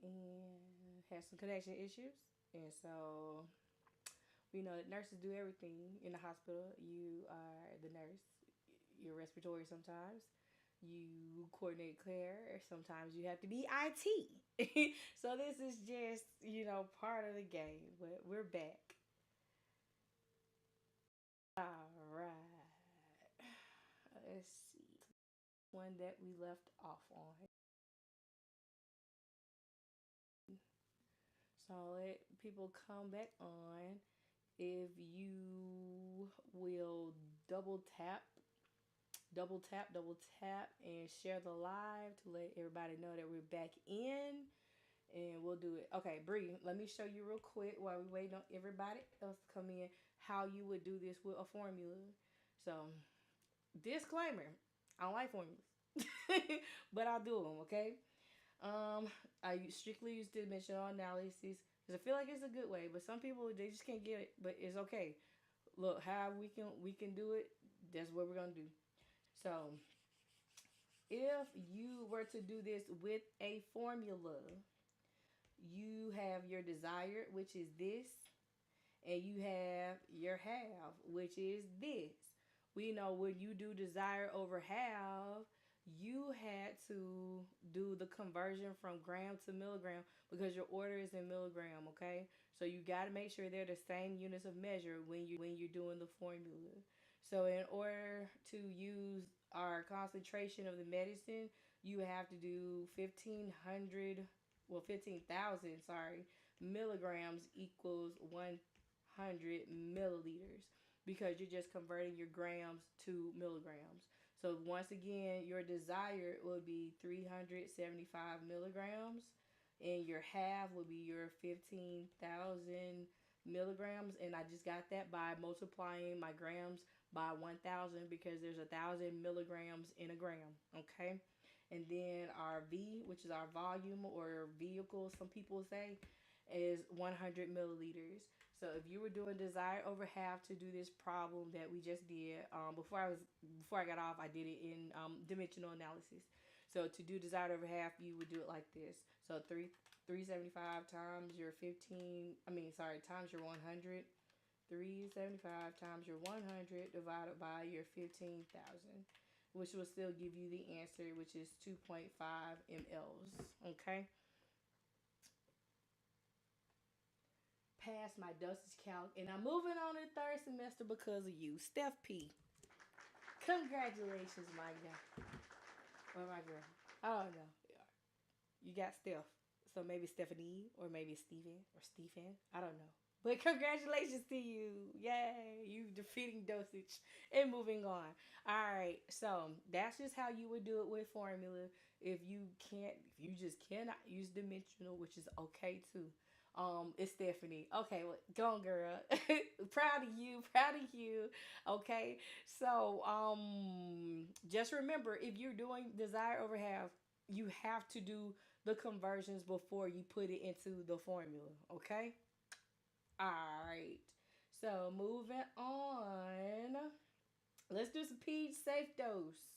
and had some connection issues. And so we know that nurses do everything in the hospital. You are the nurse. You're respiratory sometimes. You coordinate care. Sometimes you have to be IT. So this is just, part of the game. But we're back. All right. Let's see. One that we left off on. So let people come back on. If you will double tap, double tap, and share the live to let everybody know that we're back in, and we'll do it. Okay, Bree, let me show you real quick while we wait on everybody else to come in how you would do this with a formula. So, disclaimer: I don't like formulas, but I'll do them. Okay. I strictly use dimensional analysis because I feel like it's a good way, but some people they just can't get it. But it's okay. Look, how we can do it. That's what we're gonna do. So, if you were to do this with a formula, you have your desired, which is this, and you have your half, which is this. We know when you do desire over half, you had to do the conversion from gram to milligram because your order is in milligram, okay? So you got to make sure they're the same units of measure when you're doing the formula. So in order to use our concentration of the medicine, you have to do 1500, well 15,000, sorry, milligrams equals 100 milliliters because you're just converting your grams to milligrams. So once again, your desired will be 375 milligrams, and your half will be your 15,000 milligrams. And I just got that by multiplying my grams by 1,000 because there's 1,000 milligrams in a gram. Okay. And then our V, which is our volume or vehicle, some people say, is 100 milliliters. So if you were doing desire over half to do this problem that we just did, before I got off, I did it in dimensional analysis. So to do desired over half, you would do it like this. So 375 times your 15. I mean, sorry, times your 100. 375 times your 100 divided by your 15,000, which will still give you the answer, which is 2.5 mLs. Okay. Passed my dosage calc, and I'm moving on to the third semester because of you, Steph P. Congratulations, my guy. Or my girl. I don't know. You got Steph. So maybe Stephanie, or maybe Steven, or Stephen. I don't know. But congratulations to you. Yay. You defeating dosage and moving on. Alright, so that's just how you would do it with formula. If you just cannot use dimensional, which is okay too. It's Stephanie. Okay, well, go on, girl. Proud of you, proud of you. Okay, so just remember, if you're doing desire over half, you have to do the conversions before you put it into the formula. Okay. All right. So moving on, let's do some ped safe dose.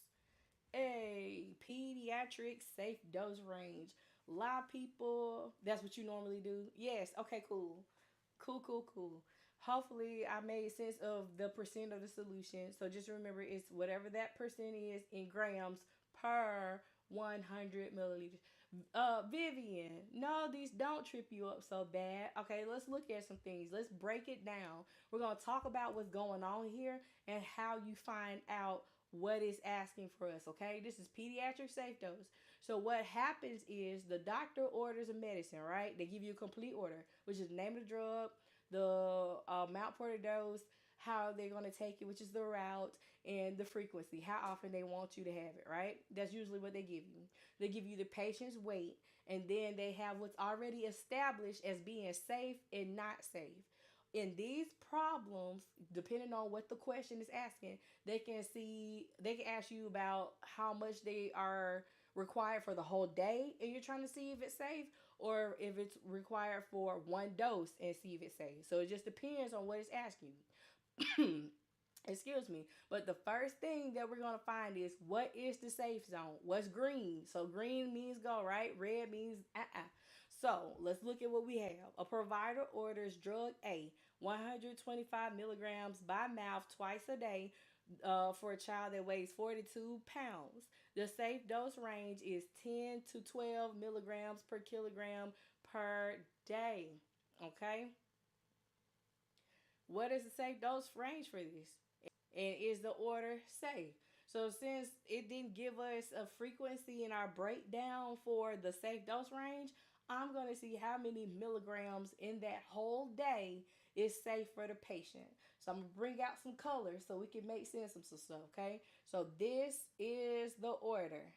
A pediatric safe dose range. A lot of people, that's what you normally do. Yes. Okay. Cool. Cool. Cool. Cool. Hopefully, I made sense of the percent of the solution. So just remember, it's whatever that percent is in grams per 100 milliliters. Vivian, no, these don't trip you up so bad. Okay, let's look at some things. Let's break it down. We're gonna talk about what's going on here and how you find out what is asking for us. Okay, this is pediatric safe dose. So what happens is the doctor orders a medicine, right? They give you a complete order, which is the name of the drug, the amount per dose, how they're going to take it, which is the route, and the frequency, how often they want you to have it, right? That's usually what they give you. They give you the patient's weight, and then they have what's already established as being safe and not safe. In these problems, depending on what the question is asking, they can ask you about how much they are required for the whole day and you're trying to see if it's safe, or if it's required for one dose and see if it's safe. So it just depends on what it's asking you. Excuse me. But the first thing that we're going to find is what is the safe zone? What's green? So green means go, right? Red means uh-uh. So let's look at what we have. A provider orders drug A, 125 milligrams by mouth twice a day for a child that weighs 42 pounds. The safe dose range is 10 to 12 milligrams per kilogram per day. Okay? What is the safe dose range for this? And is the order safe? So since it didn't give us a frequency in our breakdown for the safe dose range, I'm going to see how many milligrams in that whole day is safe for the patient. So I'm going to bring out some colors so we can make sense of some stuff, okay? So this is the order,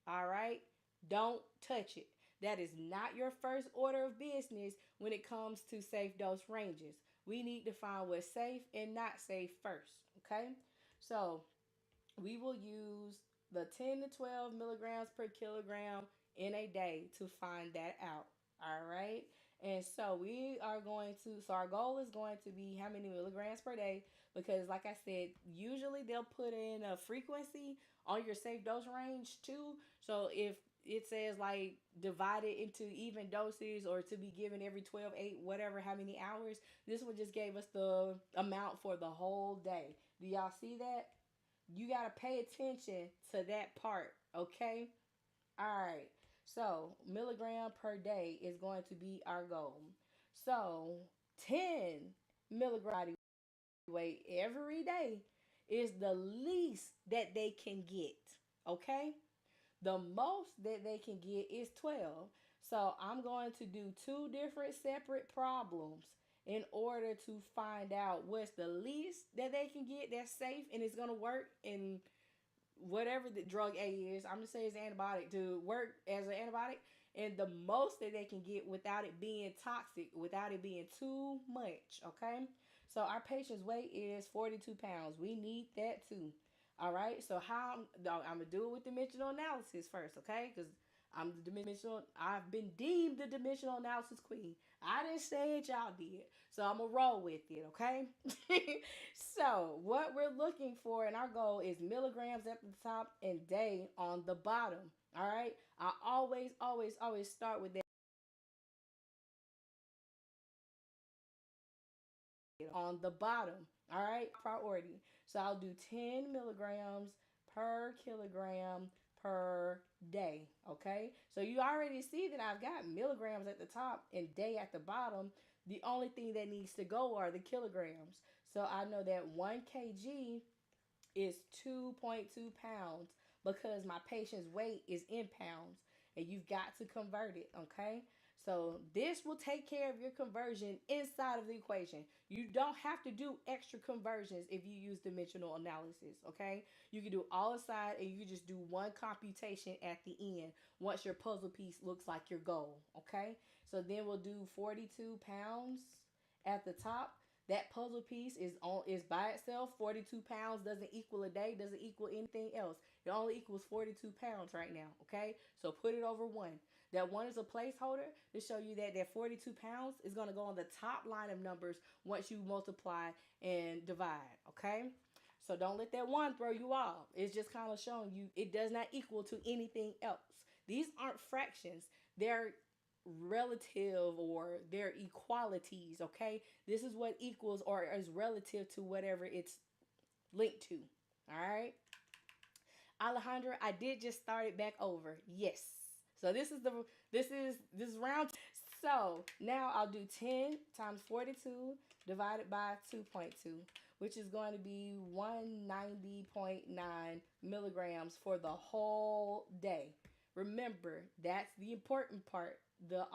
all right? Don't touch it. That is not your first order of business when it comes to safe dose ranges. We need to find what's safe and not safe first, okay? So we will use the 10 to 12 milligrams per kilogram in a day to find that out. All right. And so we are going to, so our goal is going to be how many milligrams per day? Because, like I said, usually they'll put in a frequency on your safe dose range too. So if it says like divided into even doses or to be given every 12, 8, whatever, how many hours, this one just gave us the amount for the whole day. Do y'all see that? You got to pay attention to that part, okay? All right. So, milligram per day is going to be our goal. So, 10 milligram body weight every day is the least that they can get, okay? The most that they can get is 12. So I'm going to do two different separate problems in order to find out what's the least that they can get that's safe and it's going to work in whatever the drug A is. I'm going to say it's antibiotic to work as an antibiotic. And the most that they can get without it being toxic, without it being too much, okay? So our patient's weight is 42 pounds. We need that too. All right. So how I'm gonna do it with dimensional analysis first, okay? Because I've been deemed the dimensional analysis queen. I didn't say it, y'all did. So I'm gonna roll with it, okay? So what we're looking for in our goal is milligrams at the top and day on the bottom. All right. I always start with that on the bottom. All right, priority. So I'll do 10 milligrams per kilogram per day. Okay, so you already see that I've got milligrams at the top and day at the bottom. The only thing that needs to go are the kilograms. So I know that 1 kg is 2.2 pounds because my patient's weight is in pounds and you've got to convert it, okay? So this will take care of your conversion inside of the equation. You don't have to do extra conversions if you use dimensional analysis, okay? You can do all aside and you can just do one computation at the end once your puzzle piece looks like your goal, okay? So then we'll do 42 pounds at the top. That puzzle piece is by itself. 42 pounds doesn't equal a day, doesn't equal anything else. It only equals 42 pounds right now, okay? So put it over one. That one is a placeholder to show you that that 42 pounds is going to go on the top line of numbers once you multiply and divide, okay? So don't let that one throw you off. It's just kind of showing you it does not equal to anything else. These aren't fractions. They're relative or their equalities, okay? This is what equals or is relative to whatever it's linked to. All right. Alejandra, I did just start it back over. Yes. So this is round. So now I'll do 10 times 42 divided by 2.2, which is going to be 190.9 milligrams for the whole day. Remember, that's the important part. The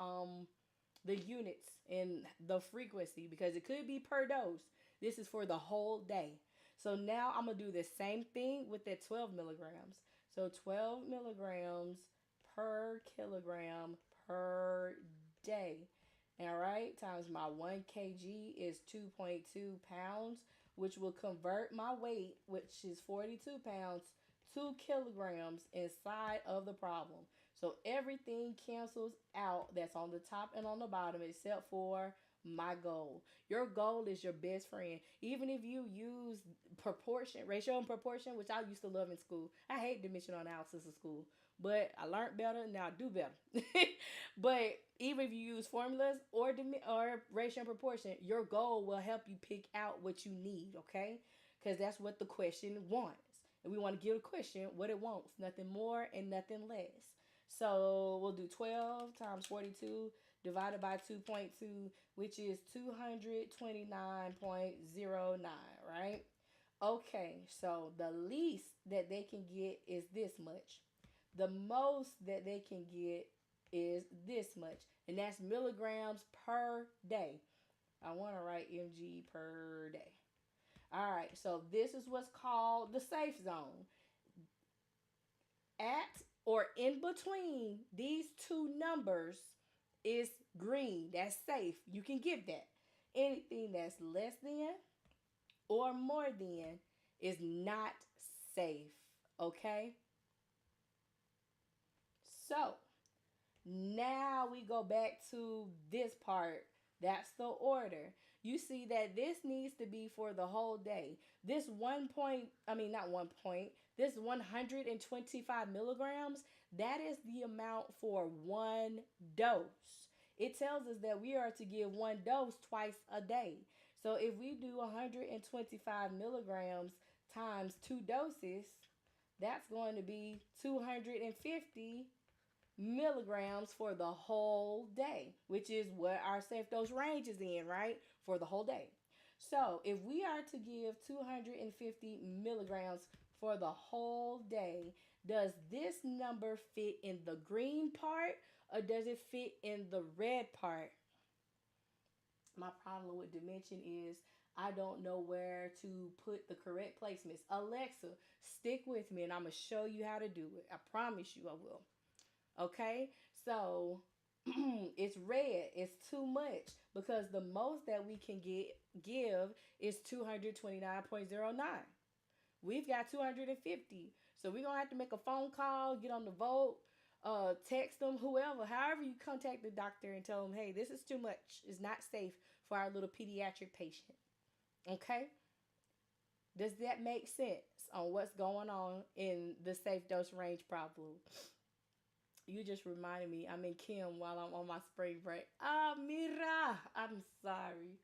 units and the frequency because it could be per dose. This is for the whole day. So now I'm gonna do the same thing with that 12 milligrams. So 12 milligrams per kilogram per day. All right, times my 1 kg is 2.2 pounds, which will convert my weight, which is 42 pounds, 2 kilograms inside of the problem. So everything cancels out that's on the top and on the bottom except for my goal. Your goal is your best friend. Even if you use proportion, ratio and proportion, which I used to love in school. I hate dimensional analysis in school, but I learned better. Now I do better. But even if you use formulas or ratio and proportion, your goal will help you pick out what you need. Okay, because that's what the question wants. And we want to give the question what it wants, nothing more and nothing less. So we'll do 12 times 42 divided by 2.2, which is 229.09, right? Okay, so the least that they can get is this much. The most that they can get is this much, and that's milligrams per day. I want to write mg per day. All right, so this is what's called the safe zone. At or in between these two numbers is green. That's safe. You can give that. Anything that's less than or more than is not safe. Okay? So now we go back to this part. That's the order. You see that this needs to be for the whole day. This not 1 point, this 125 milligrams, that is the amount for one dose. It tells us that we are to give one dose twice a day. So if we do 125 milligrams times two doses, that's going to be 250 milligrams for the whole day, which is what our safe dose range is in, right? For the whole day. So if we are to give 250 milligrams for the whole day, does this number fit in the green part or does it fit in the red part? My problem with dimension is I don't know where to put the correct placements. Alexa, stick with me and I'm going to show you how to do it. I promise you I will. Okay, so it's red. It's too much because the most that we can give is 229.09. We've got 250. So we're going to have to make a phone call, get on the vote, text them, whoever, however you contact the doctor and tell them, hey, this is too much. It's not safe for our little pediatric patient. Okay? Does that make sense on what's going on in the safe dose range problem? You just reminded me I'm in Kim while I'm on my spring break. Ah, Mira. I'm sorry.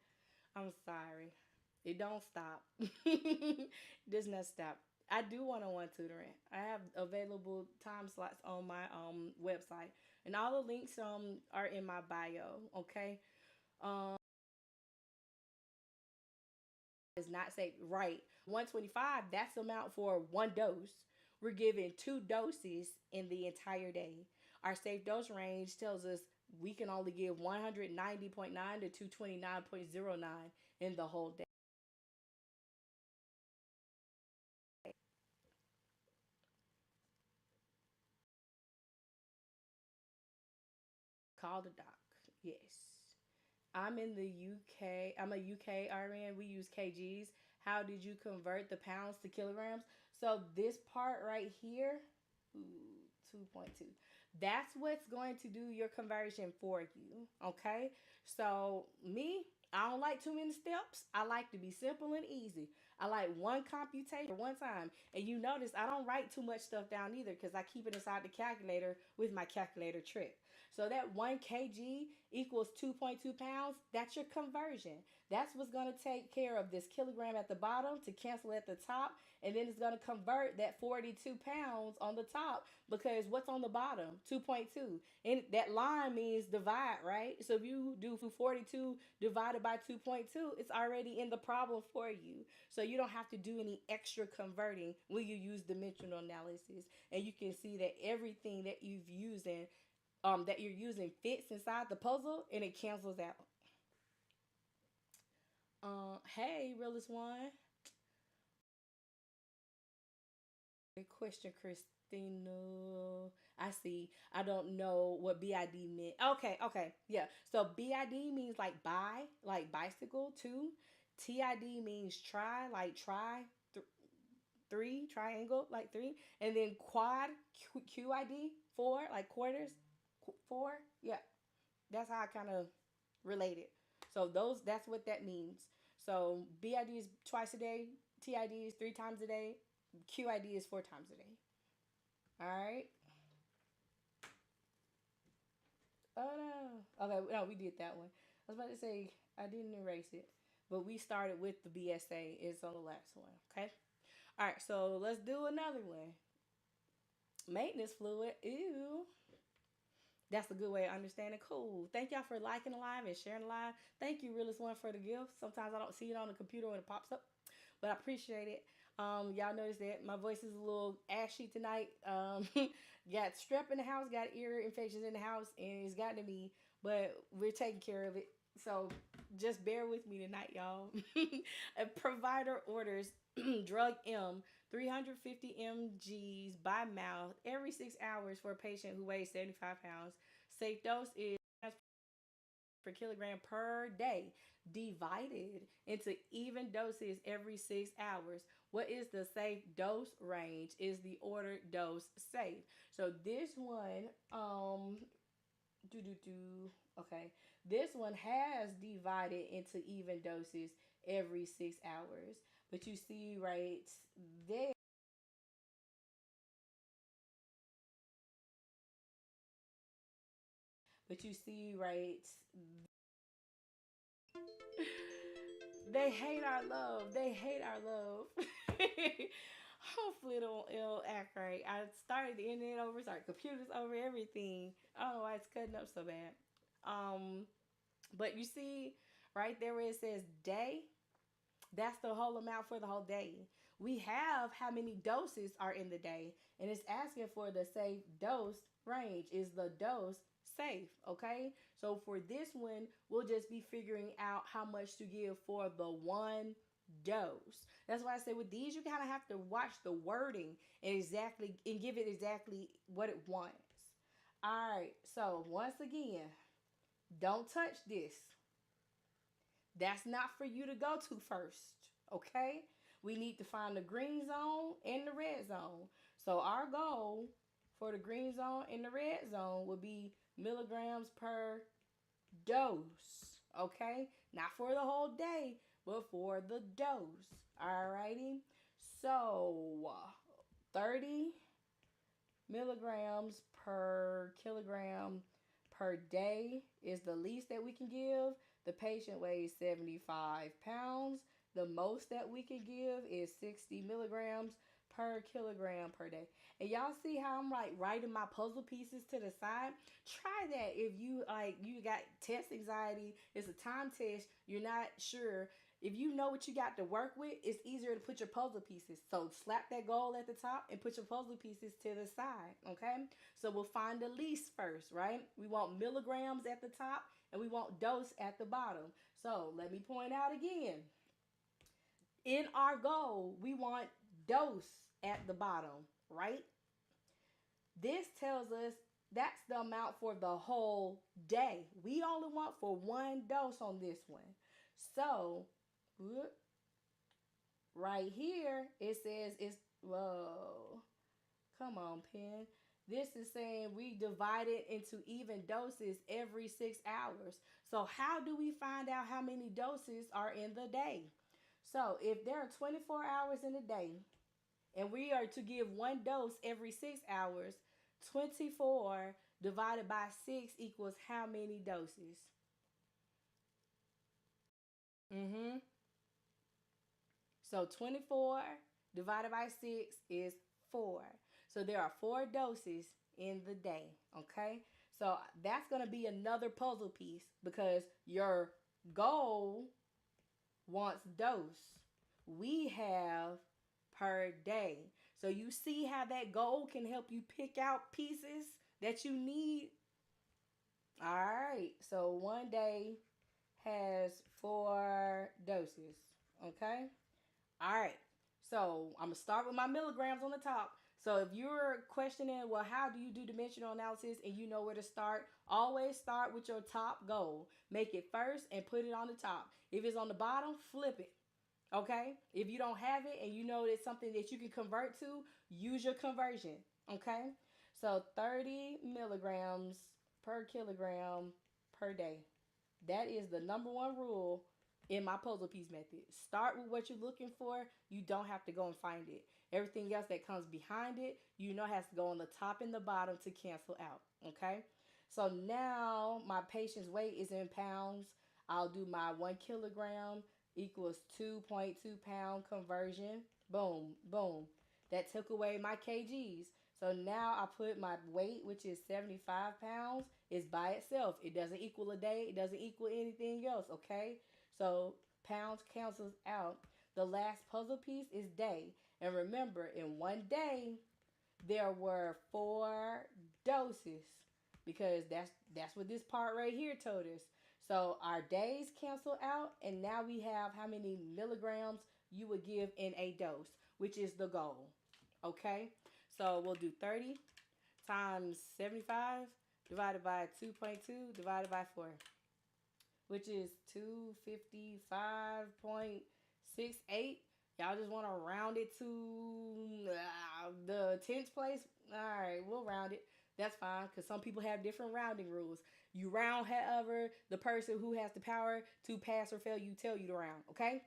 I'm sorry. It don't stop. Does not stop. I do one-on-one tutoring. I have available time slots on my website, and all the links are in my bio. Okay. Um, is not safe. Right. 125. That's the amount for one dose. We're giving two doses in the entire day. Our safe dose range tells us we can only give 190.9 to 229.09 in the whole day. Call the doc. Yes. I'm in the UK. I'm a UK RN. We use kgs. How did you convert the pounds to kilograms? So this part right here, 2.2. That's what's going to do your conversion for you. Okay. So me, I don't like too many steps. I like to be simple and easy. I like one computation one time. And you notice I don't write too much stuff down either because I keep it inside the calculator with my calculator trick. So that 1 kg equals 2.2 pounds. That's your conversion. That's what's going to take care of this kilogram at the bottom to cancel at the top. And then it's going to convert that 42 pounds on the top because what's on the bottom? 2.2. And that line means divide, right? So if you do 42 divided by 2.2, it's already in the problem for you. So you don't have to do any extra converting when you use dimensional analysis. And you can see that everything that you're using fits inside the puzzle and it cancels out. Hey, realist one. Good question, Christina. I see. I don't know what BID meant. Okay, yeah. So BID means like like bicycle, two. TID means try, like try, three, triangle, like three. And then quad, QID, four, like quarters, four. Yeah, that's how I kind of relate it. So that's what that means. So BID is twice a day, TID is 3 times a day, QID is 4 times a day. All right. Oh no. Okay, no, we did that one. I was about to say I didn't erase it, but we started with the BSA. It's on the last one. Okay. All right. So let's do another one. Maintenance fluid. Ew. That's a good way of understanding. Cool. Thank y'all for liking the live and sharing the live. Thank you, realest one, for the gift. Sometimes I don't see it on the computer when it pops up, but I appreciate it. Y'all notice that my voice is a little ashy tonight. Got strep in the house, got ear infections in the house, and it's gotten to me, but we're taking care of it. So just bear with me tonight, y'all. A provider orders drug M 350 mgs by mouth every 6 hours for a patient who weighs 75 pounds. Safe dose is per kilogram per day, divided into even doses every 6 hours. What is the safe dose range? Is the ordered dose safe? So this one, do do do. Okay, this one has divided into even doses every 6 hours, but you see right there. But you see right, they hate our love. They hate our love. Hopefully it'll act right. I started the internet over, started computers over, everything. I don't know why it's cutting up so bad. Um, but you see right there where it says day, that's the whole amount for the whole day. We have how many doses are in the day, and it's asking for the safe dose range. Is the dose safe? Okay, so for this one, we'll just be figuring out how much to give for the one dose. That's why I say with these, you kind of have to watch the wording and give it exactly what it wants. All right, so once again, don't touch this. That's not for you to go to first, okay? We need to find the green zone and the red zone. So our goal for the green zone and the red zone would be milligrams per dose, okay? Not for the whole day, but for the dose. Alrighty. So 30 milligrams per kilogram per day is the least that we can give. The patient weighs 75 pounds. The most that we can give is 60 milligrams per kilogram per day. And y'all see how I'm like writing my puzzle pieces to the side? Try that if you got test anxiety, it's a time test, you're not sure. If you know what you got to work with, it's easier to put your puzzle pieces. So slap that goal at the top and put your puzzle pieces to the side, okay? So we'll find the least first, right? We want milligrams at the top and we want dose at the bottom. So let me point out again. In our goal, we want dose at the bottom, right? This tells us that's the amount for the whole day. We only want for one dose on this one. So right here, it says it's, whoa, come on, pen. This is saying we divide it into even doses every 6 hours. So how do we find out how many doses are in the day? So if there are 24 hours in a day and we are to give one dose every 6 hours, 24 divided by 6 equals how many doses? Mm-hmm. So 24 divided by 6 is 4. So there are 4 doses in the day, okay? So that's going to be another puzzle piece because your goal wants dose. We have per day. So you see how that goal can help you pick out pieces that you need? All right. So one day has 4 doses, okay? All right. So I'm going to start with my milligrams on the top. So if you're questioning, well, how do you do dimensional analysis and you know where to start? Always start with your top goal. Make it first and put it on the top. If it's on the bottom, flip it. Okay? If you don't have it and you know it's something that you can convert to, use your conversion. Okay? So 30 milligrams per kilogram per day. That is the number one rule in my puzzle piece method. Start with what you're looking for. You don't have to go and find it. Everything else that comes behind it, has to go on the top and the bottom to cancel out. Okay? So now my patient's weight is in pounds. I'll do my 1 kilogram equals 2.2 pound conversion. Boom, boom. That took away my kgs. So now I put my weight, which is 75 pounds, is by itself. It doesn't equal a day. It doesn't equal anything else, okay? So pounds cancels out. The last puzzle piece is day. And remember, in one day, there were 4 doses because that's what this part right here told us. So our days cancel out, and now we have how many milligrams you would give in a dose, which is the goal. Okay? So we'll do 30 times 75 divided by 2.2 divided by 4, which is 255.68. Y'all just want to round it to the 10th place? All right, we'll round it. That's fine, because some people have different rounding rules. You round however the person who has the power to pass or fail you tell you to round, okay?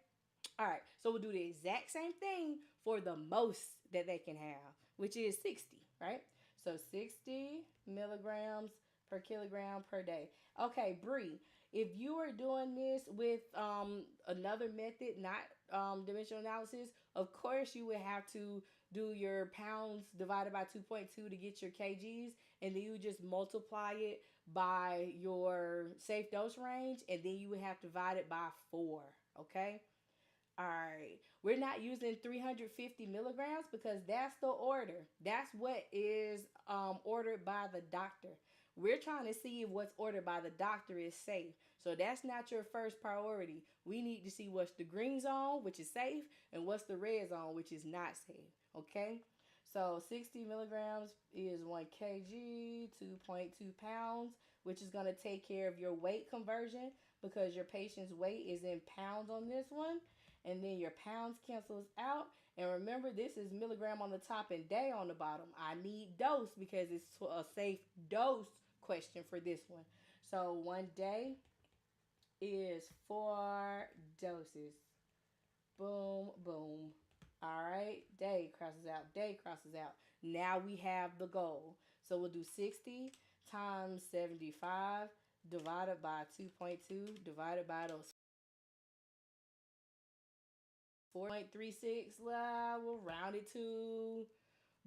All right, so we'll do the exact same thing for the most that they can have, which is 60, right? So 60 milligrams per kilogram per day. Okay, Bree, if you are doing this with another method, not dimensional analysis, of course you would have to do your pounds divided by 2.2 to get your kgs, and then you would just multiply it by your safe dose range, and then you would have to divide it by 4, okay? All right, we're not using 350 milligrams because that's the order. That's what is ordered by the doctor. We're trying to see if what's ordered by the doctor is safe. So that's not your first priority. We need to see what's the green zone, which is safe, and what's the red zone, which is not safe. Okay? So 60 milligrams is 1 kg, 2.2 pounds, which is going to take care of your weight conversion because your patient's weight is in pounds on this one. And then your pounds cancels out. And remember, this is milligram on the top and day on the bottom. I need dose because it's a safe dose question for this one. So 1 day is 4 doses. Boom, boom. All right, day crosses out, day crosses out. Now we have the goal. So we'll do 60 times 75 divided by 2.2 divided by those 4.36. We'll round it to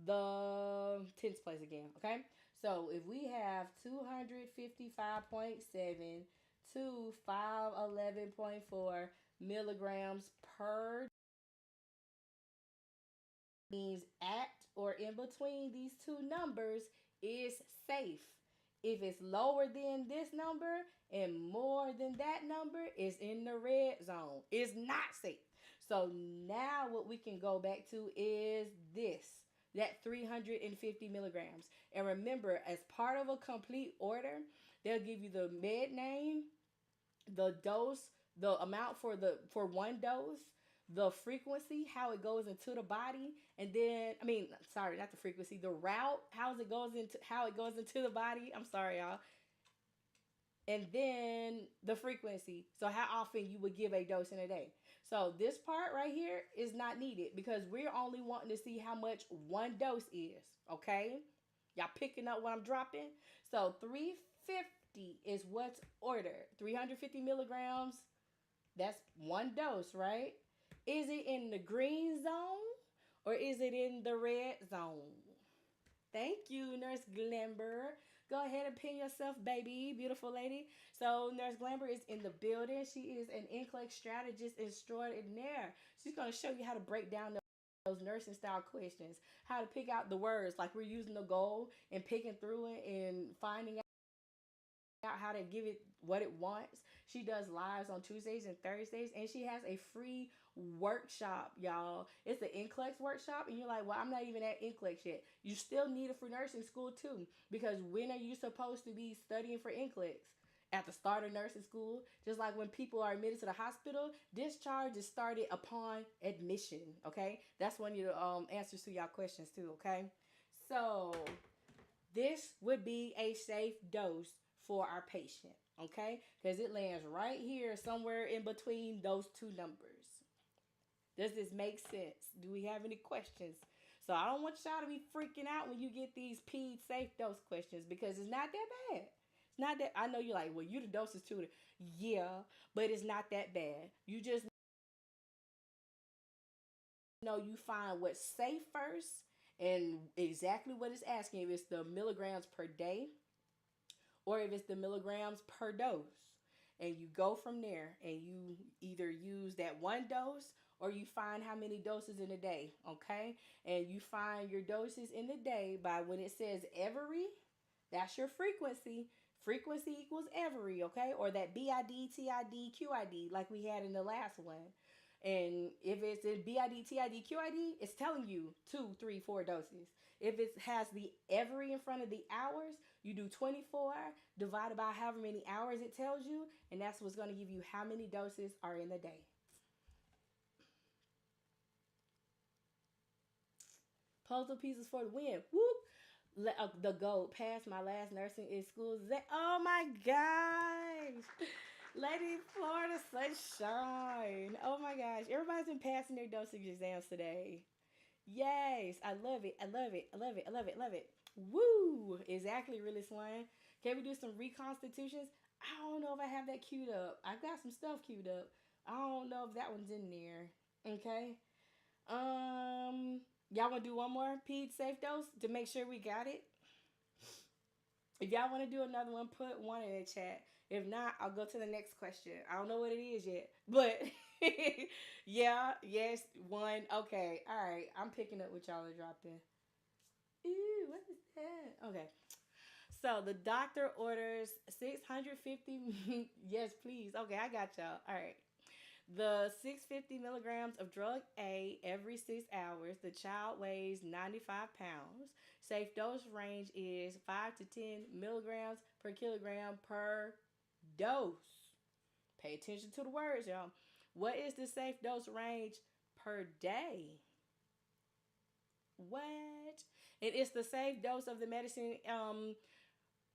the 10th place again, okay? So if we have 255.7 to 511.4 milligrams per means at or in between these two numbers is safe. If it's lower than this number and more than that number is in the red zone. It's not safe. So now what we can go back to is this, that 350 milligrams. And remember, as part of a complete order, they'll give you the med name, the dose, the amount for one dose, the frequency, how it goes into the body, and then not the frequency, the route, how it goes into the body. I'm sorry, y'all. And then the frequency. So how often you would give a dose in a day. So this part right here is not needed because we're only wanting to see how much one dose is. Okay? Y'all picking up what I'm dropping? So 350 is what's ordered. 350 milligrams. That's one dose, right? Is it in the green zone or is it in the red zone? Thank you, Nurse Glamber. Go ahead and pin yourself, baby. Beautiful lady. So Nurse Glamber is in the building. She is an NCLEX strategist extraordinaire. She's going to show you how to break down those nursing style questions, how to pick out the words, like we're using the goal and picking through it and finding out how to give it what it wants. She does lives on Tuesdays and Thursdays, and she has a free workshop, y'all. It's an NCLEX workshop, and you're like, well, I'm not even at NCLEX yet. You still need it for nursing school too, because when are you supposed to be studying for NCLEX? At the start of nursing school. Just like when people are admitted to the hospital, discharge is started upon admission, okay? That's one of your answers to y'all questions too, okay? So this would be a safe dose for our patient, Okay? Because it lands right here, somewhere in between those two numbers. Does this make sense? Do we have any questions? So I don't want y'all to be freaking out when you get these PED safe dose questions because it's not that bad. It's not that. I know you're like, well, you the dosage tutor. Yeah, but it's not that bad. You just know you find what's safe first and exactly what it's asking. If it's the milligrams per day or if it's the milligrams per dose. And you go from there and you either use that one dose or you find how many doses in a day, okay? And you find your doses in the day by when it says every, that's your frequency. Frequency equals every, okay? Or that BID, TID, QID like we had in the last one. And if it's in BID, TID, QID, it's telling you 2, 3, 4 doses. If it has the every in front of the hours, you do 24 divided by however many hours it tells you, and that's what's going to give you how many doses are in the day. Puzzle pieces for the win. Whoop. The gold passed my last nursing in school. Oh my gosh. Lady Florida sunshine. Oh my gosh. Everybody's been passing their dosage exams today. Yes. I love it. I love it. I love it. I love it. Love it. Woo. Exactly, really slime. Can we do some reconstitutions? I don't know if I have that queued up. I've got some stuff queued up. I don't know if that one's in there. Okay. Y'all want to do one more PED safe dose to make sure we got it? If y'all want to do another one, put one in the chat. If not, I'll go to the next question. I don't know what it is yet, but yeah, yes, one. Okay, all right. I'm picking up what y'all are dropping. Ooh, what is that? Okay. So the doctor orders 650. Yes, please. Okay, I got y'all. All right. The 650 milligrams of drug A every 6 hours. The child weighs 95 pounds. Safe dose range is 5 to 10 milligrams per kilogram per dose. Pay attention to the words, y'all. What is the safe dose range per day? What? It is the safe dose of the medicine.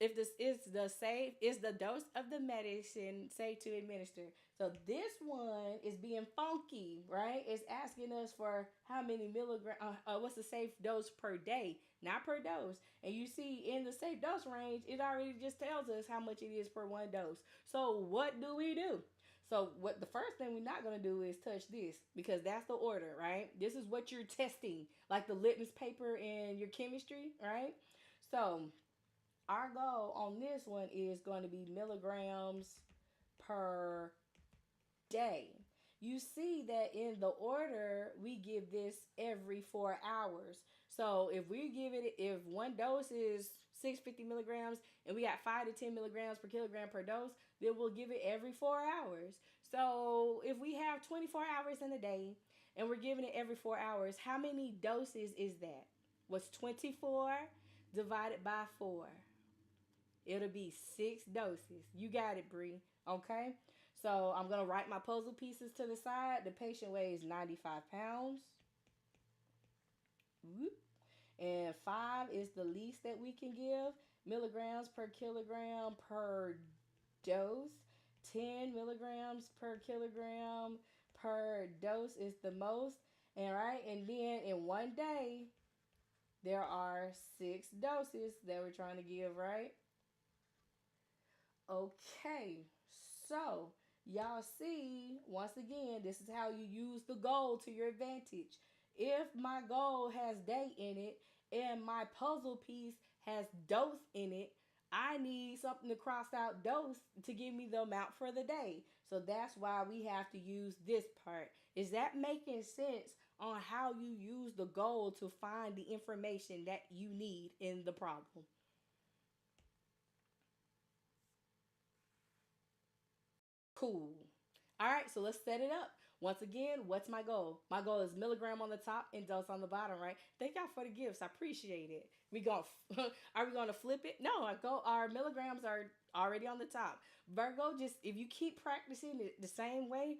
If this is the dose of the medicine safe to administer. So this one is being funky, right? It's asking us for how many milligrams, what's the safe dose per day, not per dose. And you see in the safe dose range, it already just tells us how much it is per one dose. So what do we do? So what the first thing we're not going to do is touch this because that's the order, right? This is what you're testing, like the litmus paper in your chemistry, right? So our goal on this one is going to be milligrams per day. You see that in the order, we give this every 4 hours. So if one dose is 650 milligrams and we got 5 to 10 milligrams per kilogram per dose, then we'll give it every 4 hours. So if we have 24 hours in a day and we're giving it every 4 hours, how many doses is that? What's 24 divided by 4? It'll be 6 doses. You got it, Bree. Okay? So I'm going to write my puzzle pieces to the side. The patient weighs 95 pounds. And 5 is the least that we can give. Milligrams per kilogram per dose. 10 milligrams per kilogram per dose is the most. And then in one day, there are 6 doses that we're trying to give, right? Okay, so y'all see, once again, this is how you use the goal to your advantage. If my goal has day in it and my puzzle piece has dose in it, I need something to cross out dose to give me the amount for the day. So that's why we have to use this part. Is that making sense on how you use the goal to find the information that you need in the problem? Cool. All right, so let's set it up. Once again, what's my goal? My goal is milligram on the top and dose on the bottom, right? Thank y'all for the gifts. I appreciate it. Are we gonna flip it? No, our milligrams are already on the top. Virgo, just if you keep practicing it the same way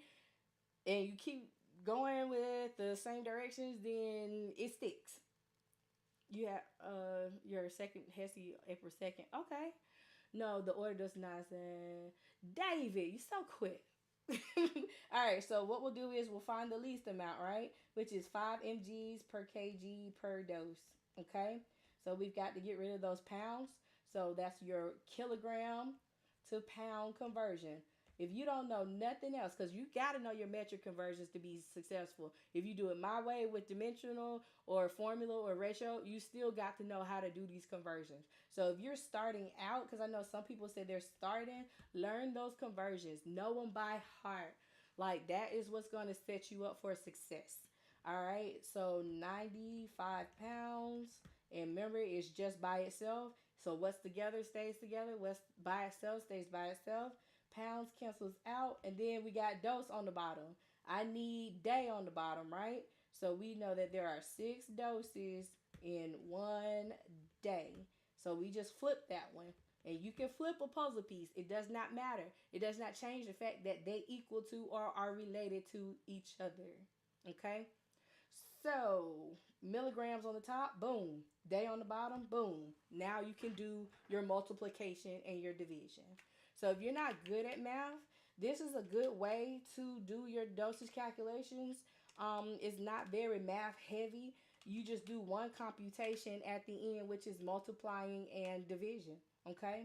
and you keep going with the same directions, then it sticks. You have your second Hesse April 2nd. Okay. No, the order does not say. David, you so quick. All right, so what we'll do is we'll find the least amount, right? Which is 5 mg's per kg per dose. Okay, so we've got to get rid of those pounds. So that's your kilogram to pound conversion. If you don't know nothing else, because you got to know your metric conversions to be successful. If you do it my way with dimensional or formula or ratio, you still got to know how to do these conversions. So if you're starting out, because I know some people say they're starting, learn those conversions. Know them by heart. Like that is what's going to set you up for success. All right. So 95 pounds. And remember, it's just by itself. So what's together stays together. What's by itself stays by itself. Pounds cancels out. And then we got dose on the bottom. I need day on the bottom, right? So we know that there are 6 doses in 1 day. So we just flip that one. And you can flip a puzzle piece. It does not matter. It does not change the fact that they equal to or are related to each other. Okay? So, milligrams on the top, boom. Day on the bottom, boom. Now you can do your multiplication and your division. So, if you're not good at math, this is a good way to do your dosage calculations. It's not very math heavy. You just do one computation at the end, which is multiplying and division. Okay.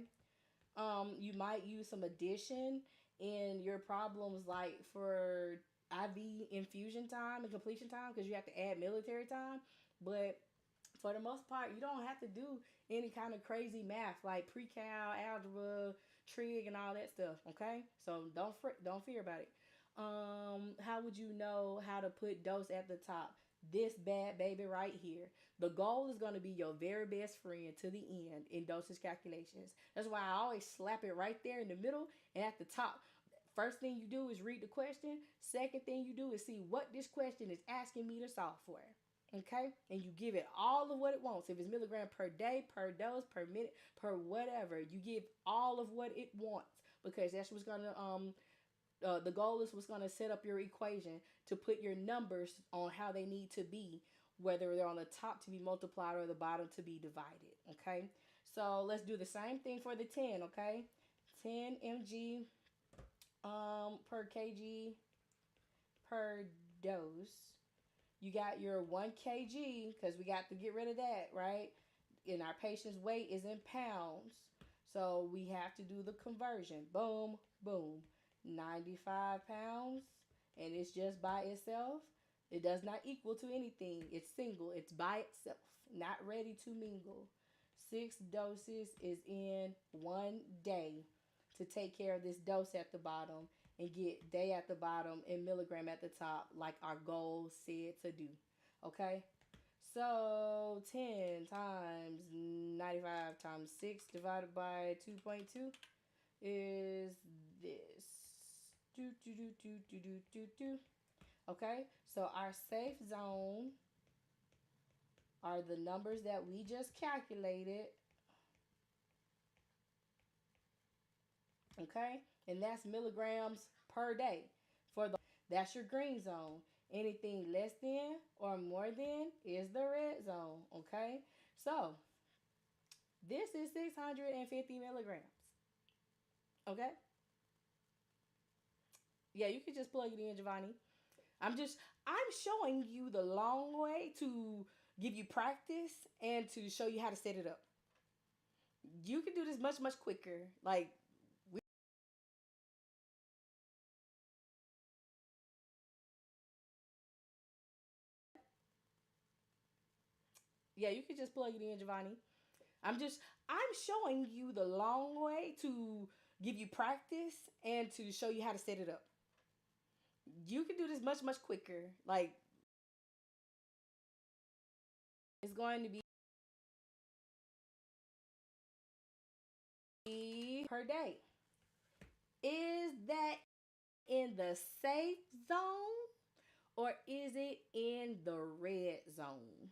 You might use some addition in your problems, like for IV infusion time and completion time, because you have to add military time. But for the most part, you don't have to do any kind of crazy math like pre-cal, algebra, trig, and all that stuff. Okay, so don't fear about it. How would you know how to put dose at the top? This bad baby right here. The goal is going to be your very best friend to the end in dosage calculations. That's why I always slap it right there in the middle and at the top. First thing you do is read the question. Second thing you do is see what this question is asking me to solve for. Okay? And you give it all of what it wants. If it's milligram per day, per dose, per minute, per whatever, you give all of what it wants, because that's what's going to the goal is what's going to set up your equation to put your numbers on how they need to be, whether they're on the top to be multiplied or the bottom to be divided. Okay, so let's do the same thing for the 10. Okay, 10 mg per kg per dose. You got your 1 kg, because we got to get rid of that, right? And our patient's weight is in pounds, so we have to do the conversion. Boom, boom. 95 pounds, and it's just by itself. It does not equal to anything. It's single. It's by itself, not ready to mingle. 6 doses is in 1 day to take care of this dose at the bottom and get day at the bottom and milligram at the top, like our goal said to do. Okay? So 10 times 95 times 6 divided by 2.2 is this. Okay, so our safe zone are the numbers that we just calculated. Okay, and that's milligrams per day. That's your green zone. Anything less than or more than is the red zone. Okay, so this is 650 milligrams. Okay. Yeah, you can just plug it in, Giovanni. I'm showing you the long way to give you practice and to show you how to set it up. You can do this much quicker. Like yeah, you can just plug it in, Giovanni. I'm showing you the long way to give you practice and to show you how to set it up. You can do this much quicker. Like it's going to be per day. Is that in the safe zone or is it in the red zone?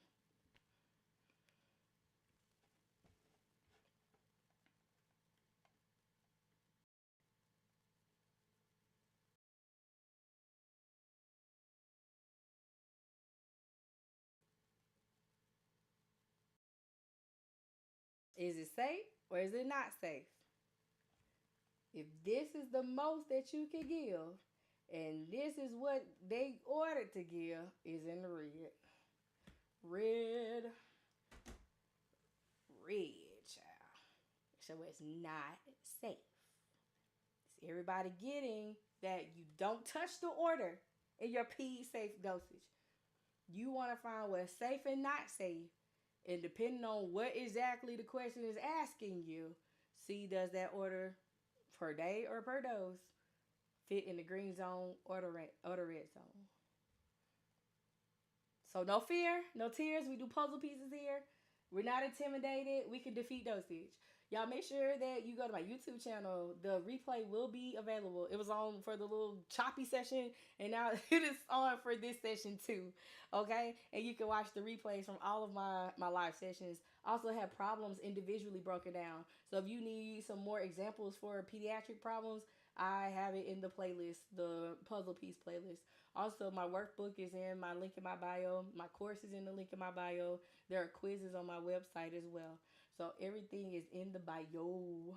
Is it safe or is it not safe? If this is the most that you can give, and this is what they ordered to give, is in the red. Red, red, child. So it's not safe. Is everybody getting that you don't touch the order in your P safe dosage? You want to find what's safe and not safe. And depending on what exactly the question is asking you, see, does that order per day or per dose fit in the green zone or the red zone? So no fear, no tears. We do puzzle pieces here. We're not intimidated. We can defeat dosage. Y'all make sure that you go to my YouTube channel. The replay will be available. It was on for the little choppy session, and now it is on for this session too. Okay? And you can watch the replays from all of my live sessions. I also have problems individually broken down. So if you need some more examples for pediatric problems, I have it in the playlist, the puzzle piece playlist. Also, my workbook is in my link in my bio. My course is in the link in my bio. There are quizzes on my website as well. So everything is in the bio.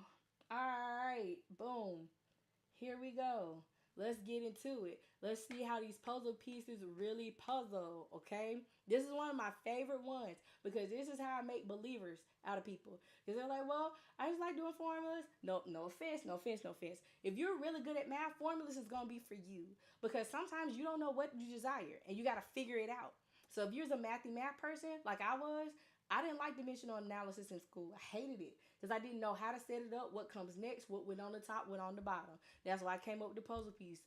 Alright, boom. Here we go. Let's get into it. Let's see how these puzzle pieces really puzzle, okay? This is one of my favorite ones because this is how I make believers out of people. Because they're like, well, I just like doing formulas. No offense, no offense, no offense. If you're really good at math, formulas is going to be for you because sometimes you don't know what you desire and you got to figure it out. So if you're a math person like I was, I didn't like dimensional analysis in school. I hated it because I didn't know how to set it up, what comes next, what went on the top, what on the bottom. That's why I came up with the puzzle piece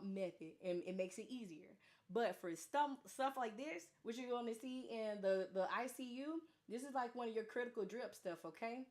method, and it makes it easier. But for stuff like this, which you're going to see in the ICU, this is like one of your critical drip stuff, okay?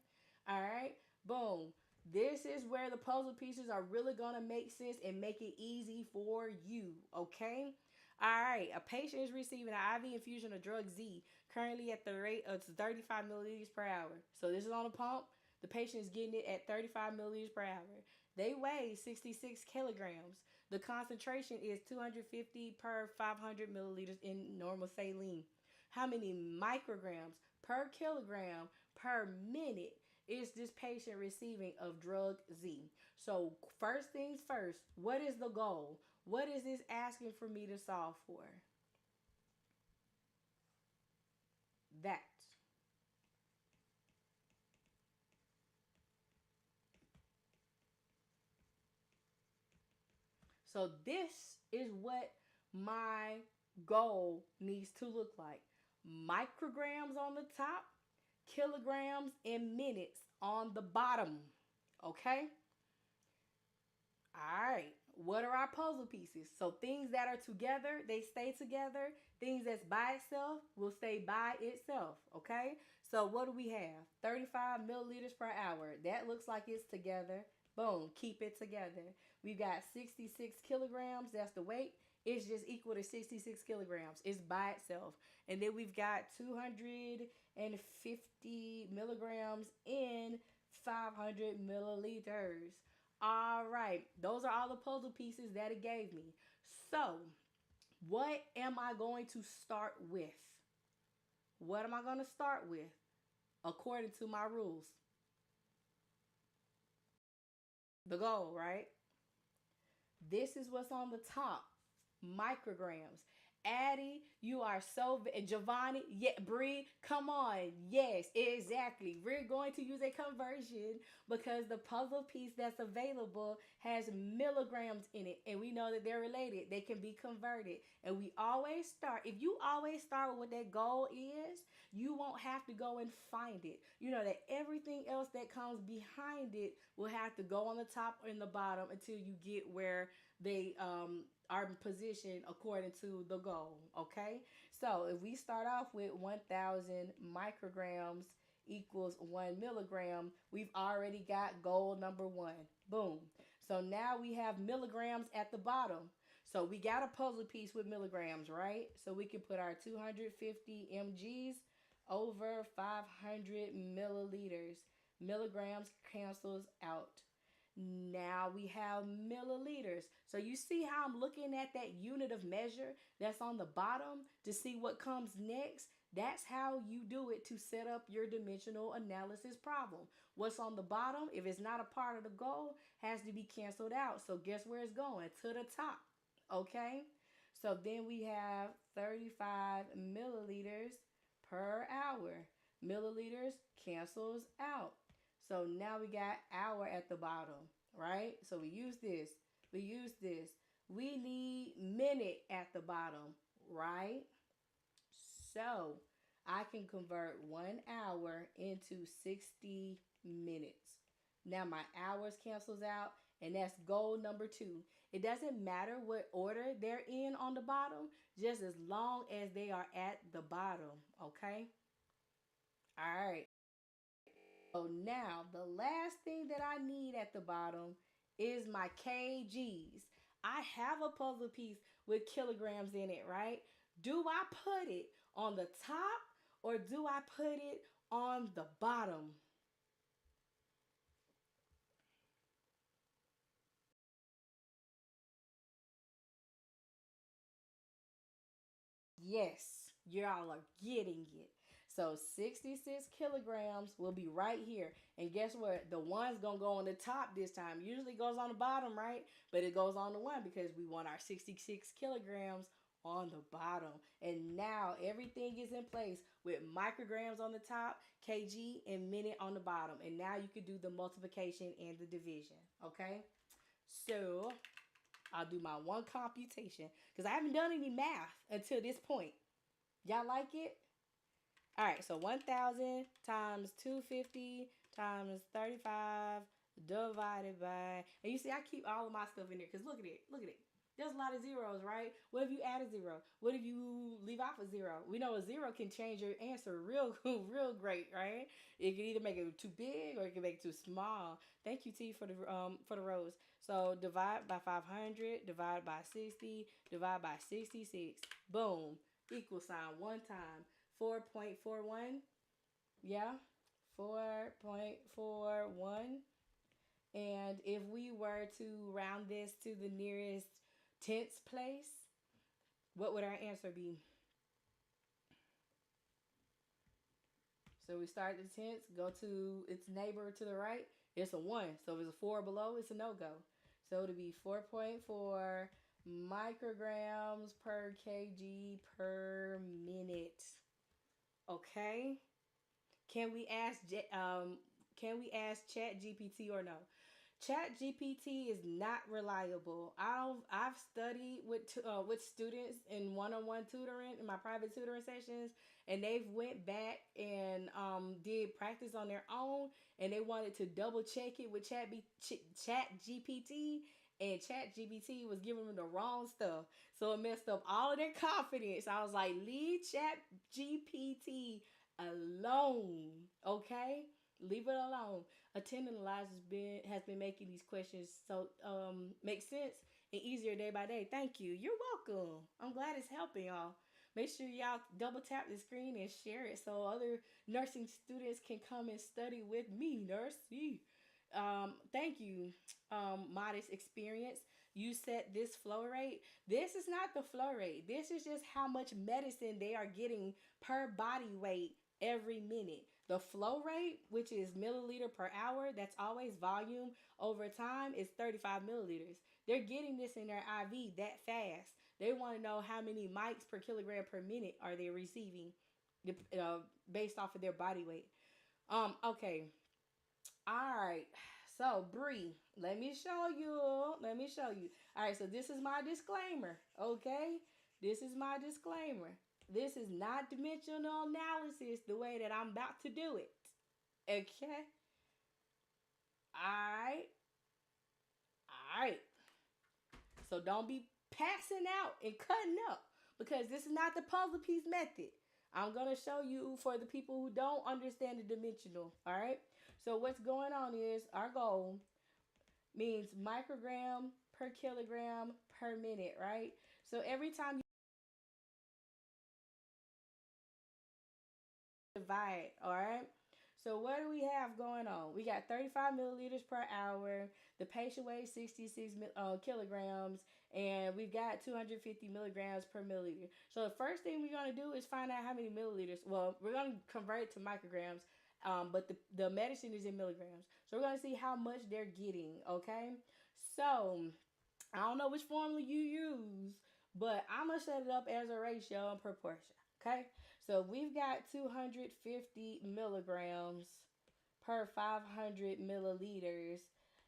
All right, boom. This is where the puzzle pieces are really going to make sense and make it easy for you, okay? All right, a patient is receiving an IV infusion of drug Z, currently at the rate of 35 milliliters per hour. So this is on a pump. The patient is getting it at 35 milliliters per hour. They weigh 66 kilograms. The concentration is 250 per 500 milliliters in normal saline. How many micrograms per kilogram per minute is this patient receiving of drug Z? So first things first, what is the goal? What is this asking for me to solve for? That. So this is what my goal needs to look like. Micrograms on the top, kilograms and minutes on the bottom. Okay? All right. What are our puzzle pieces? So things that are together, they stay together. Things that's by itself will stay by itself. Okay? So what do we have? 35 milliliters per hour. That looks like it's together. Boom. Keep it together. We've got 66 kilograms. That's the weight. It's just equal to 66 kilograms. It's by itself. And then we've got 250 milligrams in 500 milliliters. All right. Those are all the puzzle pieces that it gave me. So, what am I going to start with? What am I going to start with according to my rules? The goal, right? This is what's on the top. Micrograms. Addie, you are so Giovanni, yeah, Bree, come on. Yes, exactly. We're going to use a conversion because the puzzle piece that's available has milligrams in it, and we know that they're related. They can be converted. And we always start, if you always start with what that goal is, you won't have to go and find it. You know that everything else that comes behind it will have to go on the top or in the bottom until you get where they are positioned according to the goal, okay? So if we start off with 1,000 micrograms equals 1 milligram, we've already got goal number one. Boom. So now we have milligrams at the bottom. So we got a puzzle piece with milligrams, right? So we can put our 250 mgs over 500 milliliters. Milligrams cancels out. Now we have milliliters. So you see how I'm looking at that unit of measure that's on the bottom to see what comes next? That's how you do it to set up your dimensional analysis problem. What's on the bottom, if it's not a part of the goal, has to be canceled out. So guess where it's going? To the top. Okay? So then we have 35 milliliters per hour. Milliliters cancels out. So now we got hour at the bottom, right? So we use this. We use this. We need minute at the bottom, right? So I can convert 1 hour into 60 minutes. Now my hours cancels out, and that's goal number two. It doesn't matter what order they're in on the bottom, just as long as they are at the bottom. Okay? All right. So now the last thing that I need at the bottom is my kgs. I have a puzzle piece with kilograms in it, right? Do I put it on the top or do I put it on the bottom? Yes, y'all are getting it. So 66 kilograms will be right here. And guess what? The one's going to go on the top this time. Usually goes on the bottom, right? But it goes on the one because we want our 66 kilograms on the bottom. And now everything is in place with micrograms on the top, kg, and minute on the bottom. And now you can do the multiplication and the division. Okay? So I'll do my one computation because I haven't done any math until this point. Y'all like it? All right, so 1,000 times 250 times 35 divided by, and you see I keep all of my stuff in there because look at it, look at it. There's a lot of zeros, right? What if you add a zero? What if you leave off a zero? We know a zero can change your answer real, real great, right? It can either make it too big or it can make it too small. Thank you, T, for the rows. So divide by 500, divide by 60, divide by 66. Boom. Equal sign one time. 4.41. Yeah. 4.41. And if we were to round this to the nearest tenths place, what would our answer be? So we start at the tenths, go to its neighbor to the right. It's a 1. So if it's a 4 below, it's a no-go. So it'll be 4.4 micrograms per kg per minute. Okay. Can we ask Chat GPT or no? Chat GPT is not reliable. I've studied with students in one-on-one tutoring in my private tutoring sessions, and they've went back and did practice on their own, and they wanted to double check it with Chat GPT, and Chat GPT was giving them the wrong stuff, so it messed up all of their confidence. I was like, leave Chat GPT alone, okay? Leave it alone. Attending lives has been making these questions so make sense and easier day by day. Thank you. You're welcome. I'm glad it's helping y'all. Make sure y'all double tap the screen and share it so other nursing students can come and study with me, nursey. Thank you, Modest Experience. You set this flow rate. This is not the flow rate. This is just how much medicine they are getting per body weight every minute. The flow rate, which is milliliter per hour, that's always volume over time, is 35 milliliters. They're getting this in their IV that fast. They want to know how many mics per kilogram per minute are they receiving based off of their body weight. Okay. All right. So, Bree, let me show you. Let me show you. All right, so this is my disclaimer, okay? This is my disclaimer. This is not dimensional analysis the way that I'm about to do it. Okay? Alright. Alright. So don't be passing out and cutting up because this is not the puzzle piece method. I'm going to show you for the people who don't understand the dimensional. Alright? So what's going on is our goal means microgram per kilogram per minute, right? So every time you divide, all right? So what do we have going on? We got 35 milliliters per hour. The patient weighs 66 kilograms, and we've got 250 milligrams per milliliter. So the first thing we're going to do is find out how many milliliters. Well, we're going to convert it to micrograms, but the medicine is in milligrams. So we're going to see how much they're getting, okay? So I don't know which formula you use, but I'm going to set it up as a ratio and proportion, okay? So we've got 250 milligrams per 500 milliliters,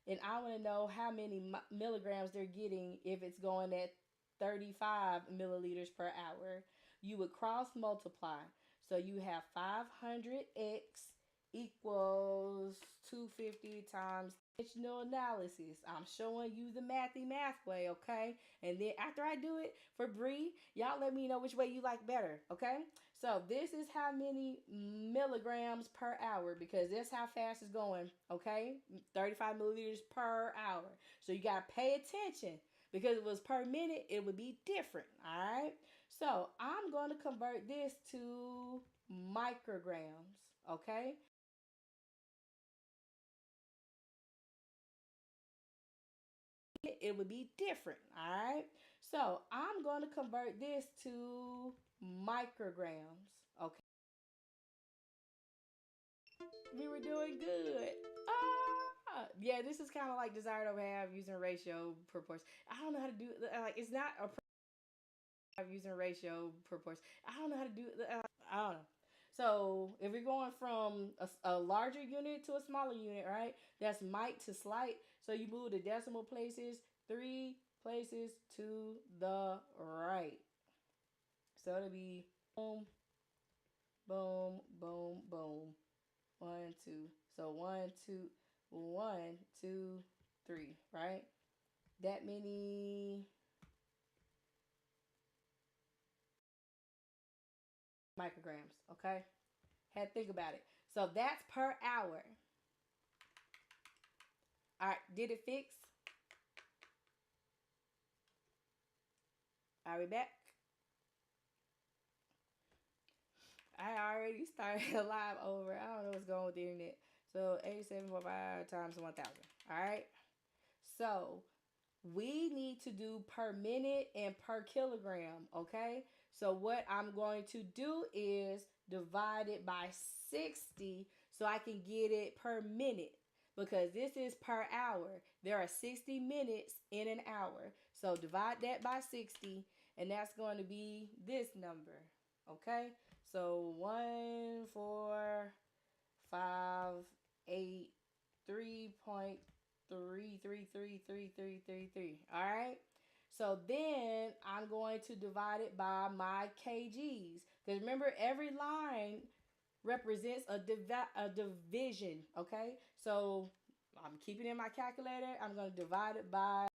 and I want to know how many milligrams they're getting if it's going at 35 milliliters per hour. You would cross multiply. So you have 500x equals 250 times dimensional analysis. I'm showing you the mathy math way, okay? And then after I do it for Bree, y'all let me know which way you like better, okay? So this is how many milligrams per hour, because that's how fast it's going, okay? 35 milliliters per hour. So you got to pay attention, because if it was per minute, it would be different, all right? So I'm going to convert this to micrograms, okay? It would be different, all right? So I'm going to convert this to micrograms, okay? We were doing good. Yeah, this is kind of like desired over have using ratio proportion. I don't know how to do it. Like, it's not a using ratio proportion. I don't know how to do it. I don't know. So if we're going from a larger unit to a smaller unit, right? That's might to slight. So you move the decimal places 3 places to the right. So it'll be boom, boom, boom, boom. 1, 2. So 1, 2, 1, 2, 3, right? That many micrograms, okay? Had to think about it. So that's per hour. All right, did it fix? Are we back? I already started live over. I don't know what's going on with the internet. So 87.5 times 1,000. All right. So we need to do per minute and per kilogram. Okay. So what I'm going to do is divide it by 60 so I can get it per minute, because this is per hour. There are 60 minutes in an hour. So divide that by 60, and that's going to be this number. Okay. So 1, 4, 5, 8, 3.333333. All right. So then I'm going to divide it by my kgs, because remember, every line represents a division. Okay. So I'm keeping it in my calculator. I'm going to divide it by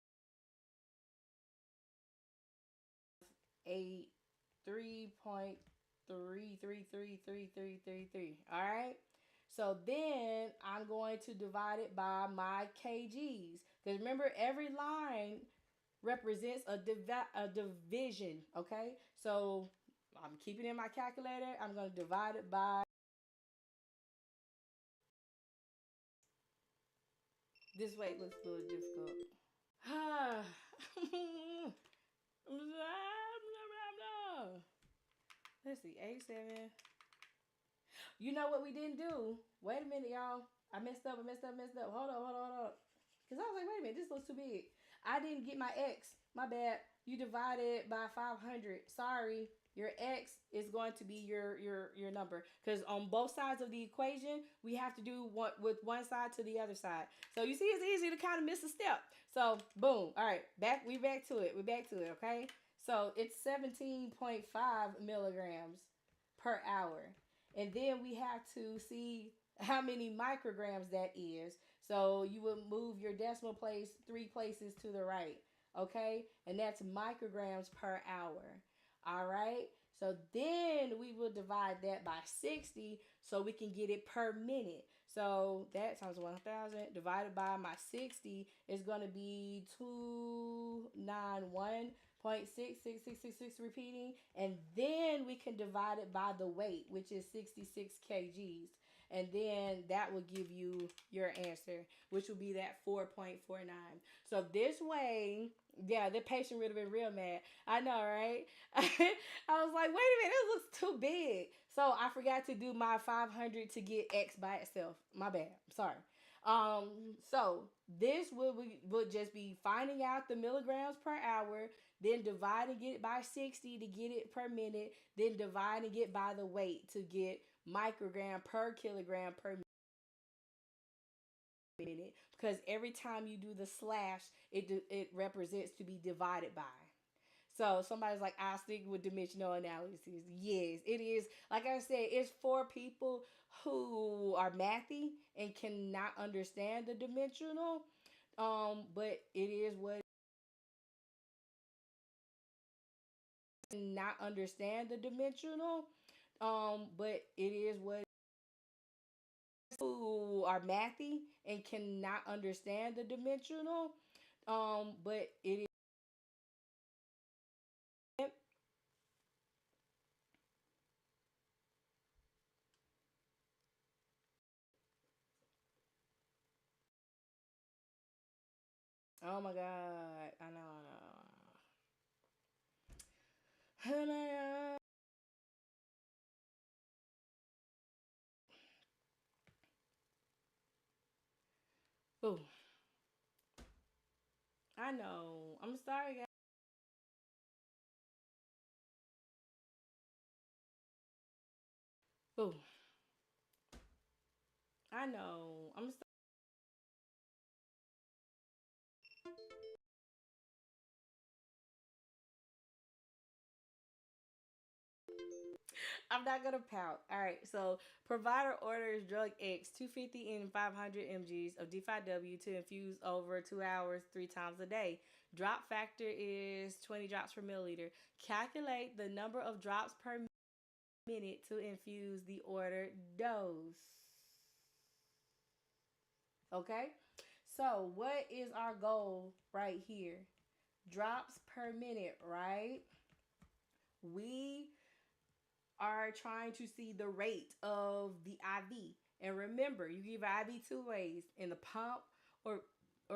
8, 3.333333. All right. So then I'm going to divide it by my kgs, because remember, every line represents a division. Okay. So I'm keeping it in my calculator. I'm going to divide it by this way. It looks a little difficult. Let's see, 87. You know what we didn't do? Wait a minute, y'all. I messed up. Hold on. Because I was like, wait a minute, this looks too big. I didn't get my X. My bad. You divided by 500. Sorry. Your X is going to be your number. Because on both sides of the equation, we have to do one with one side to the other side. So you see, it's easy to kind of miss a step. So boom. All right. We're back to it. Okay. So it's 17.5 milligrams per hour. And then we have to see how many micrograms that is. So you would move your decimal place 3 places to the right. Okay? And that's micrograms per hour. All right? So then we will divide that by 60 so we can get it per minute. So that times 1,000 divided by my 60 is going to be 291.66666 repeating. And then we can divide it by the weight, which is 66 kgs. And then that will give you your answer, which will be that 4.49. So this way, yeah, the patient would have been real mad. I know, right? I was like, wait a minute, it looks too big. So I forgot to do my 500 to get X by itself. My bad. Sorry. Um, so this would just be finding out the milligrams per hour, then dividing it by 60 to get it per minute, then dividing it by the weight to get microgram per kilogram per minute. Because every time you do the slash, it represents to be divided by. So somebody's like, I stick with dimensional analysis. Yes, it is. Like I said, it's for people who are mathy and cannot understand the dimensional. But it is what not understand the dimensional. But it is what who are mathy and cannot understand the dimensional. But it is. Oh my God, I know. Oh, I know. I'm sorry, guys. Oh, I know. I'm sorry. I'm not gonna pout. All right. So provider orders drug X 250 and 500 mg's of D5W to infuse over 2 hours 3 times a day. Drop factor is 20 drops per milliliter. Calculate the number of drops per minute to infuse the ordered dose. Okay. So what is our goal right here? Drops per minute, right? We are trying to see the rate of the IV. And remember, you give IV two ways, in the pump or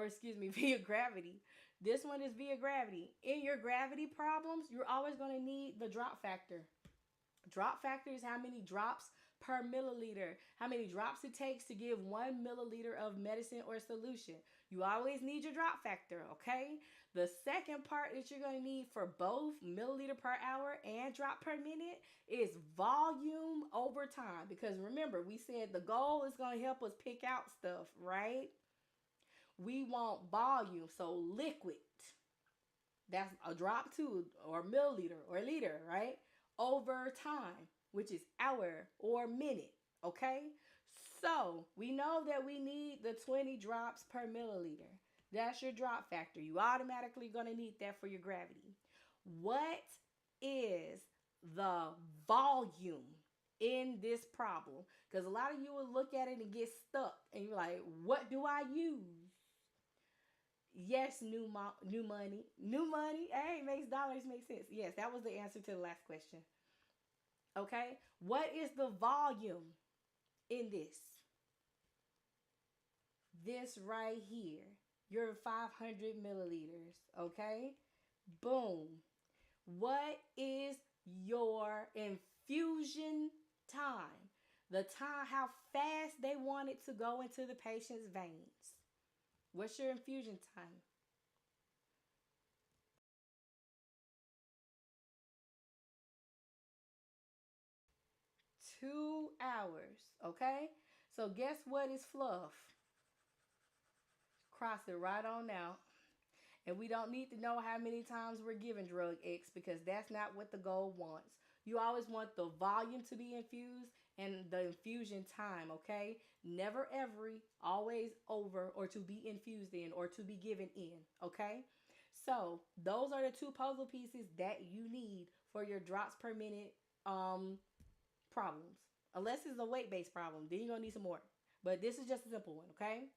excuse me, via gravity. This one is via gravity. In your gravity problems, you're always going to need the drop factor. Drop factor is how many drops per milliliter, how many drops it takes to give 1 milliliter of medicine or solution. You always need your drop factor, okay? The second part that you're going to need for both milliliter per hour and drop per minute is volume over time. Because remember, we said the goal is going to help us pick out stuff, right? We want volume, so liquid. That's a drop to or milliliter or liter, right? Over time, which is hour or minute, okay? So we know that we need the 20 drops per milliliter. That's your drop factor. You automatically gonna need that for your gravity. What is the volume in this problem? Because a lot of you will look at it and get stuck, and you're like, "What do I use?" Yes, new money, new money. Hey, makes dollars make sense. Yes, that was the answer to the last question. Okay, what is the volume in this? This right here, your 500 milliliters. Okay, boom. What is your infusion time? The time, how fast they want it to go into the patient's veins. What's your infusion time? 2 hours. Okay? So guess what is fluff? Cross it right on out. And we don't need to know how many times we're giving drug X because that's not what the goal wants. You always want the volume to be infused and the infusion time, okay? Never every, always over or to be infused in or to be given in, okay? So those are the two puzzle pieces that you need for your drops per minute problems. Unless it's a weight based problem, then you're gonna need some more. But this is just a simple one, okay?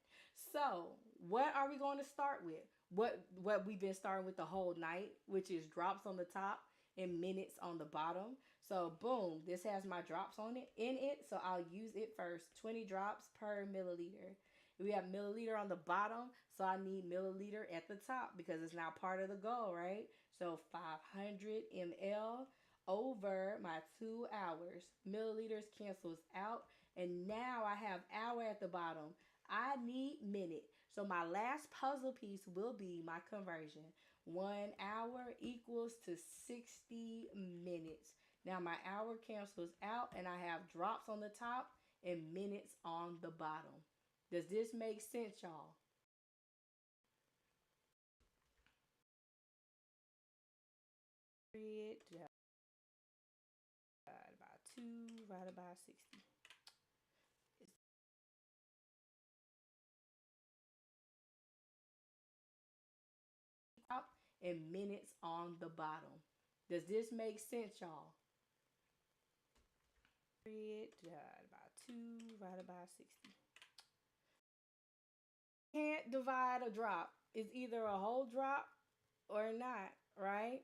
So, what are we going to start with? What we've been starting with the whole night, which is drops on the top and minutes on the bottom. So boom, this has my drops on it in it. So I'll use it first. 20 drops per milliliter. We have milliliter on the bottom, so I need milliliter at the top because it's now part of the goal, right? So 500 ml over my 2 hours. Milliliters cancels out, and now I have hour at the bottom. I need minute. So my last puzzle piece will be my conversion. 1 hour equals to 60 minutes. Now my hour cancels out and I have drops on the top and minutes on the bottom. Does this make sense, y'all? Divided by 2 divided by 60. Top and minutes on the bottom. Does this make sense, y'all? Divided by 2 divided by 60. Can't divide a drop. It's either a whole drop or not, right?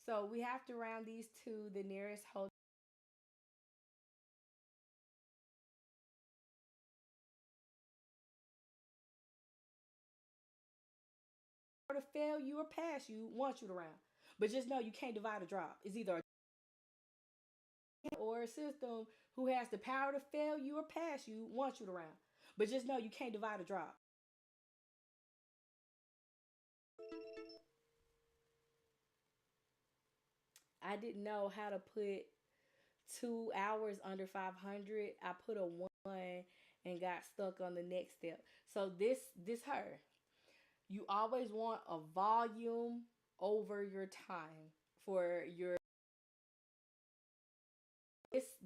So we have to round these to the nearest whole. To fail you or pass you wants you to round. But just know you can't divide a drop. It's either a or a system who has the power to fail you or pass you wants you to round. But just know you can't divide a drop. I didn't know how to put 2 hours under 500. I put a 1 and got stuck on the next step. So this her. You always want a volume over your time for your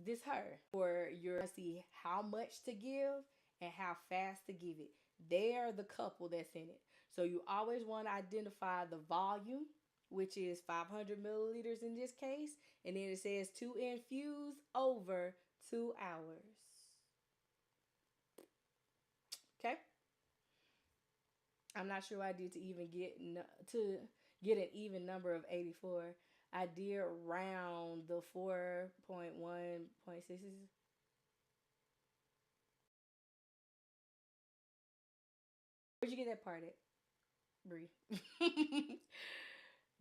this her for your see how much to give and how fast to give it. They're the couple that's in it. So you always want to identify the volume, which is 500 milliliters in this case, and then it says to infuse over 2 hours. Okay. I'm not sure what I did to even get an even number of 84. I did round the 4.1.6. Where'd you get that part at, Bree?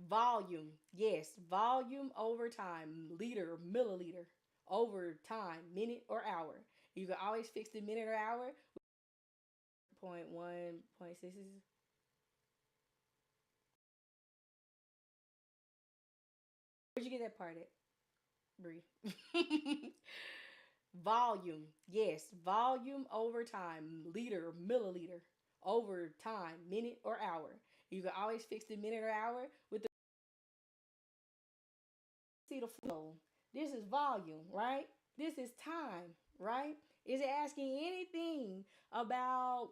Volume. Yes, volume over time. Liter, milliliter. Over time, minute or hour. You can always fix the minute or hour. 0.1.6. Where'd you get that part at, Bree? Volume. Yes, volume over time. Liter, milliliter. Over time, minute or hour. You can always fix the minute or hour with the see the flow. This is volume, right? This is time, right? Is it asking anything about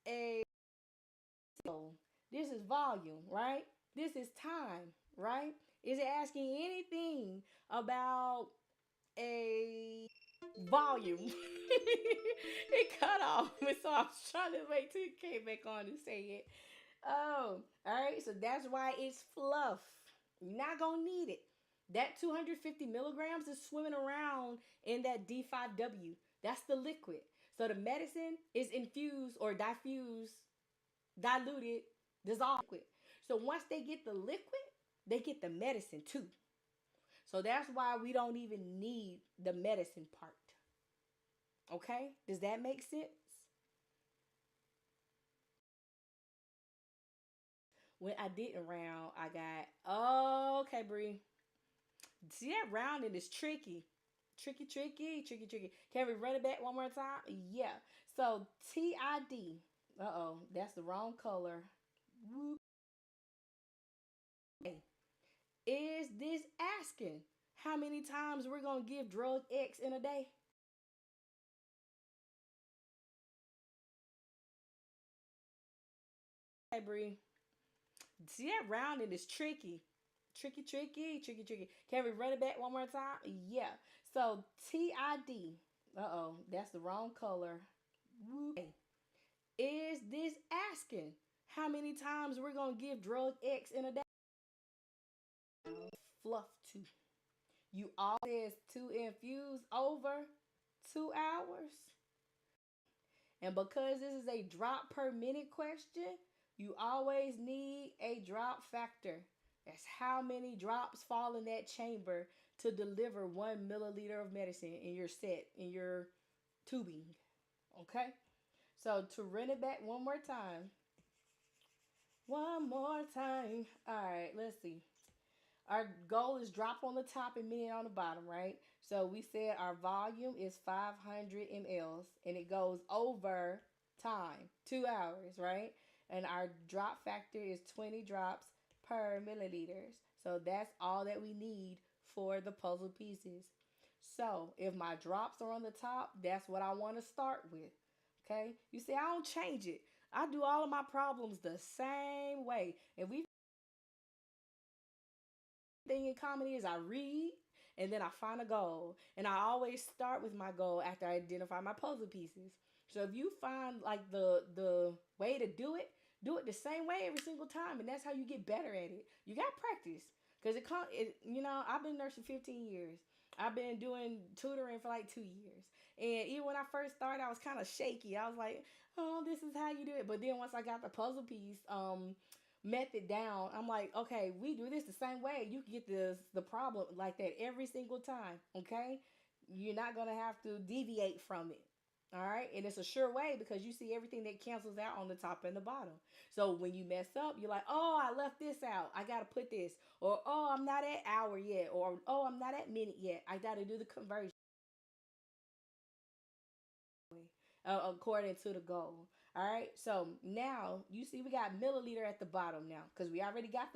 a this is volume, right? This is time, right? Is it asking anything about a volume? It cut off, so I was trying to wait till it came back on to say it. Oh, all right. So that's why it's fluff. You're not gonna need it. That 250 milligrams is swimming around in that D5W. That's the liquid. So the medicine is infused or diffused, diluted, dissolved liquid. So once they get the liquid, they get the medicine too. So that's why we don't even need the medicine part. Okay? Does that make sense? When I didn't round, I got, oh, okay, Bree. See, that rounding is tricky. Tricky. Can we run it back one more time? Yeah. So TID. Uh-oh, that's the wrong color. Is this asking how many times we're going to give drug X in a day? Okay, Bree. See, that rounding is tricky. Tricky. Can we run it back one more time? Yeah. So TID. Uh-oh, that's the wrong color. Is this asking how many times we're going to give drug X in a day? Fluff too. You always to infuse over 2 hours. And because this is a drop per minute question, you always need a drop factor. That's how many drops fall in that chamber to deliver 1 milliliter of medicine in your set, in your tubing. Okay? So to run it back one more time. One more time. All right, let's see. Our goal is drop on the top and minute on the bottom, right? So we said our volume is 500 mLs and it goes over time, 2 hours, right? And our drop factor is 20 drops per milliliters. So that's all that we need for the puzzle pieces. So if my drops are on the top, that's what I want to start with. Okay? You see, I don't change it. I do all of my problems the same way. And we thing in comedy is I read and then I find a goal. And I always start with my goal after I identify my puzzle pieces. So if you find like the way to do it the same way every single time, and that's how you get better at it. You got practice. Cause I've been nursing 15 years. I've been doing tutoring for like 2 years. And even when I first started, I was kind of shaky. I was like, oh, this is how you do it. But then once I got the puzzle piece, method down, I'm like, okay, we do this the same way. You can get the problem like that every single time. Okay, you're not gonna have to deviate from it. All right, and it's a sure way because you see everything that cancels out on the top and the bottom. So when you mess up, you're like, oh, I left this out. I gotta put this, or oh, I'm not at hour yet, or oh, I'm not at minute yet. I gotta do the conversion according to the goal. All right, so now you see we got milliliter at the bottom now because we already got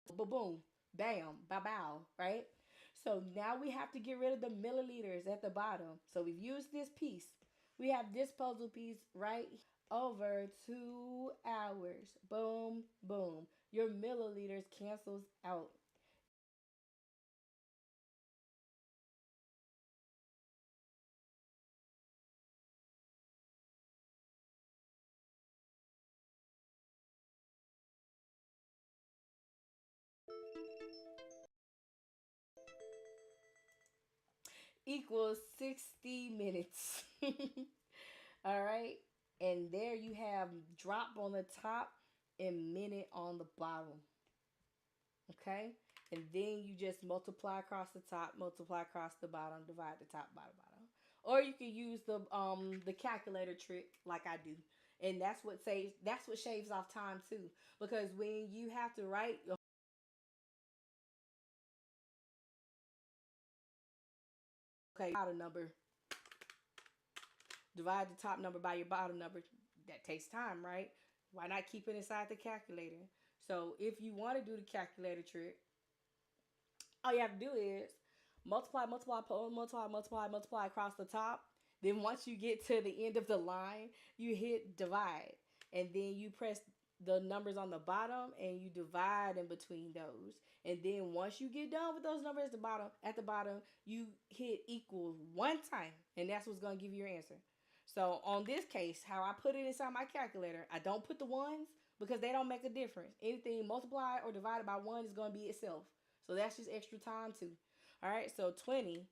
the boom, bam, ba bow, right? So now we have to get rid of the milliliters at the bottom. So we've used this piece. We have this puzzle piece right over 2 hours. Boom, boom. Your milliliters cancels out. Equals 60 minutes. All right. And there you have drop on the top and minute on the bottom. Okay. And then you just multiply across the top, multiply across the bottom, divide the top by the bottom. Or you can use the calculator trick like I do. And that's what shaves off time too. Because when you have to write bottom number, divide the top number by your bottom number, that takes time, right? Why not keep it inside the calculator? So if you want to do the calculator trick, all you have to do is multiply, multiply, multiply, multiply, multiply across the top. Then once you get to the end of the line, you hit divide. And then you press the numbers on the bottom and you divide in between those. And then once you get done with those numbers at the bottom, you hit equal one time. And that's what's going to give you your answer. So on this case, how I put it inside my calculator, I don't put the ones because they don't make a difference. Anything multiplied or divided by one is going to be itself. So that's just extra time too. All right, so 20.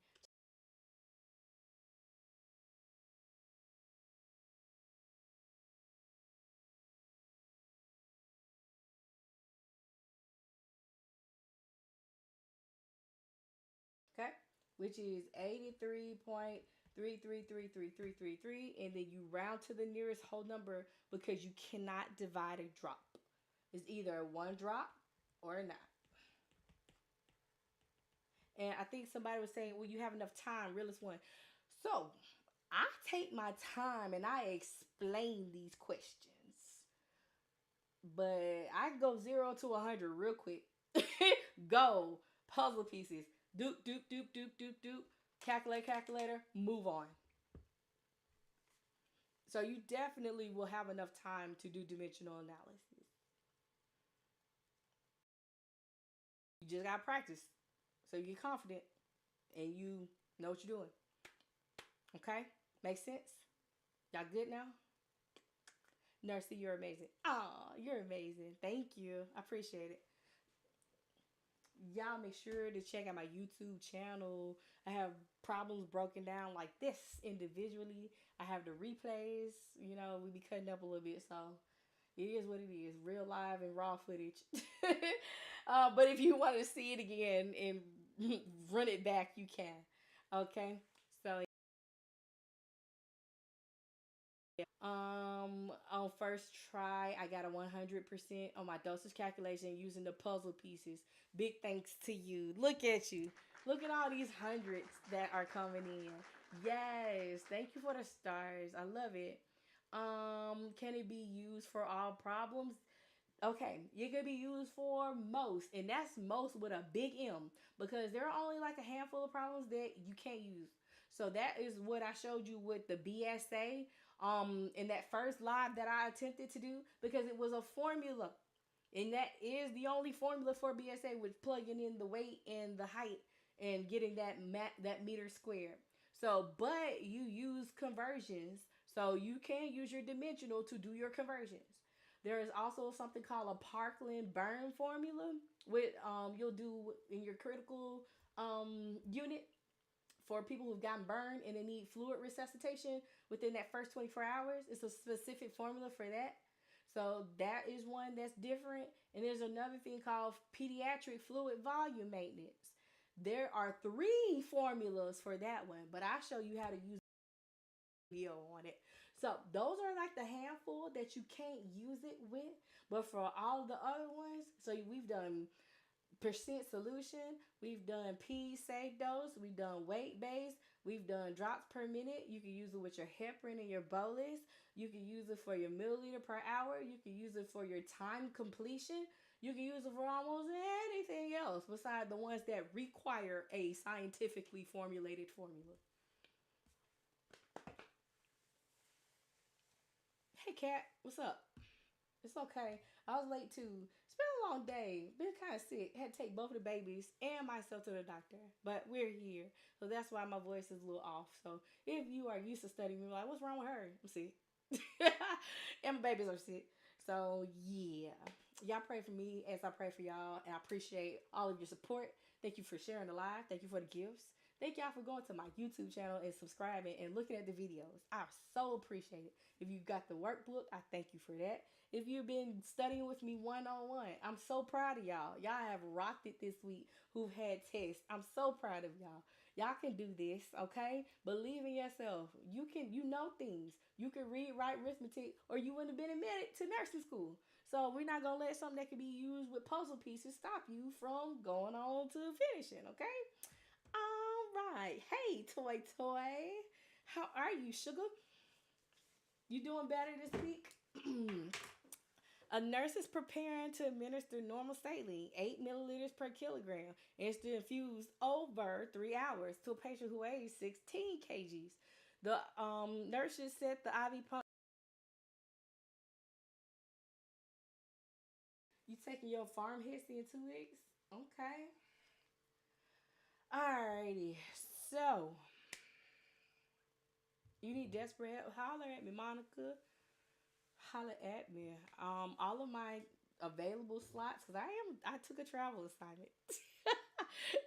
Okay, which is 83.3333333, and then you round to the nearest whole number because you cannot divide a drop. It's either one drop or not. And I think somebody was saying, well, you have enough time, realist one. So I take my time and I explain these questions. But I can go 0 to 100 real quick. Go. Puzzle pieces. Doop, doop, doop, doop, doop, doop. Calculator, move on. So you definitely will have enough time to do dimensional analysis. You just got to practice. So you get confident and you know what you're doing. Okay? Makes sense? Y'all good now? Nursey, you're amazing. Oh, you're amazing. Thank you. I appreciate it. Y'all make sure to check out my YouTube channel. I have problems broken down like this individually. I have the replays. We be cutting up a little bit, so it is what it is. Real live and raw footage. But if you want to see it again and run it back, you can. Okay. So on first try, I got a 100% on my dosage calculation using the puzzle pieces. Big thanks to you. Look at you. Look at all these hundreds that are coming in. Yes, thank you for the stars. I love it. Can it be used for all problems? Okay, it could be used for most, and that's most with a big M, because there are only like a handful of problems that you can't use. So that is what I showed you with the BSA in that first live that I attempted to do, because it was a formula. And that is the only formula for BSA, with plugging in the weight and the height and getting that meter squared. So, but you use conversions. So you can use your dimensional to do your conversions. There is also something called a Parkland burn formula, with you'll do in your critical unit for people who've gotten burned and they need fluid resuscitation within that first 24 hours. It's a specific formula for that. So that is one that's different. And there's another thing called pediatric fluid volume maintenance. There are three formulas for that one, but I'll show you how to use video on it. So those are like the handful that you can't use it with. But for all the other ones, so we've done percent solution, we've done P safe dose, we've done weight based, we've done drops per minute. You can use it with your heparin and your bolus. You can use it for your milliliter per hour. You can use it for your time completion. You can use it for almost anything else besides the ones that require a scientifically formulated formula. Hey, Kat, what's up? It's okay. I was late too. It's been a long day. Been kind of sick. Had to take both of the babies and myself to the doctor. But we're here. So that's why my voice is a little off. So if you are used to studying me, like, what's wrong with her? I'm sick. And my babies are sick. So yeah. Y'all pray for me as I pray for y'all. And I appreciate all of your support. Thank you for sharing the live. Thank you for the gifts. Thank y'all for going to my YouTube channel and subscribing and looking at the videos. I so appreciate it. If you got the workbook, I thank you for that. If you've been studying with me one-on-one, I'm so proud of y'all. Y'all have rocked it this week who've had tests. I'm so proud of y'all. Y'all can do this, okay? Believe in yourself. You know things. You can read, write, arithmetic, or you wouldn't have been admitted to nursing school. So we're not gonna let something that can be used with puzzle pieces stop you from going on to finishing, okay? All right. Hey, Toy Toy. How are you, sugar? You doing better this week? A nurse is preparing to administer normal saline, 8 milliliters per kilogram, and is to infuse over 3 hours to a patient who weighs 16 kgs. The nurse should set the IV pump. You taking your farm hissy in 2 weeks? Okay. Alrighty. So, you need desperate help? Holler at me, Monica. Holler at me. All of my available slots, because I took a travel assignment.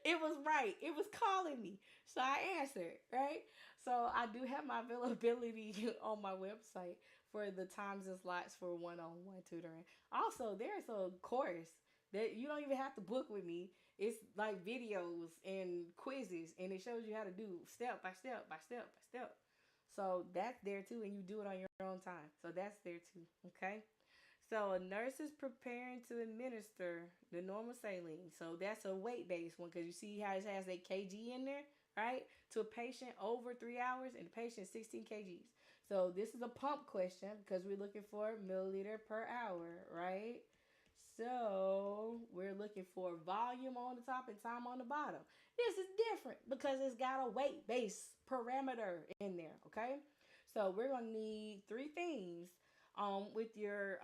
It was right. It was calling me. So I answered, right? So I do have my availability on my website for the times and slots for one-on-one tutoring. Also, there's a course that you don't even have to book with me. It's like videos and quizzes, and it shows you how to do step by step by step by step. So that's there too, and you do it on your own time. So that's there too. Okay. So a nurse is preparing to administer the normal saline. So that's a weight-based one, because you see how it has that kg in there, right? To a patient over 3 hours, and the patient 16 kgs. So this is a pump question because we're looking for milliliter per hour, right? So we're looking for volume on the top and time on the bottom. This is different because it's got a weight-based parameter in there, okay? So we're going to need three things with your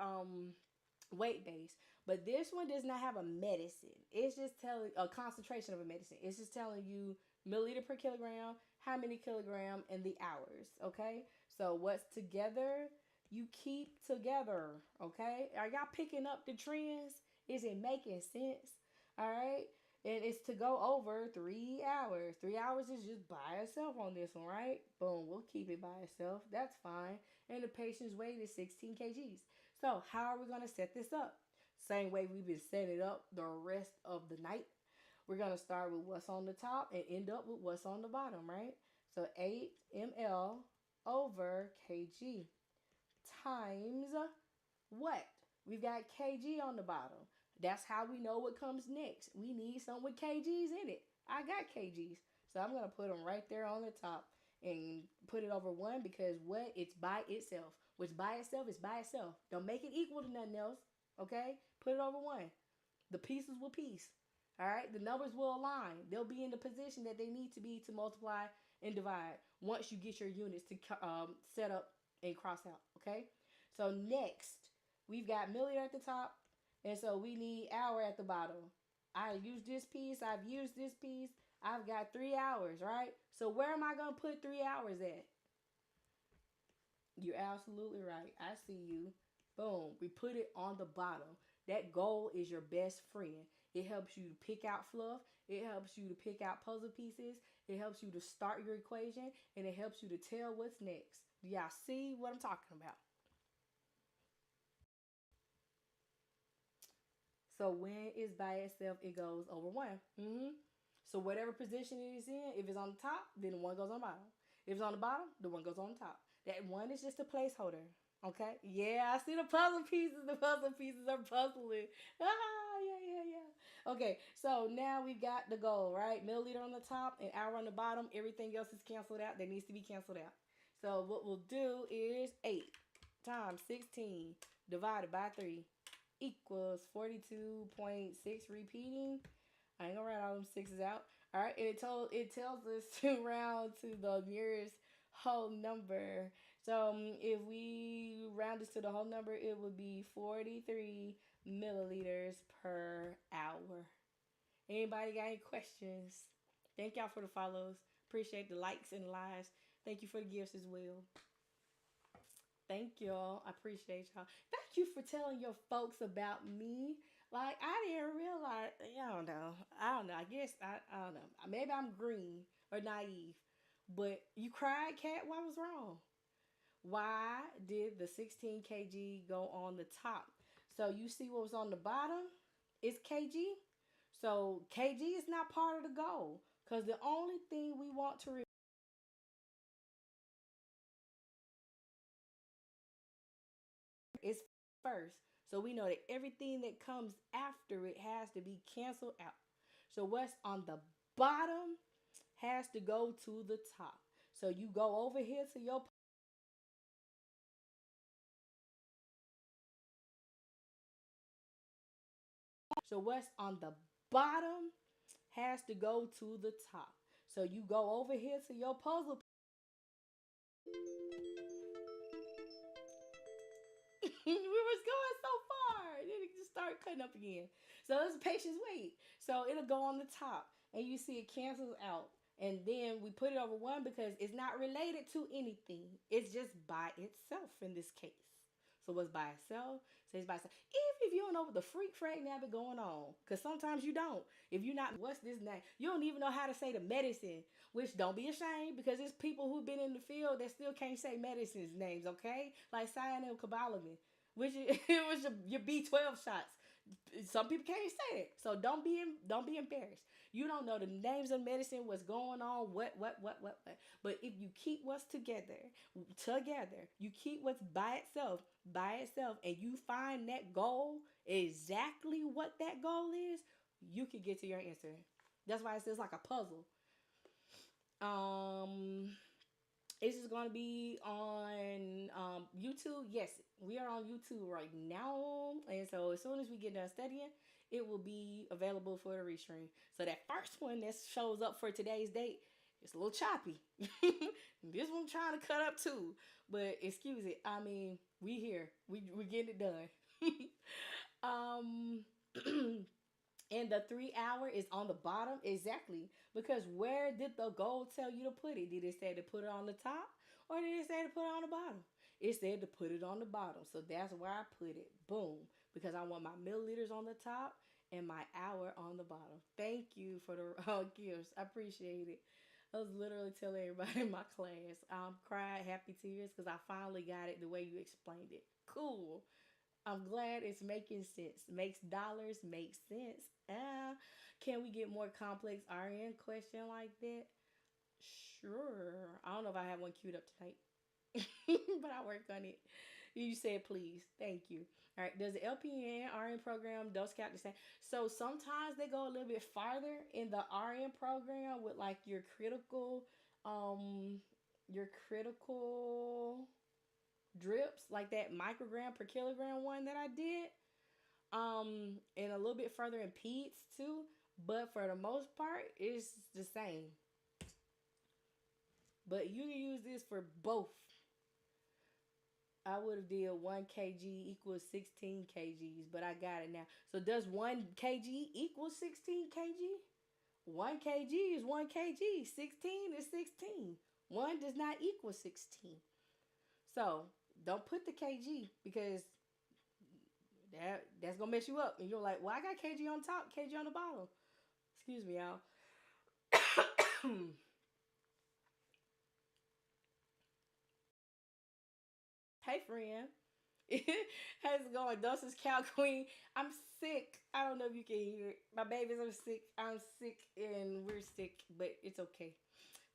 weight base. But this one does not have a medicine. It's just telling a concentration of a medicine. It's just telling you milliliter per kilogram, how many kilogram, and the hours, okay? So what's together, you keep together, okay? Are y'all picking up the trends? Is it making sense? All right? And it's to go over 3 hours. 3 hours is just by itself on this one, right? Boom, we'll keep it by itself. That's fine. And the patient's weight is 16 kgs. So, how are we going to set this up? Same way we've been setting it up the rest of the night. We're going to start with what's on the top and end up with what's on the bottom, right? So, 8 ml over kg times what? We've got kg on the bottom. That's how we know what comes next. We need some with kgs in it. I got kgs. So I'm going to put them right there on the top and put it over 1 because what? It's by itself. Which by itself is by itself. Don't make it equal to nothing else. Okay? Put it over 1. The pieces will piece. All right? The numbers will align. They'll be in the position that they need to be to multiply and divide once you get your units to set up and cross out. Okay? So next, we've got milliliter at the top, and so we need hour at the bottom. I used this piece. I've used this piece. I've got 3 hours, right? So where am I going to put 3 hours at? You're absolutely right. I see you. Boom. We put it on the bottom. That goal is your best friend. It helps you to pick out fluff. It helps you to pick out puzzle pieces. It helps you to start your equation, and it helps you to tell what's next. Do y'all see what I'm talking about? So when it's by itself, it goes over 1. So whatever position it is in, if it's on the top, then the 1 goes on the bottom. If it's on the bottom, the 1 goes on the top. That 1 is just a placeholder. Okay? Yeah, I see the puzzle pieces. The puzzle pieces are puzzling. Yeah. Okay, so now we've got the goal, right? Milliliter on the top and hour on the bottom. Everything else is canceled out. That needs to be canceled out. So what we'll do is 8 times 16 divided by 3 equals 42.6 repeating. I ain't gonna write all them sixes out. All right, and it tells us to round to the nearest whole number. So if we round this to the whole number, it would be 43 milliliters per hour. Anybody got any questions? Thank y'all for the follows. Appreciate the likes and lives. Thank you for the gifts as well. Thank y'all. I appreciate y'all. Thank you for telling your folks about me. Like, I didn't realize, I don't know. I guess, I don't know. Maybe I'm green or naive. But you cried, Cat? What was wrong? Why did the 16 kg go on the top? So you see what was on the bottom? It's kg. So kg is not part of the goal. Because the only thing we want to remember is first. So we know that everything that comes after it has to be canceled out. So what's on the bottom has to go to the top. So you go over here to your so what's on the bottom has to go to the top. So you go over here to your puzzle. We was going so far. Then it just started cutting up again. So it's patience wait. So it'll go on the top and you see it cancels out. And then we put it over 1 because it's not related to anything. It's just by itself in this case. So what's by itself? So it's by itself. Even if you don't know what the freak frag nabbit going on. Because sometimes you don't. If you're not, what's this name? You don't even know how to say the medicine. Which don't be ashamed because there's people who've been in the field that still can't say medicines names, okay? Like cyanocobalamin, which it was your B12 shots. Some people can't say it, so don't be embarrassed. You don't know the names of medicine, what's going on, what. But if you keep what's together, you keep what's by itself, and you find that goal, exactly what that goal is, you can get to your answer. That's why it says like a puzzle. It's just going to be on YouTube. Yes, we are on YouTube right now. And so as soon as we get done studying, it will be available for the restream. So that first one that shows up for today's date, it's a little choppy. This one trying to cut up too. But excuse it. I mean, we here. We getting it done. And the 3 hour is on the bottom. Exactly. Because where did the goal tell you to put it? Did it say to put it on the top? Or did it say to put it on the bottom? It said to put it on the bottom. So that's where I put it. Boom. Because I want my milliliters on the top and my hour on the bottom. Thank you for the gifts. I appreciate it. I was literally telling everybody in my class. I cried happy tears because I finally got it the way you explained it. Cool. I'm glad it's making sense. Makes dollars make sense. Can we get more complex RN question like that? Sure. I don't know if I have one queued up tonight, but I work on it. You said please. Thank you. All right. Does the LPN RN program dose count the same? So sometimes they go a little bit farther in the RN program with like um, your critical drips, like that microgram per kilogram one that I did. And a little bit further in peds too. But for the most part, it's the same. But you can use this for both. I would have did 1 kg equals 16 kgs, but I got it now. So does 1 kg equal 16 kg? 1 kg is 1 kg. 16 is 16. One does not equal 16. So don't put the kg because that's gonna mess you up. And you're like, well, I got kg on top, kg on the bottom. Excuse me, y'all. Hey, friend. How's it going? Dustin's Cow Queen. I'm sick. I don't know if you can hear it. My babies are sick. I'm sick and we're sick, but it's okay.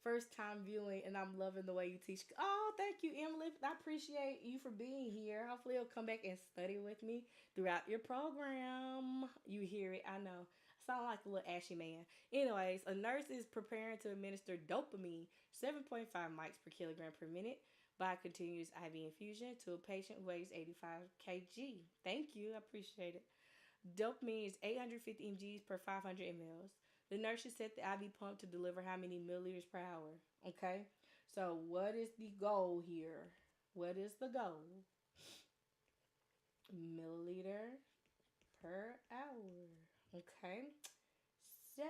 First time viewing and I'm loving the way you teach. Oh, thank you, Emily. I appreciate you for being here. Hopefully you'll come back and study with me throughout your program. You hear it, I know. Sound like a little ashy man. Anyways, a nurse is preparing to administer dopamine, 7.5 mics per kilogram per minute, by continuous IV infusion to a patient who weighs 85 kg. Thank you, I appreciate it. Dopamine is 850 mgs per 500 mLs. The nurse should set the IV pump to deliver how many milliliters per hour. Okay, so what is the goal here? What is the goal? Milliliter per hour. Okay, so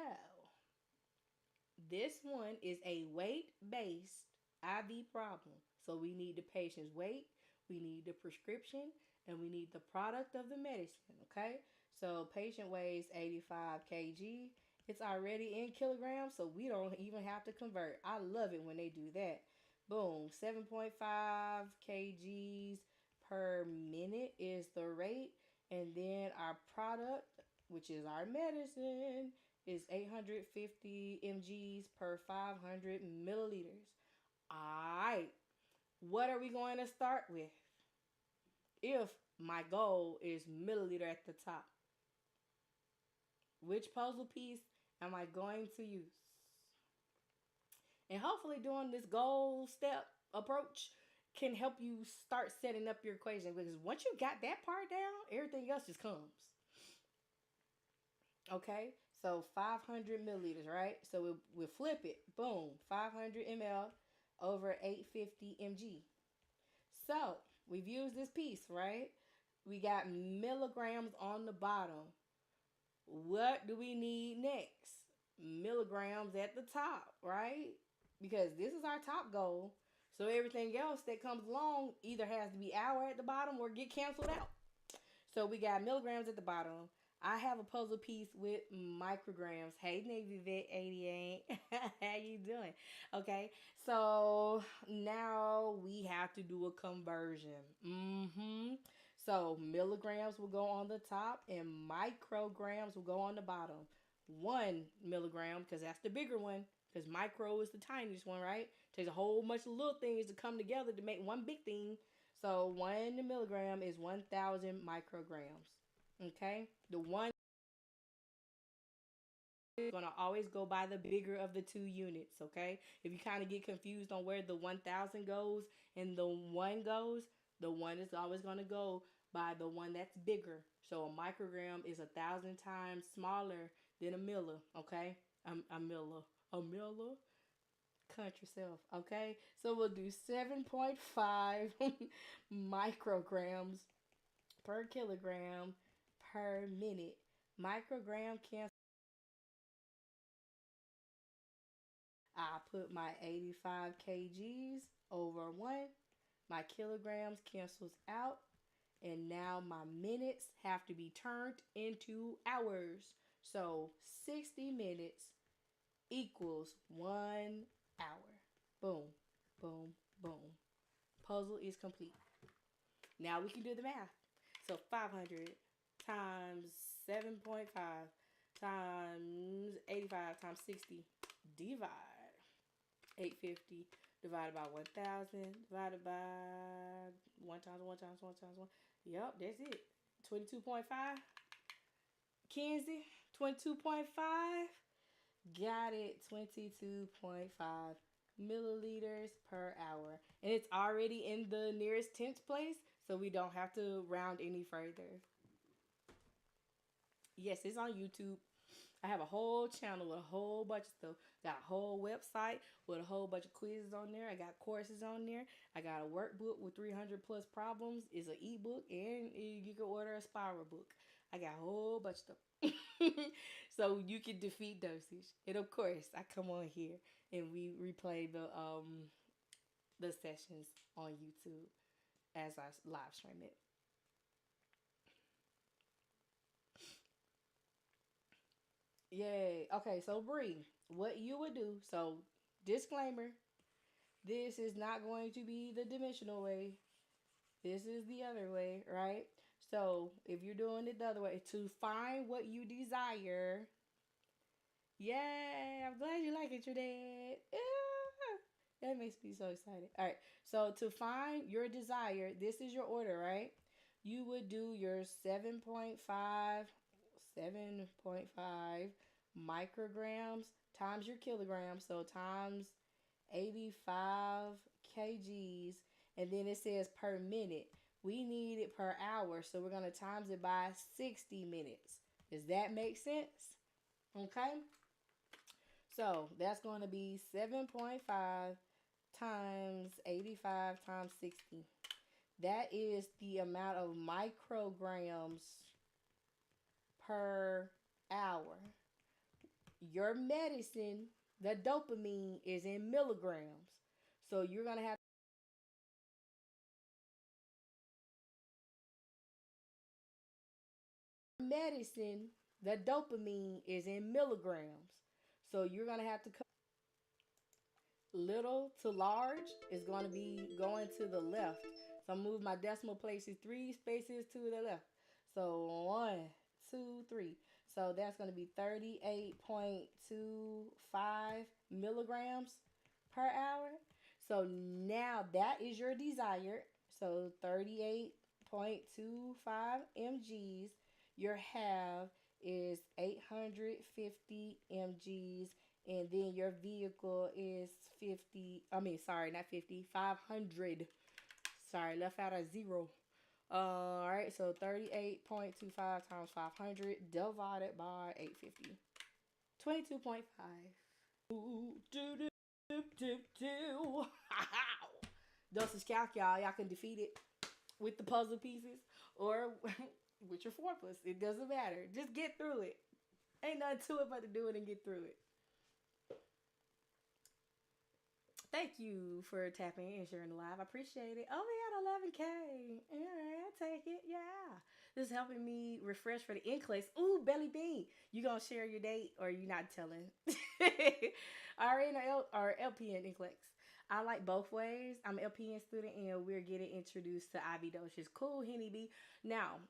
this one is a weight-based IV problem. So we need the patient's weight, we need the prescription, and we need the product of the medicine. Okay, so patient weighs 85 kg. It's already in kilograms, so we don't even have to convert. I love it when they do that. Boom, 7.5 kgs per minute is the rate. And then our product, which is our medicine, is 850 mgs per 500 milliliters. All right, what are we going to start with? If my goal is milliliter at the top, which puzzle piece am I going to use? And hopefully doing this goal step approach can help you start setting up your equation, because once you got that part down, everything else just comes. Okay, so 500 milliliters, right? So we'll flip it. Boom, 500 ml over 850 mg. So we've used this piece, right? We got milligrams on the bottom. What do we need next? Milligrams at the top, right? Because this is our top goal. So everything else that comes along either has to be hour at the bottom or get canceled out. So we got milligrams at the bottom. I have a puzzle piece with micrograms. Hey, Navy Vet 88. How you doing? Okay, so now we have to do a conversion. So milligrams will go on the top and micrograms will go on the bottom. 1 milligram, because that's the bigger one, because micro is the tiniest one, right? Takes a whole bunch of little things to come together to make one big thing. So 1 milligram is 1,000 micrograms. Okay, the one is going to always go by the bigger of the two units. Okay, if you kind of get confused on where the 1,000 goes and the one goes, the one is always going to go by the one that's bigger. So a microgram is 1,000 times smaller than a milli. Okay, a milli, a milli. Country self. Okay, so we'll do 7.5 micrograms per kilogram per minute. Microgram cancel. I put my 85 kgs over 1. My kilograms cancels out. And now my minutes have to be turned into hours. So 60 minutes equals 1 hour. Boom, boom, boom. Puzzle is complete. Now we can do the math. So 500 times 7.5 times 85 times 60 divide 850 divided by 1000 divided by 1 times 1 times 1 times 1. Yep, that's it. 22.5. Kenzie, 22.5. Got it. 22.5 milliliters per hour. And it's already in the nearest tenth place, so we don't have to round any further. Yes, it's on YouTube. I have a whole channel with a whole bunch of stuff. Got a whole website with a whole bunch of quizzes on there. I got courses on there. I got a workbook with 300 plus problems. It's an ebook, and you can order a spiral book. I got a whole bunch of stuff. So you can defeat dosage. And of course, I come on here and we replay the sessions on YouTube as I live stream it. Yay. Okay, so Bree, what you would do, so disclaimer, this is not going to be the dimensional way. This is the other way, right? So if you're doing it the other way, to find what you desire. Yay, I'm glad you like it, your dad. That makes me so excited. All right, so to find your desire, this is your order, right? You would do your 7.5 micrograms times your kilograms, so times 85 kgs, and then it says per minute. We need it per hour, so we're going to times it by 60 minutes. Does that make sense? Okay. So that's going to be 7.5 times 85 times 60. That is the amount of micrograms per hour. Your medicine, the dopamine, is in milligrams. So you're going to have medicine, the dopamine is in milligrams. So you're going to have to little to large is going to be going to the left. So I move my decimal places 3 spaces to the left. So 1, 2, 3. So that's going to be 38.25 milligrams per hour. So now that is your desire. So 38.25 mgs. Your half is 850 mgs, and then your vehicle is 50, I mean, sorry, not 50, 500. Sorry, left out a zero. All right, so 38.25 times 500 divided by 850. 22.5. Ooh, do, do, do, do, do. Dosage calc, y'all. Y'all can defeat it with the puzzle pieces or with your formulas. It doesn't matter. Just get through it. Ain't nothing to it but to do it and get through it. Thank you for tapping and sharing the live. I appreciate it. Oh, we had 11K. Yeah, I'll take it. Yeah. This is helping me refresh for the NCLEX. Ooh, Belly Bean. You gonna share your date or you not telling? RN or LPN NCLEX. I like both ways. I'm an LPN student and we're getting introduced to IV dosage. Cool, Henny B. Now,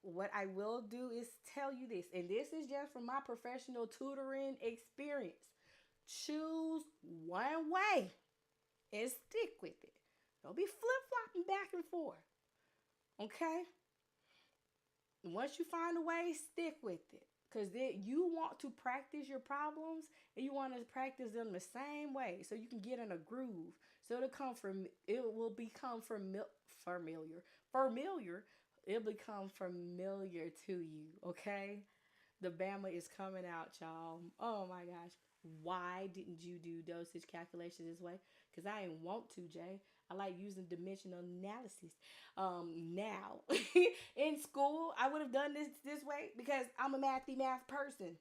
what I will do is tell you this, and this is just from my professional tutoring experience. Choose one way and stick with it. Don't be flip-flopping back and forth. Okay? Once you find a way, stick with it. Because you want to practice your problems and you want to practice them the same way so you can get in a groove. So it will become familiar. It'll become familiar to you. Okay? The Bama is coming out, y'all. Oh my gosh. Why didn't you do dosage calculations this way? Because I didn't want to, Jay. I like using dimensional analysis. Now, in school, I would have done this way because I'm a math person.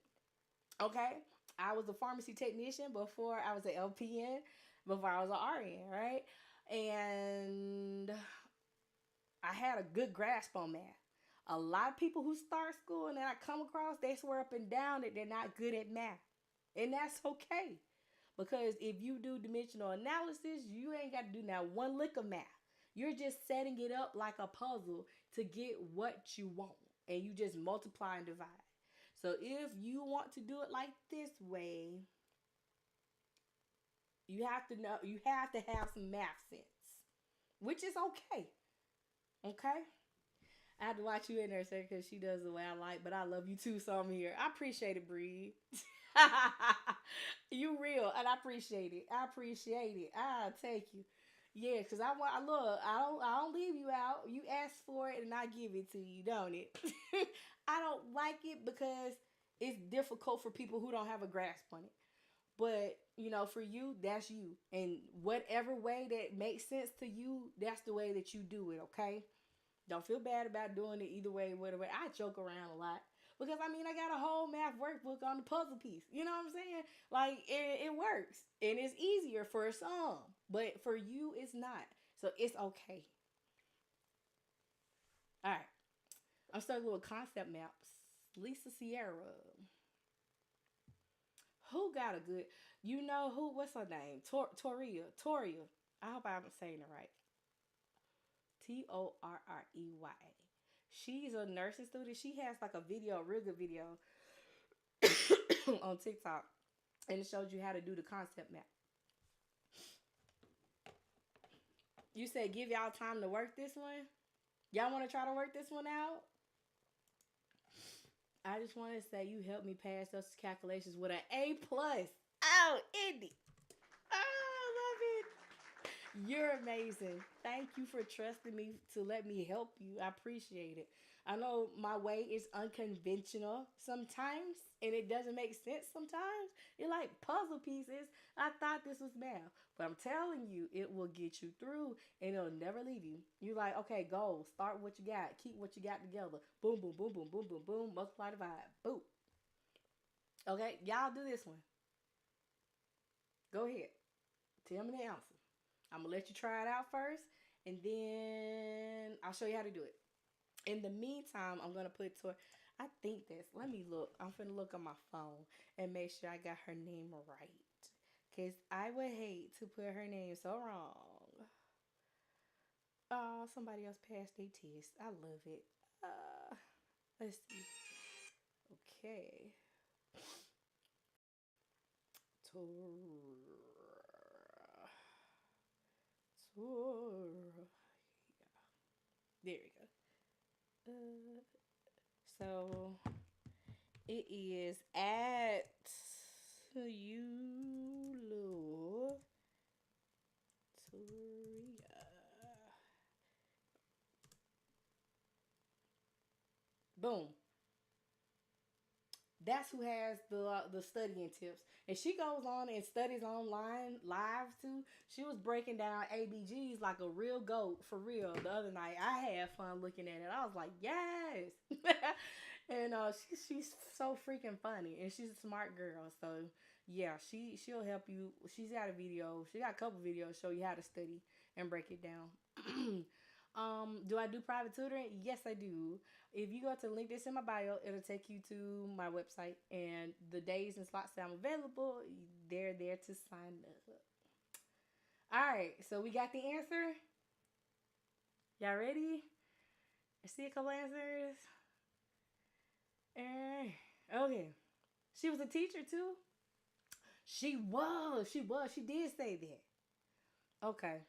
Okay? I was a pharmacy technician before I was an LPN, before I was an RN, right? And I had a good grasp on math. A lot of people who start school and that I come across, they swear up and down that they're not good at math. And that's okay. Because if you do dimensional analysis, you ain't got to do now one lick of math. You're just setting it up like a puzzle to get what you want. And you just multiply and divide. So if you want to do it like this way, you have to have some math sense, which is okay. Okay? I have to watch you in there, sir, because she does the way I like, but I love you too, so I'm here. I appreciate it, Bree. You real, and I appreciate it. I appreciate it. I'll take you. Yeah, cause I look. I don't leave you out. You ask for it, and I give it to you, don't it? I don't like it because it's difficult for people who don't have a grasp on it. But for you, that's you, and whatever way that makes sense to you, that's the way that you do it. Okay. Don't feel bad about doing it either way, whatever. I joke around a lot because I got a whole math workbook on the puzzle piece. You know what I'm saying? Like it works and it's easier for some, but for you, it's not. So it's okay. All right. I'm starting with concept maps. Lisa Sierra. Who got a good? You know who? What's her name? Toria. Toria. I hope I'm saying it right. Torrey. She's a nursing student. She has like a video, a real good video on TikTok, and it shows you how to do the concept map. You said give y'all time to work this one. Y'all want to try to work this one out? I just want to say you helped me pass those calculations with an A plus. Oh, Indy. Oh, love it. You're amazing. Thank you for trusting me to let me help you. I appreciate it. I know my way is unconventional sometimes and it doesn't make sense sometimes. You're like puzzle pieces. I thought this was math, but I'm telling you, it will get you through and it'll never leave you. You're like, okay, go. Start what you got. Keep what you got together. Boom, boom, boom, boom, boom, boom, boom. Multiply, divide. Boom. Okay, y'all do this one. Go ahead. Tell me the answer. I'm gonna let you try it out first, and then I'll show you how to do it. In the meantime, I'm gonna put to. I think that's. Let me look. I'm finna look on my phone and make sure I got her name right, cause I would hate to put her name so wrong. Oh, somebody else passed their test. I love it. Let's see. Okay. Tor. Tor. There we go. So it is at Eulatoria. Boom. That's who has the studying tips. And she goes on and studies online live too. She was breaking down ABGs like a real goat for real the other night. I had fun looking at it. I was like, yes. And she's so freaking funny and she's a smart girl. So yeah, she'll help you. She's got a video. She got a couple videos show you how to study and break it down. Do I do private tutoring? Yes, I do. If you go to the link that's in my bio, it'll take you to my website and the days and slots that I'm available, they're there to sign up. All right, so we got the answer. Y'all ready? I see a couple answers. Okay. She was a teacher too? She was. She was. She did say that. Okay.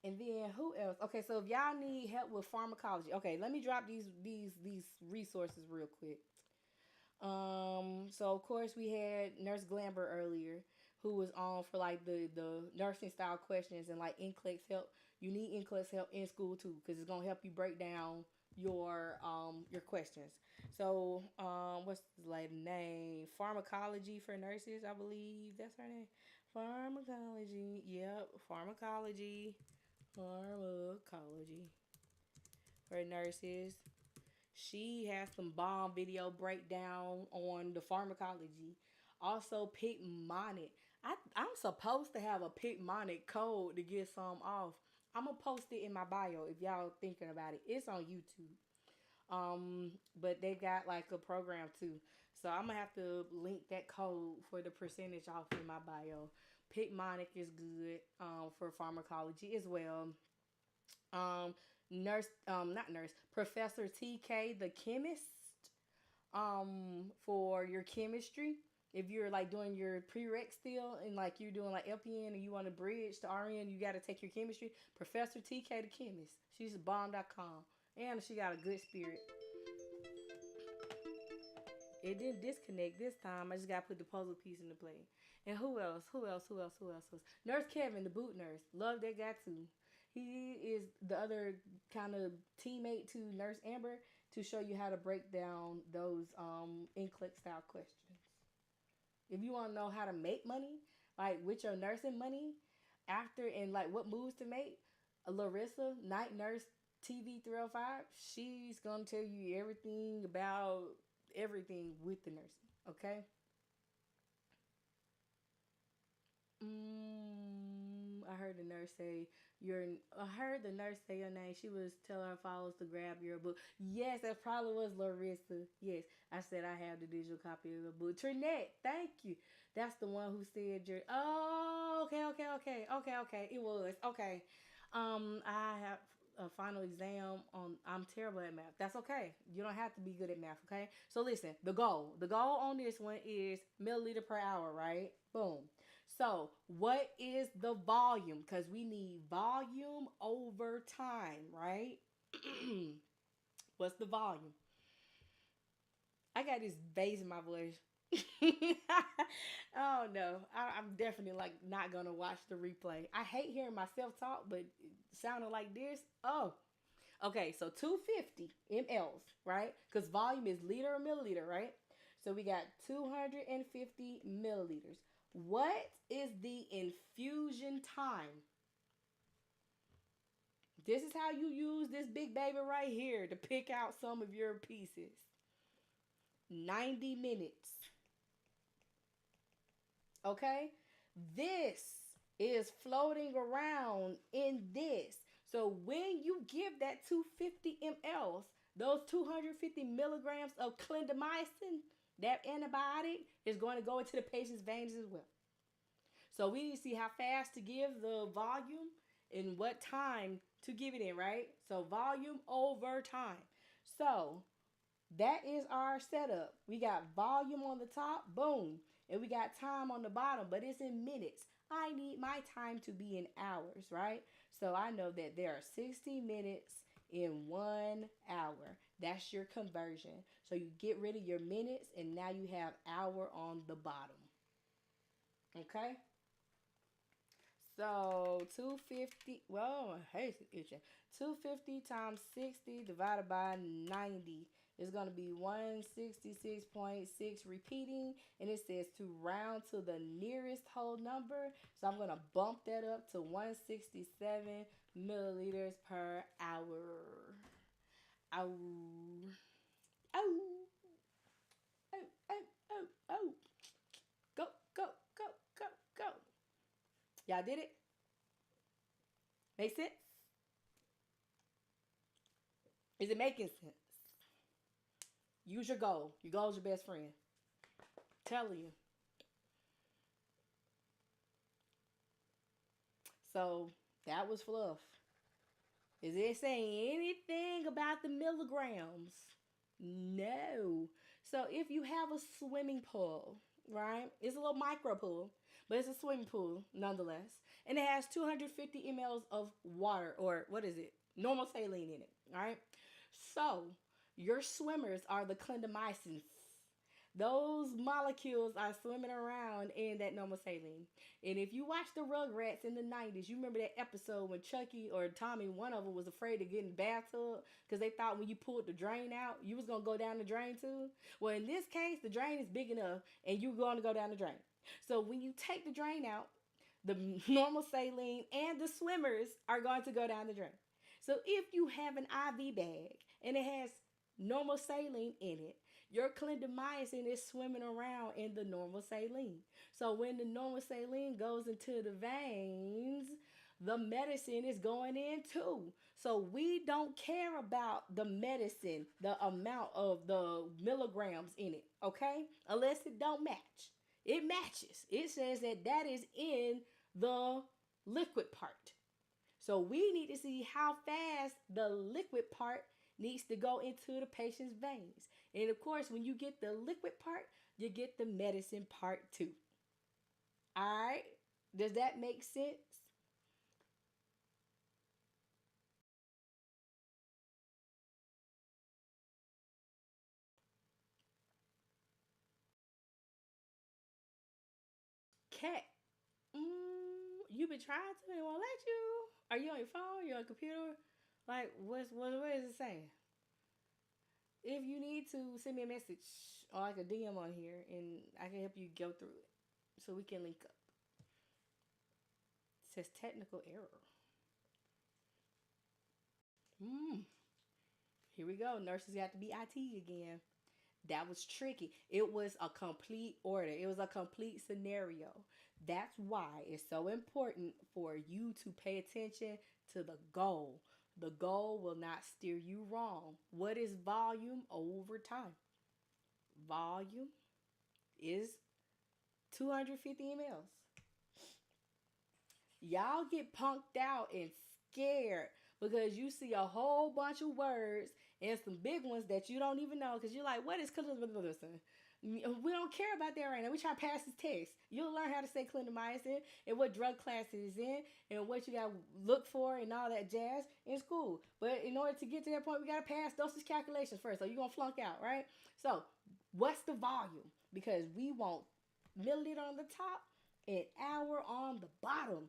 And then who else? Okay, so if y'all need help with pharmacology, okay, let me drop these resources real quick. So of course we had Nurse Glamber earlier, who was on for like the nursing style questions and like NCLEX help. You need NCLEX help in school too, because it's gonna help you break down your questions. So what's the lady name? Pharmacology for nurses, I believe that's her name. Pharmacology. Yep, pharmacology. Pharmacology for nurses. She has some bomb video breakdown on the pharmacology. Also, Picmonic. I'm supposed to have a Picmonic code to get some off. I'm gonna post it in my bio if y'all thinking about it. It's on YouTube. But they got like a program too. So I'm gonna have to link that code for the percentage off in my bio. Picmonic is good for pharmacology as well. Um, not nurse, Professor TK, the chemist, for your chemistry. If you're like doing your prereq still and like you're doing like LPN and you want to bridge to RN, you got to take your chemistry. Professor TK, the chemist. She's bomb.com. And she got a good spirit. It didn't disconnect this time. I just got to put the puzzle piece into play. And who else? Who else? Who else? Who else? Nurse Kevin, the boot nurse. Love that guy too. He is the other kind of teammate to Nurse Amber to show you how to break down those NCLEX style questions. If you want to know how to make money, like with your nursing money, after and like what moves to make, Larissa, night nurse TV 305, she's gonna tell you everything about everything with the nursing. Okay. I heard the nurse say your. I heard the nurse say your name. She was telling her followers to grab your book. Yes, that probably was Larissa. Yes, I said I have the digital copy of the book. Trinette, thank you. That's the one who said your. Oh, okay. It was okay. I have a final exam on. I'm terrible at math. That's okay. You don't have to be good at math. Okay. So listen, the goal. The goal on this one is milliliter per hour. Right. Boom. So, what is the volume? Because we need volume over time, right? What's the volume? I got this bass in my voice. Oh no, I'm definitely like not gonna watch the replay. I hate hearing myself talk, but sounding like this. Oh, okay. So 250 mLs, right? Because volume is liter or milliliter, right? So we got 250 milliliters. What is the infusion time? This is how you use this big baby right here to pick out some of your pieces. 90 minutes. Okay? This is floating around in this. So when you give that 250 mLs, those 250 milligrams of clindamycin, that antibiotic is going to go into the patient's veins as well. So we need to see how fast to give the volume and what time to give it in, right? So volume over time. So that is our setup. We got volume on the top, boom. And we got time on the bottom, but it's in minutes. I need my time to be in hours, right? So I know that there are 60 minutes in 1 hour. That's your conversion. So you get rid of your minutes and now you have hour on the bottom. Okay? So 250, well, hey, 250 times 60 divided by 90 is going to be 166.6 repeating. And it says to round to the nearest whole number. So I'm going to bump that up to 167 milliliters per hour. Ow. Ow. Oh, oh, oh, oh. Go, go, go, go, go. Y'all did it? Make sense? Is it making sense? Use your goal. Your goal is your best friend. Telling you. So that was fluff. Is it saying anything about the milligrams? No. So if you have a swimming pool, right? It's a little micro pool, but it's a swimming pool nonetheless. And it has 250 mLs of water, or what is it? Normal saline in it, right? So your swimmers are the clindamycins. Those molecules are swimming around in that normal saline. And if you watch the Rugrats in the 90s, you remember that episode when Chucky or Tommy, one of them, was afraid to get in the bathtub because they thought when you pulled the drain out, you was going to go down the drain too? Well, in this case, the drain is big enough and you're going to go down the drain. So when you take the drain out, the normal saline and the swimmers are going to go down the drain. So if you have an IV bag and it has normal saline in it, your clindamycin is swimming around in the normal saline. So when the normal saline goes into the veins, the medicine is going in too. So we don't care about the medicine, the amount of the milligrams in it, okay? Unless it don't match. It matches. It says that that is in the liquid part. So we need to see how fast the liquid part needs to go into the patient's veins. And of course, when you get the liquid part, you get the medicine part too. All right? Does that make sense? Cat, you been trying to and won't let you. Are you on your phone? You on your computer? Like, what is it saying? If you need to, send me a message or like a DM on here, and I can help you go through it so we can link up. It says technical error. Mm, Here we go. Nurses got to be IT again. That was tricky. It was a complete order. It was a complete scenario. That's why it's so important for you to pay attention to the goal. The goal will not steer you wrong. What is volume over time? Volume is 250 mLs. Y'all get punked out and scared because you see a whole bunch of words and some big ones that you don't even know because you're like, what is clindamycin? We don't care about that right now. We try to pass this test. You'll learn how to say clindamycin and what drug class it is in and what you got to look for and all that jazz in school. But in order to get to that point, we got to pass dosage calculations first. So you're going to flunk out, right? So what's the volume? Because we want milliliter on the top and hour on the bottom.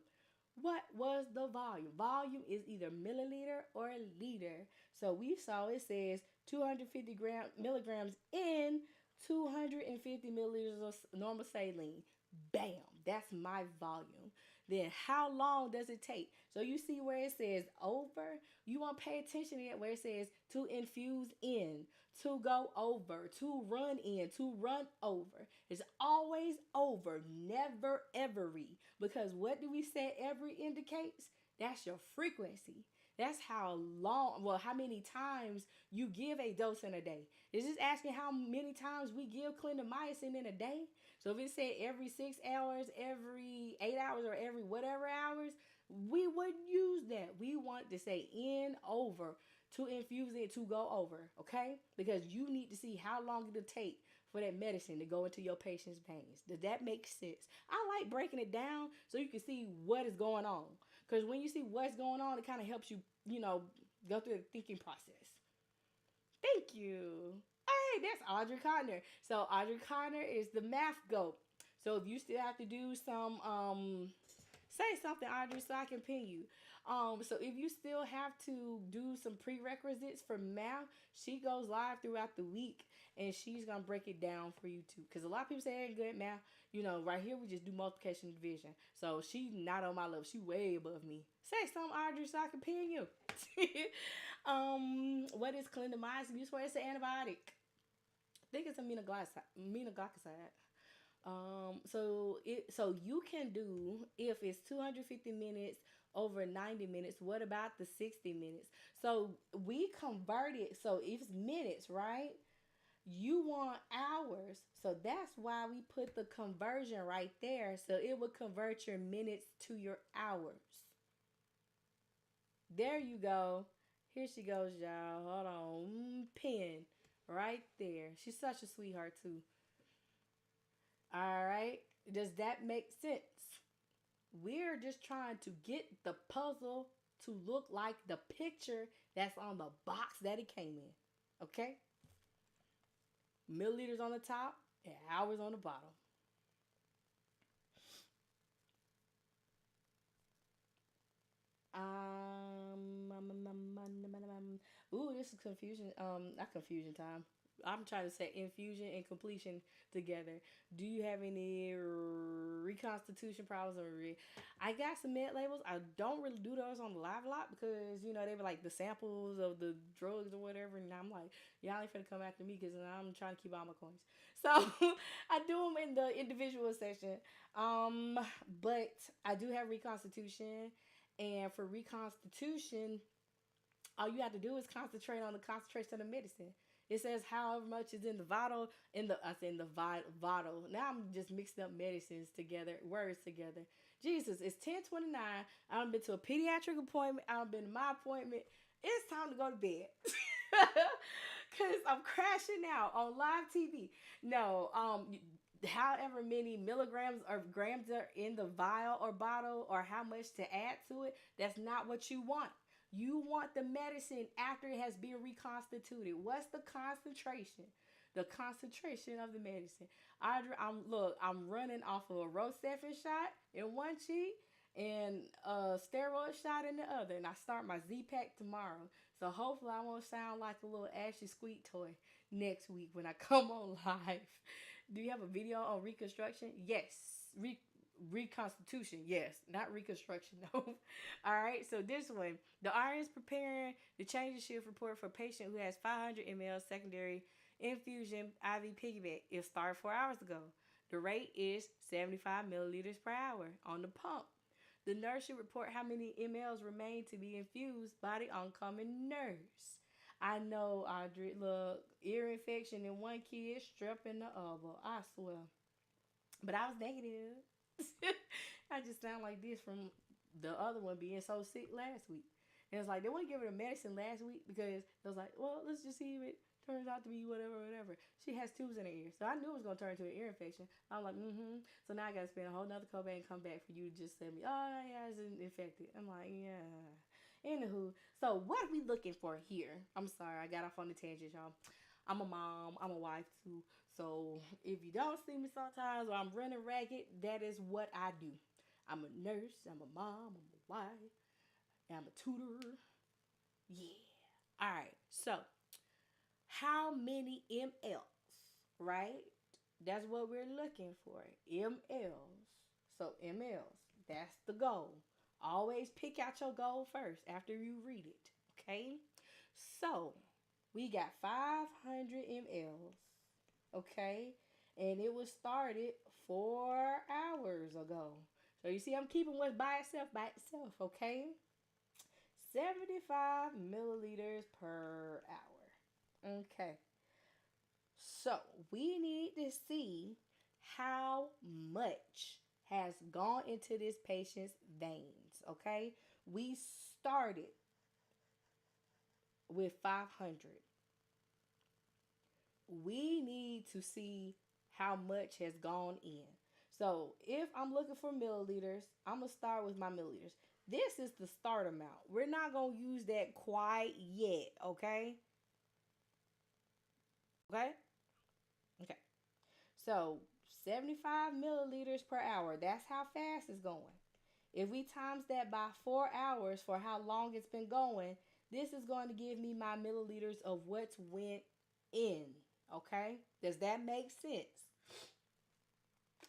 What was the volume? Volume is either milliliter or liter. So we saw it says 250 milligrams in 250 milliliters of normal saline. Bam, that's my volume. Then how long does it take? So you see where it says over, you want to pay attention to it where it says to infuse in, to go over, to run in, to run over. It's always over, never every. Because what do we say every indicates? That's your frequency. That's how long, well, how many times you give a dose in a day. It's just asking how many times we give clindamycin in a day. So if it said every 6 hours, every 8 hours, or every whatever hours, we wouldn't use that. We want to say in over to infuse it to go over, okay? Because you need to see how long it'll take for that medicine to go into your patient's veins. Does that make sense? I like breaking it down so you can see what is going on. Because when you see what's going on, it kind of helps you, go through the thinking process. Thank you. Hey, that's Audrey Connor. So Audrey Connor is the math goat. So if you still have to do some say something, Audrey, so I can pin you. So if you still have to do some prerequisites for math, she goes live throughout the week and she's gonna break it down for you too. Because a lot of people say I ain't good at math. Right here we just do multiplication and division. So she's not on my level. She way above me. Say something, Audrey, so I can pin you. What is clindamycin? You swear it's an antibiotic. I think it's aminoglycoside. So you can do if it's 250 minutes over 90 minutes. What about the 60 minutes? So we convert it. So if it's minutes, right? You want hours. So that's why we put the conversion right there. So it will convert your minutes to your hours. There you go. Here she goes, y'all. Hold on. Pin right there. She's such a sweetheart too. All right. Does that make sense? We're just trying to get the puzzle to look like the picture that's on the box that it came in. Okay? Milliliters on the top and hours on the bottom. Ooh, this is confusion. Not confusion time. I'm trying to say infusion and completion together. Do you have any reconstitution problems I got some med labels. I don't really do those on the live a lot because they were like the samples of the drugs or whatever, and I'm like, y'all ain't finna come after me because I'm trying to keep all my coins. So I do them in the individual session. But I do have reconstitution And for reconstitution, all you have to do is concentrate on the concentration of the medicine. It says however much is in the bottle, bottle. Now I'm just mixing up medicines together, words together. Jesus, it's 10:29. I've been to a pediatric appointment. I've been to my appointment. It's time to go to bed. Cause I'm crashing out on live TV. No, however many milligrams or grams are in the vial or bottle, or how much to add to it, that's not what you want. You want the medicine after it has been reconstituted. What's the concentration? The concentration of the medicine. I'm running off of a Rosefin shot in one cheek and a steroid shot in the other, and I start my Z-Pack tomorrow. So hopefully I won't sound like a little ashy squeak toy next week when I come on live. Do you have a video on reconstruction? Yes. Reconstitution, yes, not reconstruction, no. All right, so this one, the RN is preparing the change of shift report for a patient who has 500 ml secondary infusion IV piggyback. It started 4 hours ago. The rate is 75 milliliters per hour on the pump. The nurse should report how many mLs remain to be infused by the oncoming nurse. I know, Audrey, look, ear infection in one kid, strep in the other, I swear. But I was negative. I just sound like this from the other one being so sick last week. And it's like they want to give her the medicine last week because it was like, well, let's just see if it turns out to be whatever. She has tubes in her ear. So I knew it was going to turn into an ear infection. I'm like, So now I got to spend a whole nother copay and come back for you to just tell me, oh, yeah, it's infected. I'm like, yeah. Anywho, so what are we looking for here? I'm sorry, I got off on the tangent, y'all. I'm a mom. I'm a wife, too. So if you don't see me sometimes or I'm running ragged, that is what I do. I'm a nurse. I'm a mom. I'm a wife. I'm a tutor. Yeah. All right. So how many mLs, right? That's what we're looking for. mLs. So mLs. That's the goal. Always pick out your goal first after you read it. Okay? So we got 500 mLs. Okay? And it was started 4 hours ago. So you see, I'm keeping what's by itself, okay? 75 milliliters per hour. Okay. So we need to see how much has gone into this patient's veins, okay? We started with 500. We need to see how much has gone in. So if I'm looking for milliliters, I'm going to start with my milliliters. This is the start amount. We're not going to use that quite yet, okay? Okay? Okay. So 75 milliliters per hour. That's how fast it's going. If we times that by 4 hours for how long it's been going, this is going to give me my milliliters of what's went in. Okay? Does that make sense?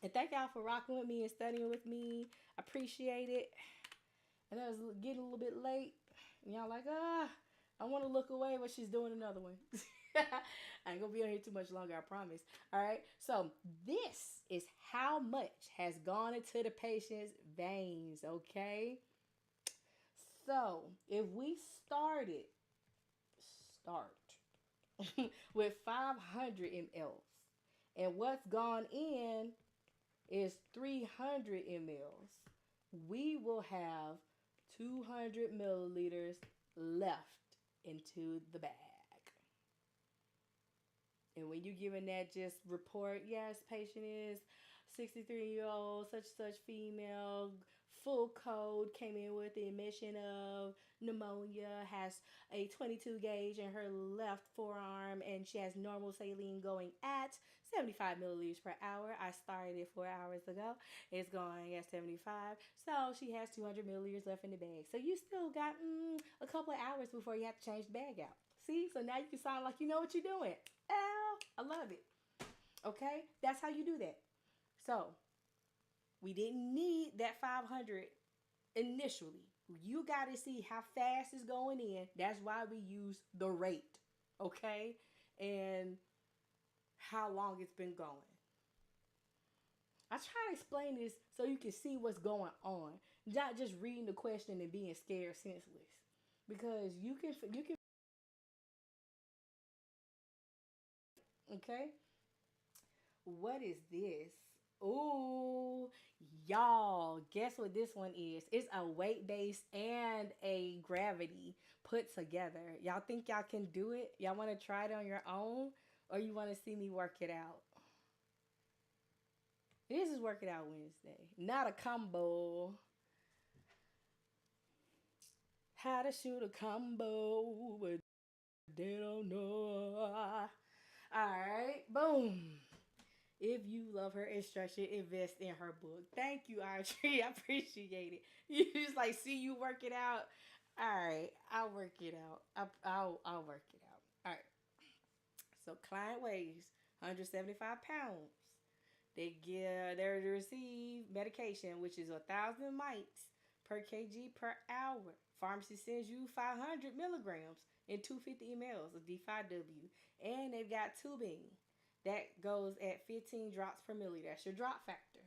And thank y'all for rocking with me and studying with me. I appreciate it. And I was getting a little bit late. And y'all like, I want to look away, but she's doing another one. I ain't going to be on here too much longer, I promise. All right. So this is how much has gone into the patient's veins. Okay. So if we start with 500 mLs, and what's gone in is 300 mLs, we will have 200 milliliters left into the bag. And when you're giving that just report, yes, patient is 63-year-old, such female, full code, came in with the admission of pneumonia, has a 22 gauge in her left forearm, and she has normal saline going at 75 milliliters per hour. I started it 4 hours ago. It's going at 75. So she has 200 milliliters left in the bag. So you still got a couple of hours before you have to change the bag out. See? So now you can sound like you know what you're doing. I love it. Okay? That's how you do that. So we didn't need that 500 initially. You got to see how fast it's going in. That's why we use the rate. Okay? And how long it's been going. I try to explain this so you can see what's going on, not just reading the question and being scared senseless. Because you can okay. What is this? Ooh, y'all, guess what this one is? It's a weight base and a gravity put together. Y'all think y'all can do it? Y'all want to try it on your own, or you want to see me work it out? This is Work It Out Wednesday, not a combo. How to shoot a combo, but they don't know. All right, boom. If you love her instruction, invest in her book. Thank you, Audrey. I appreciate it. You just like see you work it out. All right, I'll work it out. I'll work it out. All right. So client weighs 175 pounds. They're to receive medication, which is 1,000 mites per kg per hour. Pharmacy sends you 500 milligrams in 250 mLs of D5W, and they've got tubing that goes at 15 drops per milliliter. That's your drop factor.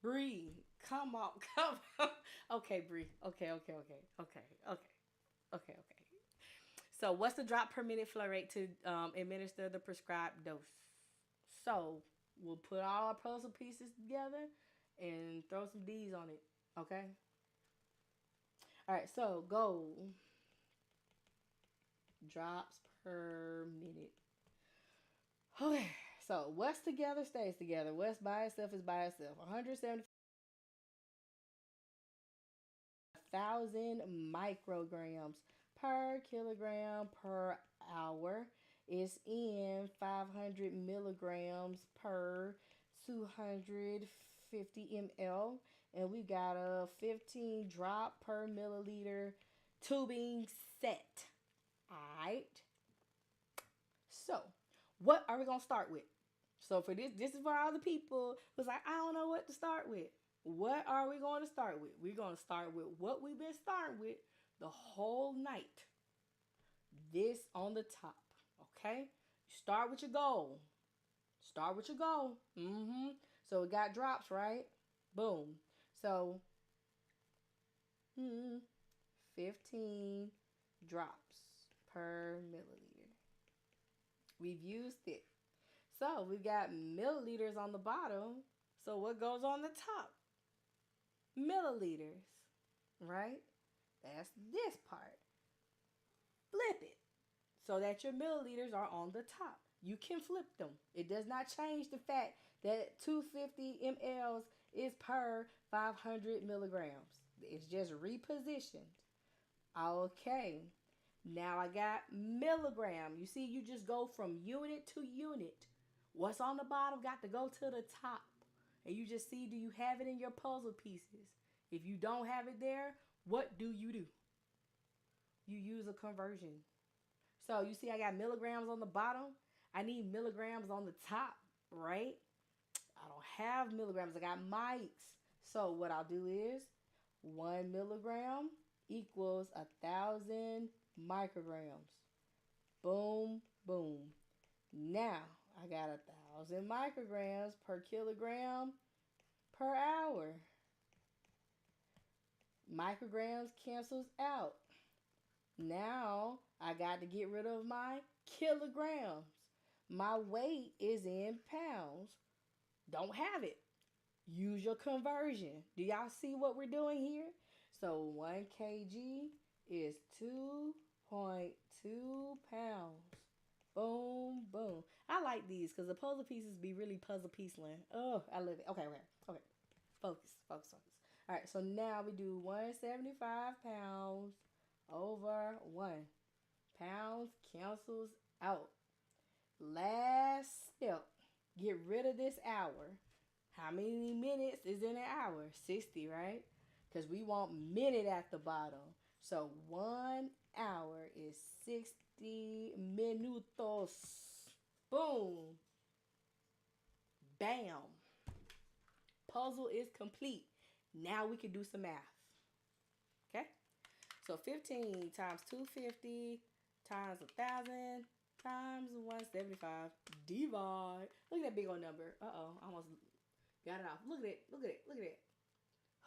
Breathe. Come on, come on. Okay, breathe. Okay. So, what's the drop per minute flow rate to administer the prescribed dose? So, we'll put all our puzzle pieces together and throw some D's on it. Okay? All right, so go drops per minute. Okay, so what's together stays together. What's by itself is by itself. 170,000 micrograms per kilogram per hour is in 500 milligrams per 250 ml. And we got a 15 drop per milliliter tubing set. Alright. So, what are we going to start with? So, for this is for all the people who's like, I don't know what to start with. What are we going to start with? We're going to start with what we've been starting with the whole night. This on the top. Okay? Start with your goal. Start with your goal. So, we got drops, right? Boom. So, 15 drops per milliliter. We've used it. So we've got milliliters on the bottom. So what goes on the top? Milliliters, right? That's this part. Flip it so that your milliliters are on the top. You can flip them. It does not change the fact that 250 mLs is per 500 milligrams. It's just repositioned. Okay. Now I got milligram. You see, you just go from unit to unit. What's on the bottom got to go to the top. And you just see, do you have it in your puzzle pieces? If you don't have it there, what do? You use a conversion. So you see I got milligrams on the bottom. I need milligrams on the top, right? I don't have milligrams. I got mites. So what I'll do is 1 milligram equals 1,000 micrograms. Boom, boom. Now I got 1,000 micrograms per kilogram per hour. Micrograms cancels out. Now I got to get rid of my kilograms. My weight is in pounds. Don't have it. Use your conversion. Do y'all see what we're doing here? So 1 kg is 2.2 pounds. Boom, boom. I like these because the puzzle pieces be really puzzle pieceling. Oh, I love it. Okay. Focus. All right, so now we do 175 pounds over 1. Pounds cancels out. Last step. Get rid of this hour. How many minutes is in an hour? 60, right? Because we want minute at the bottom. So 1 hour is 60 minutos. Boom. Bam. Puzzle is complete. Now we can do some math. Okay? So 15 times 250 times 1,000 times 175 divide. Look at that big old number. Uh-oh. I almost Got it off. Look at it. Look at it. Look at it.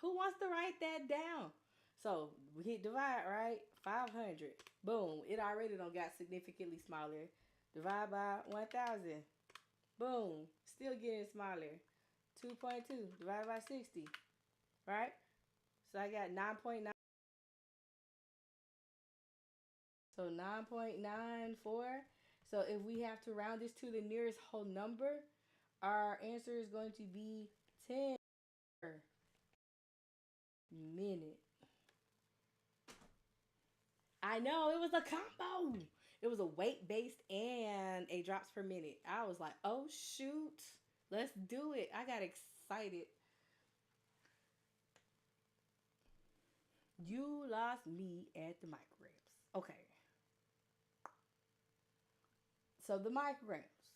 Who wants to write that down? So we hit divide, right? 500. Boom. It already don't got significantly smaller. Divide by 1,000. Boom. Still getting smaller. 2.2 divided by 60. Right? So I got 9.9. So 9.94. So if we have to round this to the nearest whole number, our answer is going to be 10 per minute. I know, it was a combo. It was a weight based and a drops per minute. I was like, oh shoot, let's do it. I got excited. You lost me at the micrograms. Okay. So the micrograms.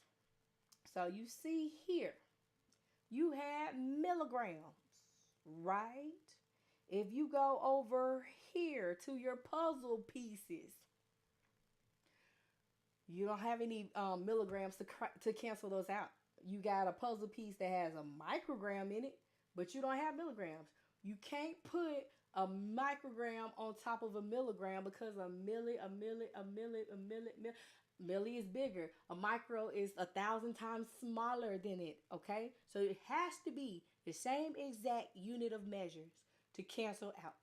So you see here, you had milligrams, right? If you go over here to your puzzle pieces, you don't have any milligrams to cancel those out. You got a puzzle piece that has a microgram in it, but you don't have milligrams. You can't put a microgram on top of a milligram because a milli is bigger. A micro is 1,000 times smaller than it. Okay, so it has to be the same exact unit of measures to cancel out.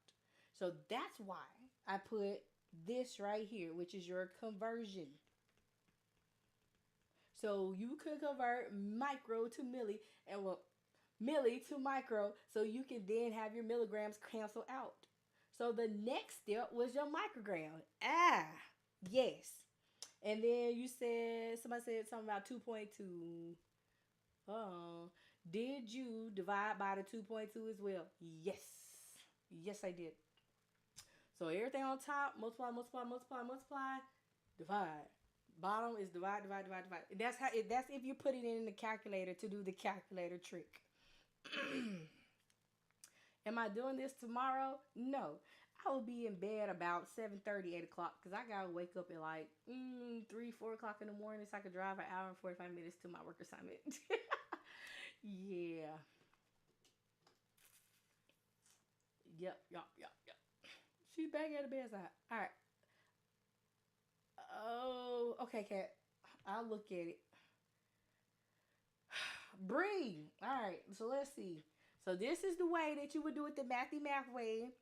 So that's why I put this right here, which is your conversion. So you could convert micro to milli and milli to micro, so you can then have your milligrams cancel out. So the next step was your microgram. Yes. And then somebody said something about 2.2. Did you divide by the 2.2 as well? Yes. Yes, I did. So everything on top, multiply, divide. Bottom is divide. That's if you put it in the calculator to do the calculator trick. Am I doing this tomorrow? No. I will be in bed about 7:30, 8 o'clock because I gotta wake up at like 3, 4 o'clock in the morning so I could drive an hour and 45 minutes to my work assignment. Yeah. Yep. She's back at the bedside. All right. Oh, okay, Kat. I'll look at it. Breathe. All right. So let's see. So this is the way that you would do it the mathy math way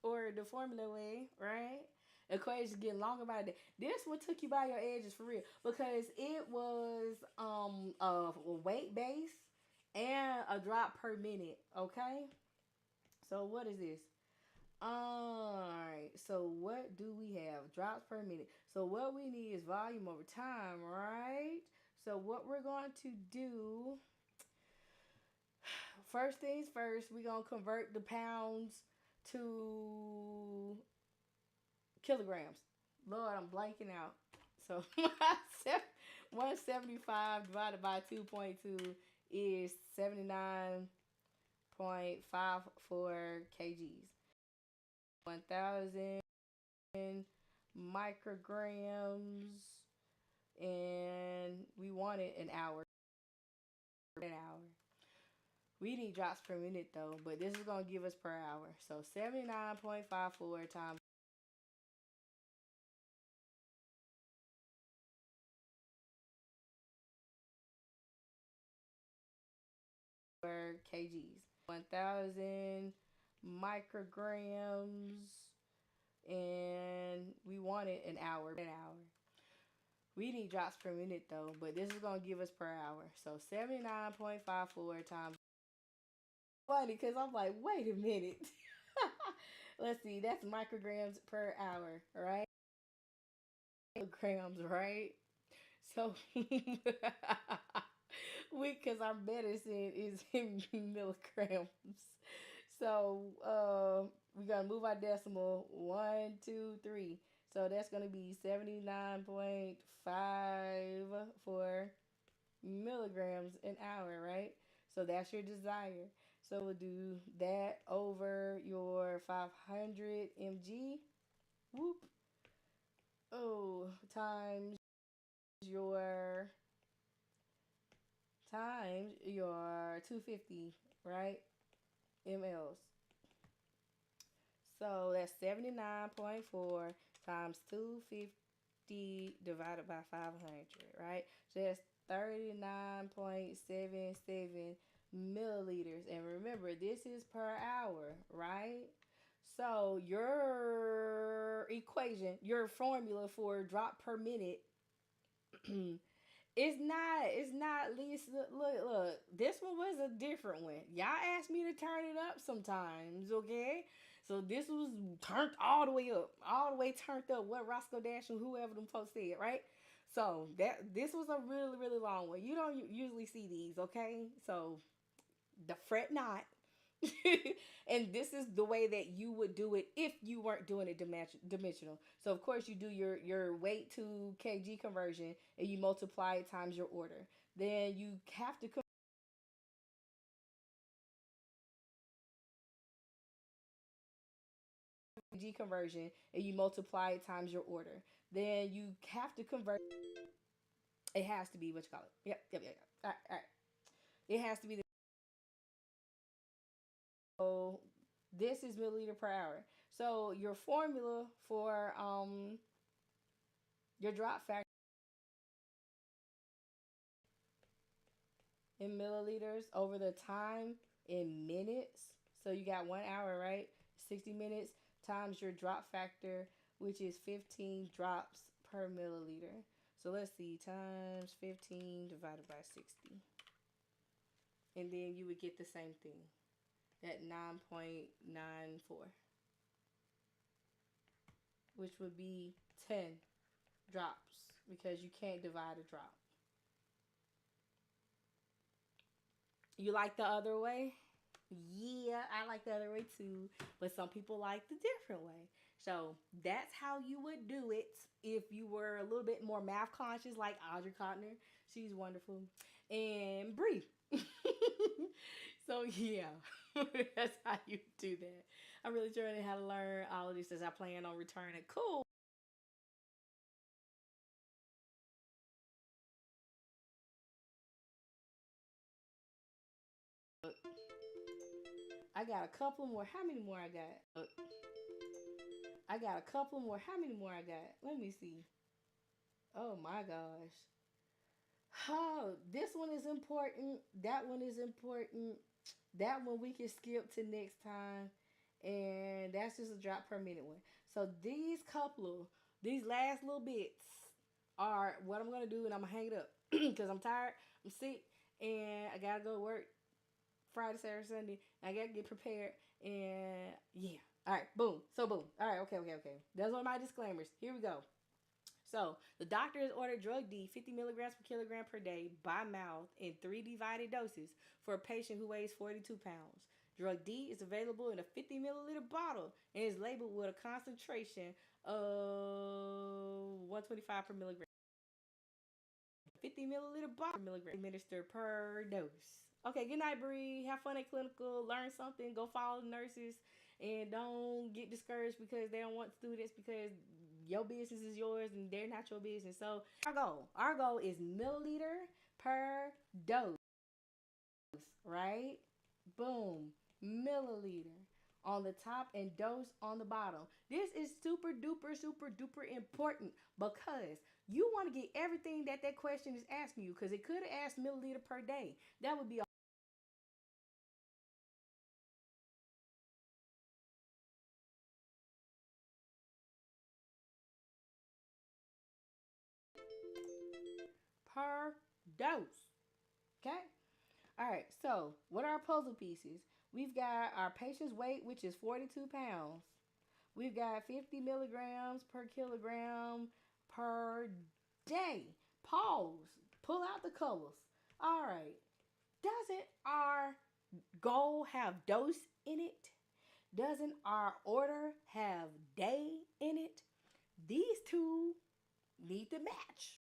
or the formula way, right? Equations getting longer by the day. This one took you by your edges for real because it was a weight base and a drop per minute. Okay. So what is this? Alright, so what do we have? Drops per minute. So what we need is volume over time, right? So what we're going to do, first things first, we're going to convert the pounds to kilograms. Lord, I'm blanking out. So 175 divided by 2.2 is 79.54 kgs. 1,000 micrograms, and we wanted an hour. We need drops per minute though, but this is going to give us per hour. So 79.54 times per kgs. 1,000 micrograms, and we wanted an hour. We need drops per minute though, but this is going to give us per hour. So 79.54 times. Funny because I'm like, wait a minute. Let's see, that's micrograms per hour, right? Grams, right? So because our medicine is in milligrams. So we're gonna move our decimal 1, 2, 3. So that's gonna be 79.54 milligrams an hour, right? So that's your desire. So we'll do that over your 500 mg. Whoop. Oh, times your times your 250, right? mLs. So that's 79.4 times 250 divided by 500, right? So that's 39.77 milliliters. And remember, this is per hour, right? So your equation, your formula for drop per minute it's not least look, this one was a different one. Y'all asked me to turn it up sometimes, okay? So this was turned all the way up, all the way turned up, what Roscoe Dash and whoever them folks said, right? So that this was a really, really long one. You don't usually see these, okay? So the fret not. And this is the way that you would do it if you weren't doing it dimensional. So of course you do your weight to kg conversion and you multiply it times your order. Then you have to kg conversion and you multiply it times your order. Then you have to convert. It has to be what you call it. Yep, yep, yep, yep. All right, all right. It has to be the. So this is milliliter per hour. So your formula for your drop factor in milliliters over the time in minutes. So you got 1 hour, right? 60 minutes times your drop factor, which is 15 drops per milliliter. So let's see, times 15 divided by 60. And then you would get the same thing at 9.94, which would be 10 drops because you can't divide a drop. You like the other way? Yeah, I like the other way too, but some people like the different way. So that's how you would do it if you were a little bit more math conscious, like Audrey Cotner. She's wonderful. And Bree. So yeah, that's how you do that. I'm really trying how to learn all of this as I plan on returning. Cool. I got a couple more. How many more I got? I got a couple more. How many more I got? Let me see. Oh my gosh. Oh, this one is important. That one is important. That one we can skip to next time. And that's just a drop per minute one. So these last little bits are what I'm gonna do, and I'm gonna hang it up because I'm tired, I'm sick, and I gotta go to work Friday, Saturday, Sunday. I gotta get prepared, and yeah. All right, boom. So boom. All right, okay, okay, okay. Those are my disclaimers. Here we go. So the doctor has ordered drug D 50 milligrams per kilogram per day by mouth in 3 divided doses for a patient who weighs 42 pounds. Drug D is available in a 50 milliliter bottle and is labeled with a concentration of 125 per milligram. 50 milliliter bottle per milligram administered per dose. Okay, good night, Bree. Have fun at clinical. Learn something. Go follow the nurses. And don't get discouraged because they don't want students because your business is yours and they're not your business. So our goal is milliliter per dose, right? Boom, milliliter on the top and dose on the bottom. This is super duper, super duper important because you want to get everything that question is asking you because it could have asked milliliter per day. That would be a per dose. Okay? All right, so what are our puzzle pieces? We've got our patient's weight, which is 42 pounds. We've got 50 milligrams per kilogram per day. Pause. Pull out the colors. All right. Doesn't our goal have dose in it? Doesn't our order have day in it? These two need to match.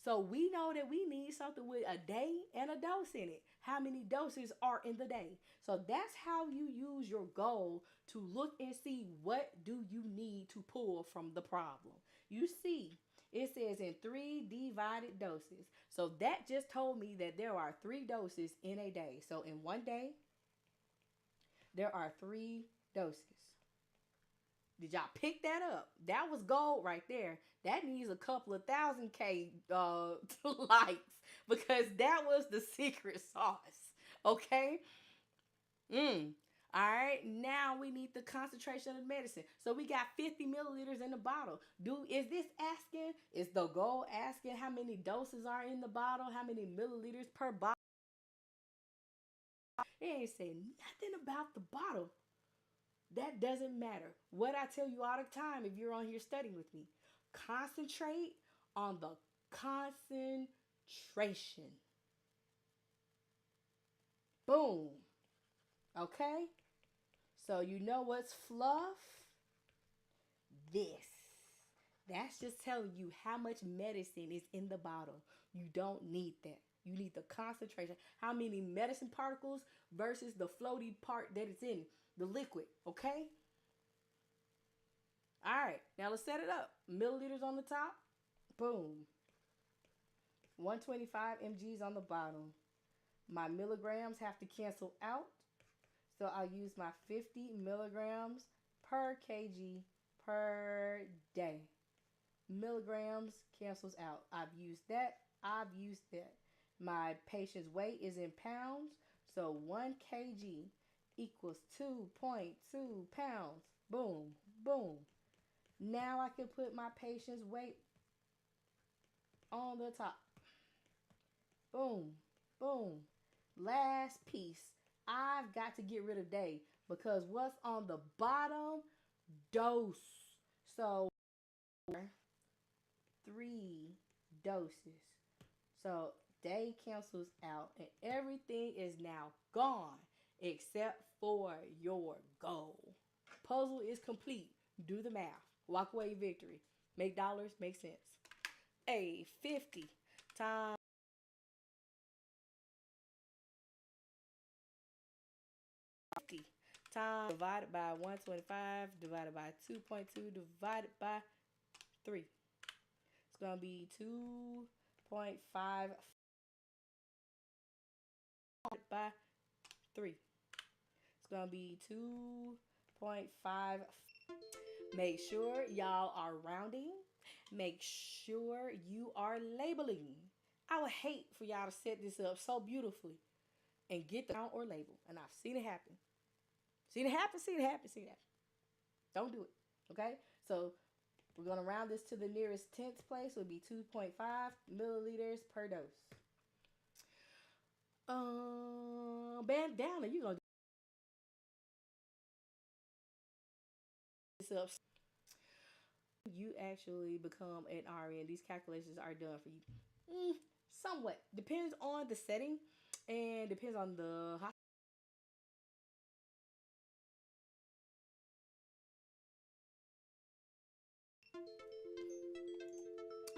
So we know that we need something with a day and a dose in it. How many doses are in the day? So that's how you use your goal to look and see what do you need to pull from the problem. You see, It says in 3 divided doses. So that just told me that there are 3 doses in a day. So in one day, there are 3 doses. Did y'all pick that up? That was gold right there. That needs a couple of thousand K likes because that was the secret sauce. Okay? Mm. All right, now we need the concentration of the medicine. So we got 50 milliliters in the bottle. Is this asking? Is the goal asking how many doses are in the bottle? How many milliliters per bottle? It ain't saying nothing about the bottle. That doesn't matter. What I tell you all the time if you're on here studying with me, concentrate on the concentration. Boom. Okay? So you know what's fluff? This. That's just telling you how much medicine is in the bottle. You don't need that. You need the concentration. How many medicine particles versus the floaty part that it's in, the liquid, okay? All right, now let's set it up. Milliliters on the top. Boom. 125 mg's on the bottom. My milligrams have to cancel out. So I'll use my 50 milligrams per kg per day. Milligrams cancels out. I've used that. My patient's weight is in pounds. So 1 kg equals 2.2 pounds. Boom, boom. Now I can put my patient's weight on the top. Boom, boom. Last piece. I've got to get rid of day because what's on the bottom? Dose. So 3 doses. So day cancels out and everything is now gone except for your goal. Puzzle is complete. Do the math. Walk away victory. Make dollars, make sense. 50 times divided by 125 divided by 2.2 divided by 3. It's going to be 2.5 by 3. It's going to be 2.5. Make sure y'all are rounding. Make sure you are labeling. I would hate for y'all to set this up so beautifully and get the count or label. And I've seen it happen. Seen it happen. Don't do it. Okay? So we're going to round this to the nearest tenth place. It would be 2.5 milliliters per dose. Bandana, you're going to do this up. You actually become an RN. These calculations are done for you. Somewhat. Depends on the setting and depends on the hospital.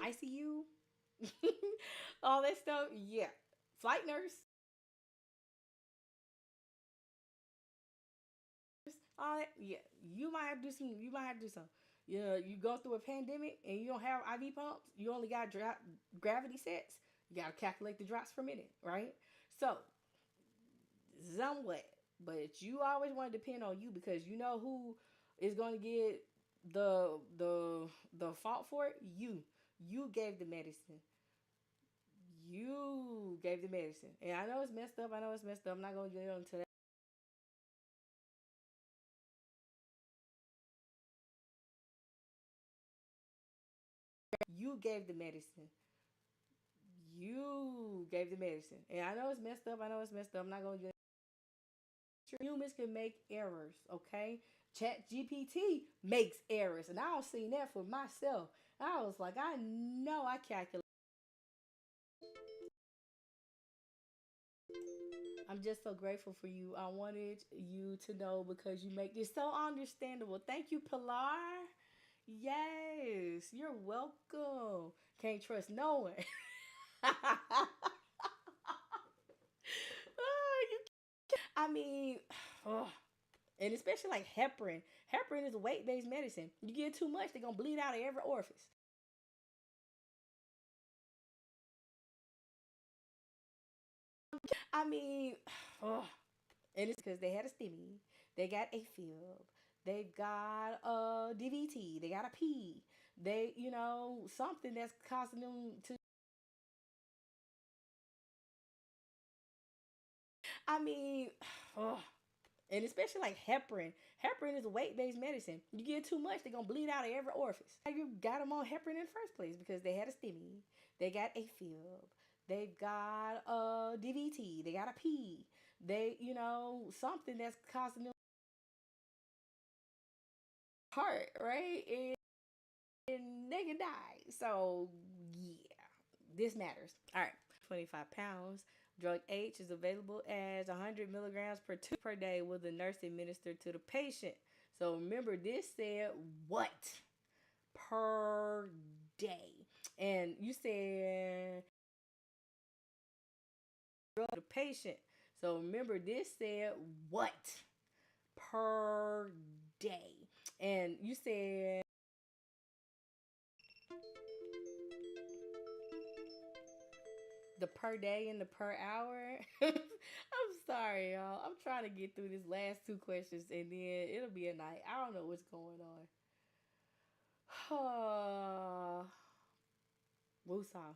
ICU, all that stuff. Yeah, flight nurse. All that. Yeah, you might have to do some. You go through a pandemic and you don't have IV pumps. You only got gravity sets. You gotta calculate the drops per minute, right? So, somewhat, but you always want to depend on you because you know who is going to get the fault for it. You gave the medicine. You gave the medicine. And I know it's messed up. I'm not going to get into that. You gave the medicine. You gave the medicine. And I know it's messed up. I'm not going to get. Humans can make errors, okay? Chat GPT makes errors. And I don't see that for myself. I was like, I know I calculate. I'm just so grateful for you. I wanted you to know because you make this so understandable. Thank you, Pilar. Yes, you're welcome. Can't trust no one. I mean, oh, and especially like heparin. Heparin is a weight-based medicine. You get too much, they're gonna bleed out of every orifice. I mean, ugh. And it's because they had a STEMI, they got a fib, they've got a DVT, they got a P, they, something that's causing them to. I mean, ugh. And especially like heparin. Heparin is a weight-based medicine. You get too much, they're gonna bleed out of every orifice. You got them on heparin in the first place because they had a STEMI, they got a fib, they've got a DVT, they got a P, they, something that's causing them heart, right? And they can die. So yeah, this matters. All right, 25 pounds. Drug H is available as 100 milligrams per two per day with the nurse administer to the patient. So remember, this said what per day, and you said the patient. So remember, this said what per day, and you said the per day and the per hour. I'm sorry, y'all. I'm trying to get through this last two questions and then it'll be a night. I don't know what's going on. Woosah.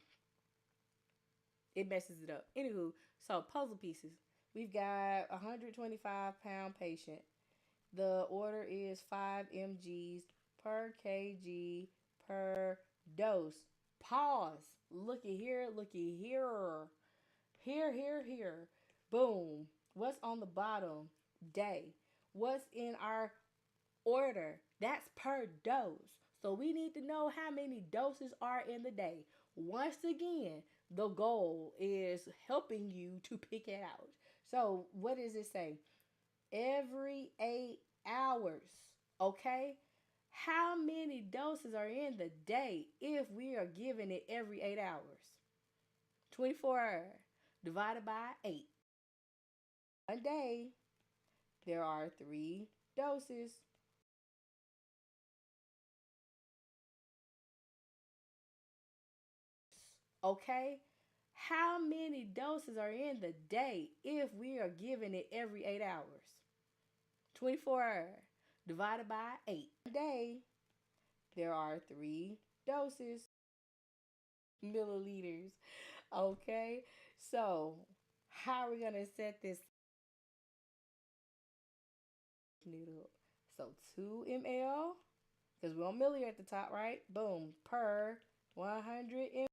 It messes it up. Anywho, so puzzle pieces. We've got a 125-pound patient. The order is 5 mg's per kg per dose. Pause. Looky here, looky here. Here, here, here. Boom. What's on the bottom? Day. What's in our order? That's per dose. So we need to know how many doses are in the day. Once again, the goal is helping you to pick it out. So what does it say? Every 8 hours. Okay? How many doses are in the day if we are giving it every 8 hours? 24 hours divided by 8. A day, there are 3 doses. Okay? How many doses are in the day if we are giving it every 8 hours? 24 hours divided by 8. A day, there are 3 doses, milliliters. Okay? So, how are we going to set this noodle? So, 2 ml, because we're on milliliter at the top, right? Boom, per 100 ml.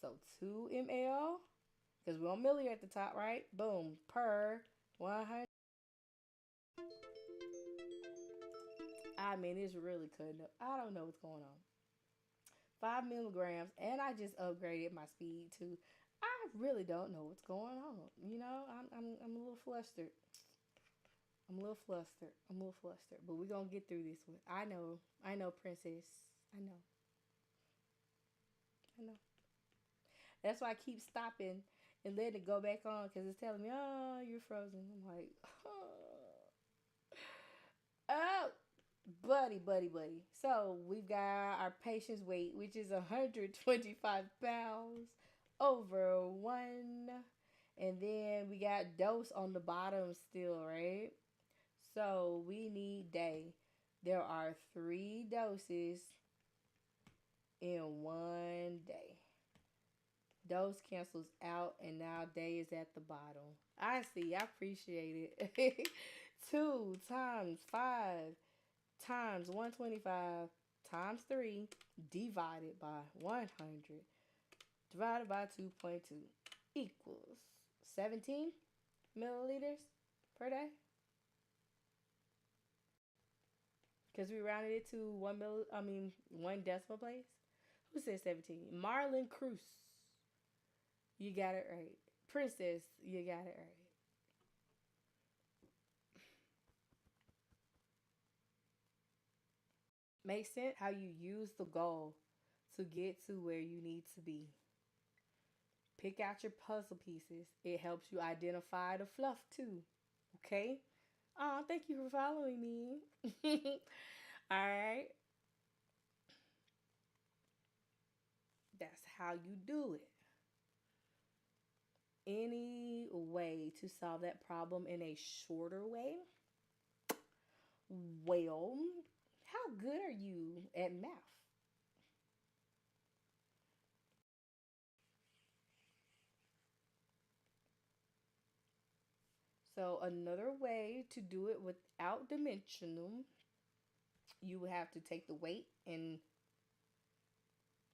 So 2 ml, because we're on milliliter at the top, right? Boom, per 100. I mean, it's really cutting up. I don't know what's going on. 5 milligrams, and I just upgraded my speed too. I really don't know what's going on. I'm a little flustered. But we're gonna get through this one. I know, princess. I know, I know. That's why I keep stopping and letting it go back on because it's telling me, oh, you're frozen. I'm like, oh, buddy. So we've got our patient's weight, which is 125 pounds over 1. And then we got dose on the bottom still, right? So we need day. There are 3 doses in 1 day. Dose cancels out, and now day is at the bottom. I see. I appreciate it. 2 times 5 times 125 times 3 divided by 100 divided by 2.2 equals 17 milliliters per day. Because we rounded it to 1 decimal place. Who said 17? Marlon Cruz. You got it right. Princess, you got it right. Makes sense how you use the goal to get to where you need to be. Pick out your puzzle pieces. It helps you identify the fluff too. Okay? Thank you for following me. All right. how you do it. Any way to solve that problem in a shorter way? Well, how good are you at math? So, another way to do it without dimensional, you would have to take the weight and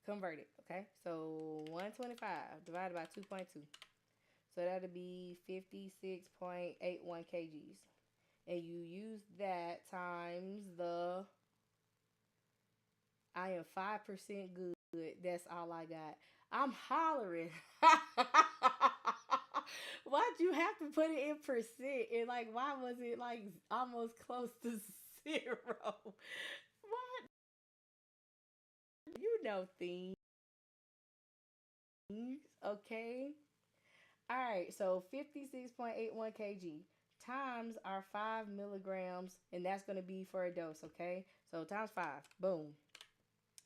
convert it. Okay, so 125 divided by 2.2. So that'll be 56.81 kgs. And you use that times the I am 5% good. That's all I got. I'm hollering. Why'd you have to put it in percent? And like, why was it like almost close to zero? What? You know things, okay? All right, so 56.81 kg times our 5 milligrams, and that's going to be for a dose, okay? So times 5, boom.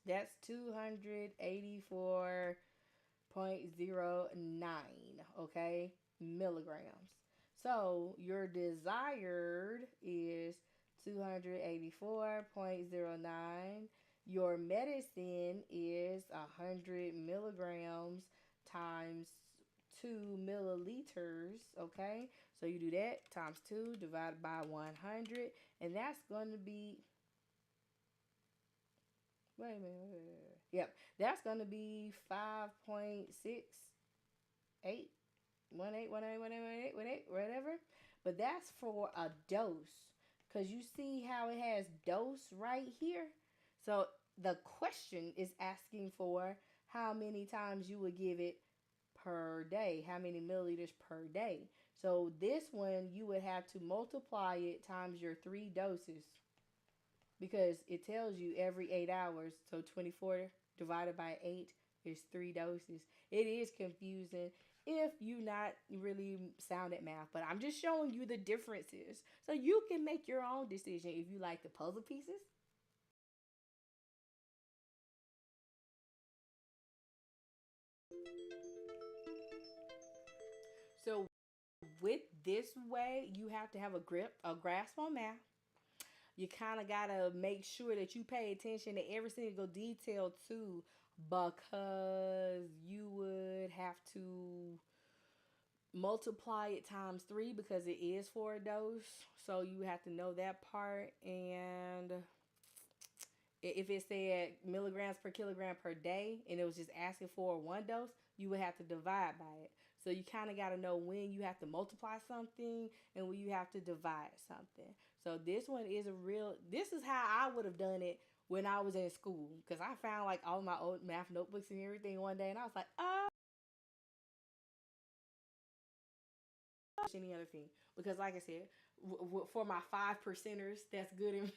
That's 284.09, okay, milligrams. So your desired is 284.09. Your medicine is 100 milligrams times 2 milliliters, okay? So you do that times 2 divided by 100, and that's going to be, wait a minute. Yep, that's going to be 5.68, 18, whatever. But that's for a dose, because you see how it has dose right here? So the question is asking for how many times you would give it per day, how many milliliters per day. So this one, you would have to multiply it times your 3 doses, because it tells you every 8 hours. So 24 divided by 8 is 3 doses. It is confusing if you're not really sound at math, but I'm just showing you the differences so you can make your own decision if you like the puzzle pieces. So with this way, you have to have a grasp on math. You kind of got to make sure that you pay attention to every single detail too, because you would have to multiply it times 3 because it is for a dose. So you have to know that part. And if it said milligrams per kilogram per day and it was just asking for 1 dose, you would have to divide by it. So you kind of got to know when you have to multiply something and when you have to divide something. So this one is this is how I would have done it when I was in school. Because I found like all my old math notebooks and everything one day, and I was like, oh, any other thing. Because like I said, for my 5 percenters, that's good in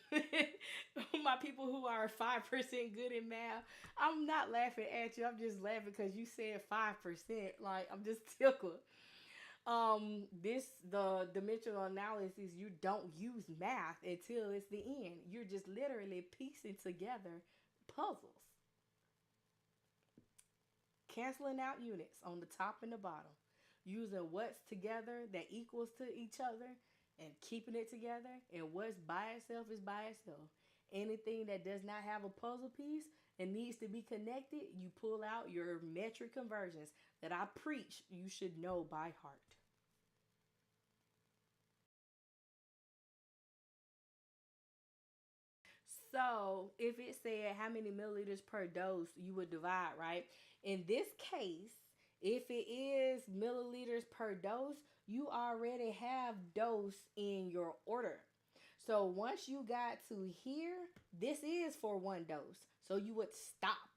my people who are 5% good in math. I'm not laughing at you. I'm just laughing because you said 5%. Like, I'm just tickled. The dimensional analysis, you don't use math until it's the end. You're just literally piecing together puzzles, canceling out units on the top and the bottom, using what's together that equals to each other and keeping it together, and what's by itself is by itself. Anything that does not have a puzzle piece and needs to be connected, you pull out your metric conversions that I preach you should know by heart. So if it said how many milliliters per dose, you would divide, right? In this case, if it is milliliters per dose, you already have dose in your order. So once you got to here, this is for 1 dose. So you would stop.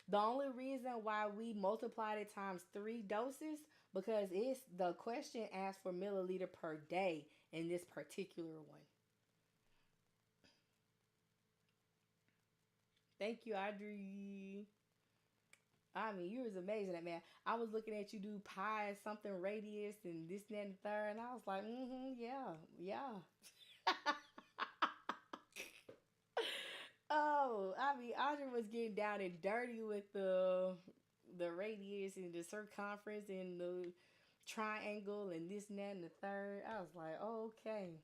The only reason why we multiplied it times 3 doses, because it's the question asked for milliliter per day in this particular one. Thank you, Audrey. I mean, you was amazing at math. I was looking at you do pi something radius and this, that, and the third, and I was like, yeah, yeah. Oh, I mean, Audrey was getting down and dirty with the the radius and the circumference and the triangle and this and that and the third. I was like, okay.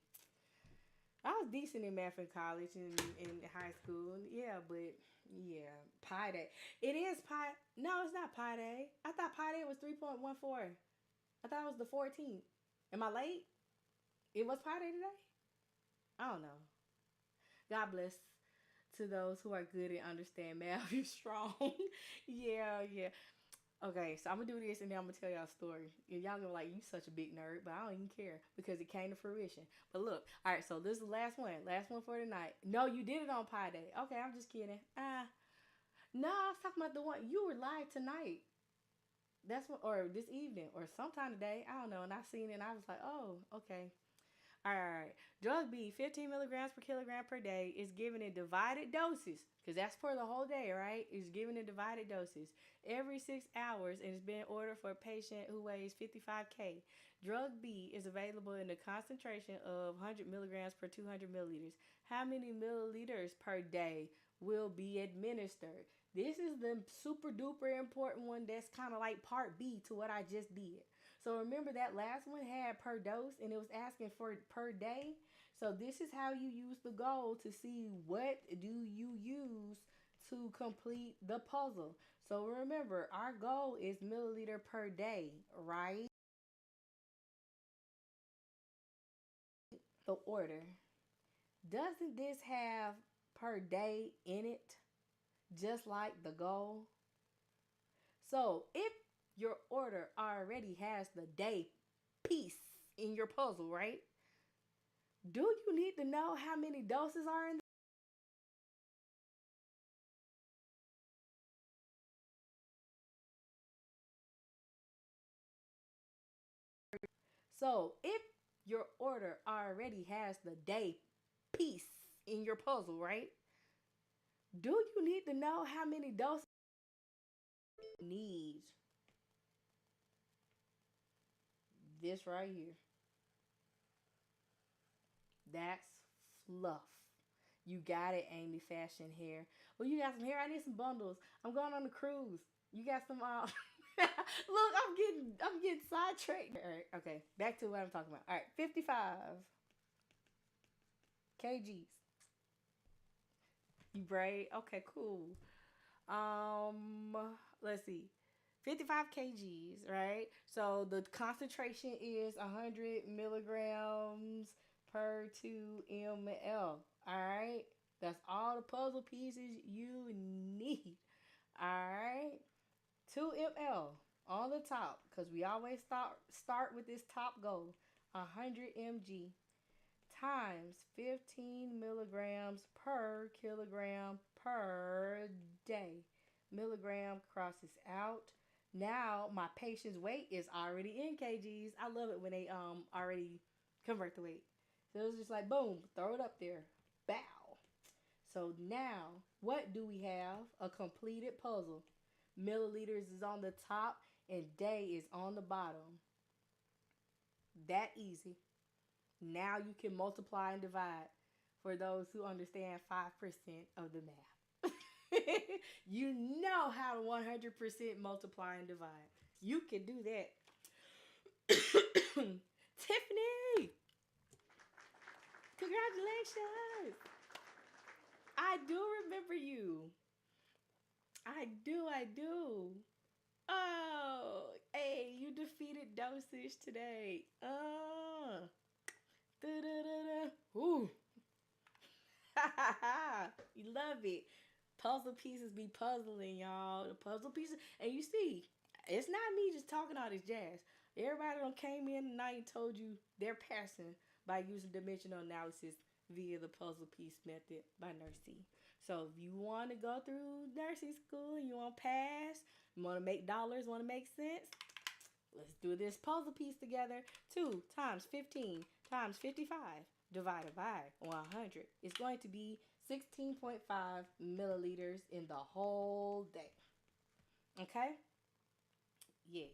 I was decent in math in college and in high school. Yeah, but yeah, Pi Day. It is Pi. No, it's not Pi Day. I thought Pi Day was 3.14. I thought it was the 14th. Am I late? It was Pi Day today? I don't know. God bless to those who are good and understand math. You're strong. Yeah, yeah. Okay, so I'm gonna do this and then I'm gonna tell y'all a story. And y'all gonna be like, you such a big nerd, but I don't even care because it came to fruition. But look, all right, so this is the last one for tonight. No, you did it on Pi Day. Okay, I'm just kidding. No, I was talking about the one you were live tonight. That's what, or this evening, or sometime today. I don't know. And I seen it, and I was like, oh, okay. All right. Drug B, 15 milligrams per kilogram per day, is given in divided doses, because that's for the whole day, right? It's given in divided doses every 6 hours, and it's been ordered for a patient who weighs 55 k. Drug B is available in the concentration of 100 milligrams per 200 milliliters. How many milliliters per day will be administered? This is the super duper important one that's kind of like part B to what I just did. So remember that last one had per dose and it was asking for per day. So this is how you use the goal to see what do you use to complete the puzzle. So remember, our goal is milliliter per day, right? The order. Doesn't this have per day in it, just like the goal? So if your order already has the day piece in your puzzle, right? Do you need to know how many doses are in? So if your order already has the day piece in your puzzle, right? Do you need to know how many doses you need? This right here. That's fluff. You got it, Amy Fashion Hair. Well, you got some hair. I need some bundles. I'm going on a cruise. You got some. Look, I'm getting sidetracked. All right, okay. Back to what I'm talking about. All right, 55 kgs. You braid? Okay, cool. Um, let's see. 55 kgs, right? So the concentration is 100 milligrams per 2 ml. All right? That's all the puzzle pieces you need. All right? 2 ml on the top because we always start with this top goal. 100 mg times 15 milligrams per kilogram per day. Milligram crosses out. Now my patient's weight is already in kgs. I love it when they already convert the weight. So it's just like boom, throw it up there. Bow. So now what do we have? A completed puzzle. Milliliters is on the top and day is on the bottom. That easy. Now you can multiply and divide for those who understand 5% of the math. You know how to 100% multiply and divide. You can do that. Tiffany, congratulations. I do remember you. I do, I do. Oh, hey, you defeated dosage today. Da-da-da-da. Ooh. You love it. Puzzle pieces be puzzling, y'all. The puzzle pieces. And you see, it's not me just talking all this jazz. Everybody done came in tonight and told you they're passing by using dimensional analysis via the puzzle piece method by Nursey. So if you want to go through nursing school and you want to pass, you want to make dollars, want to make sense, let's do this puzzle piece together. 2 times 15 times 55 divided by 100 is going to be 16.5 milliliters in the whole day. Okay? Yes.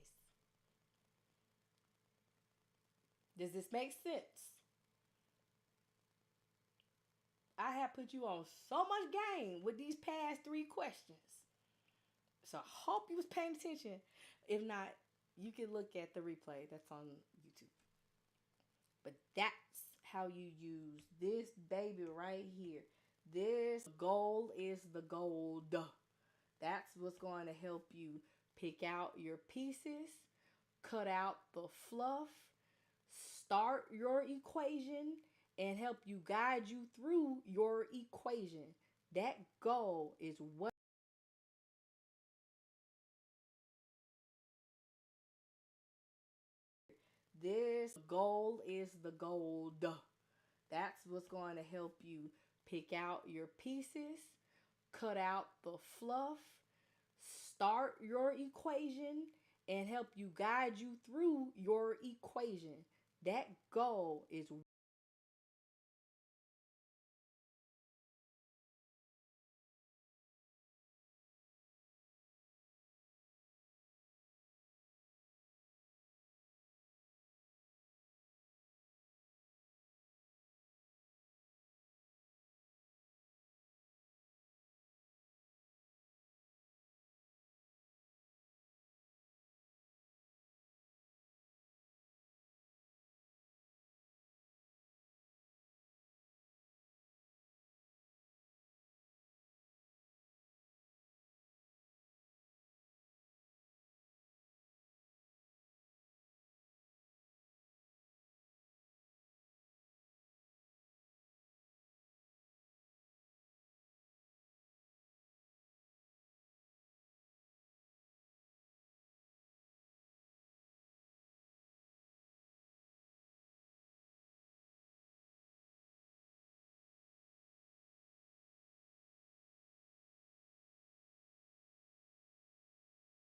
Does this make sense? I have put you on so much game with these past 3 questions. So I hope you was paying attention. If not, you can look at the replay that's on YouTube. But that's how you use this baby right here. This goal is the gold. That's what's going to help you pick out your pieces, cut out the fluff, start your equation, and help you guide you through your equation. That goal is what this goal is the gold. That's what's going to help you pick out your pieces, cut out the fluff, start your equation, and help you guide you through your equation. That goal is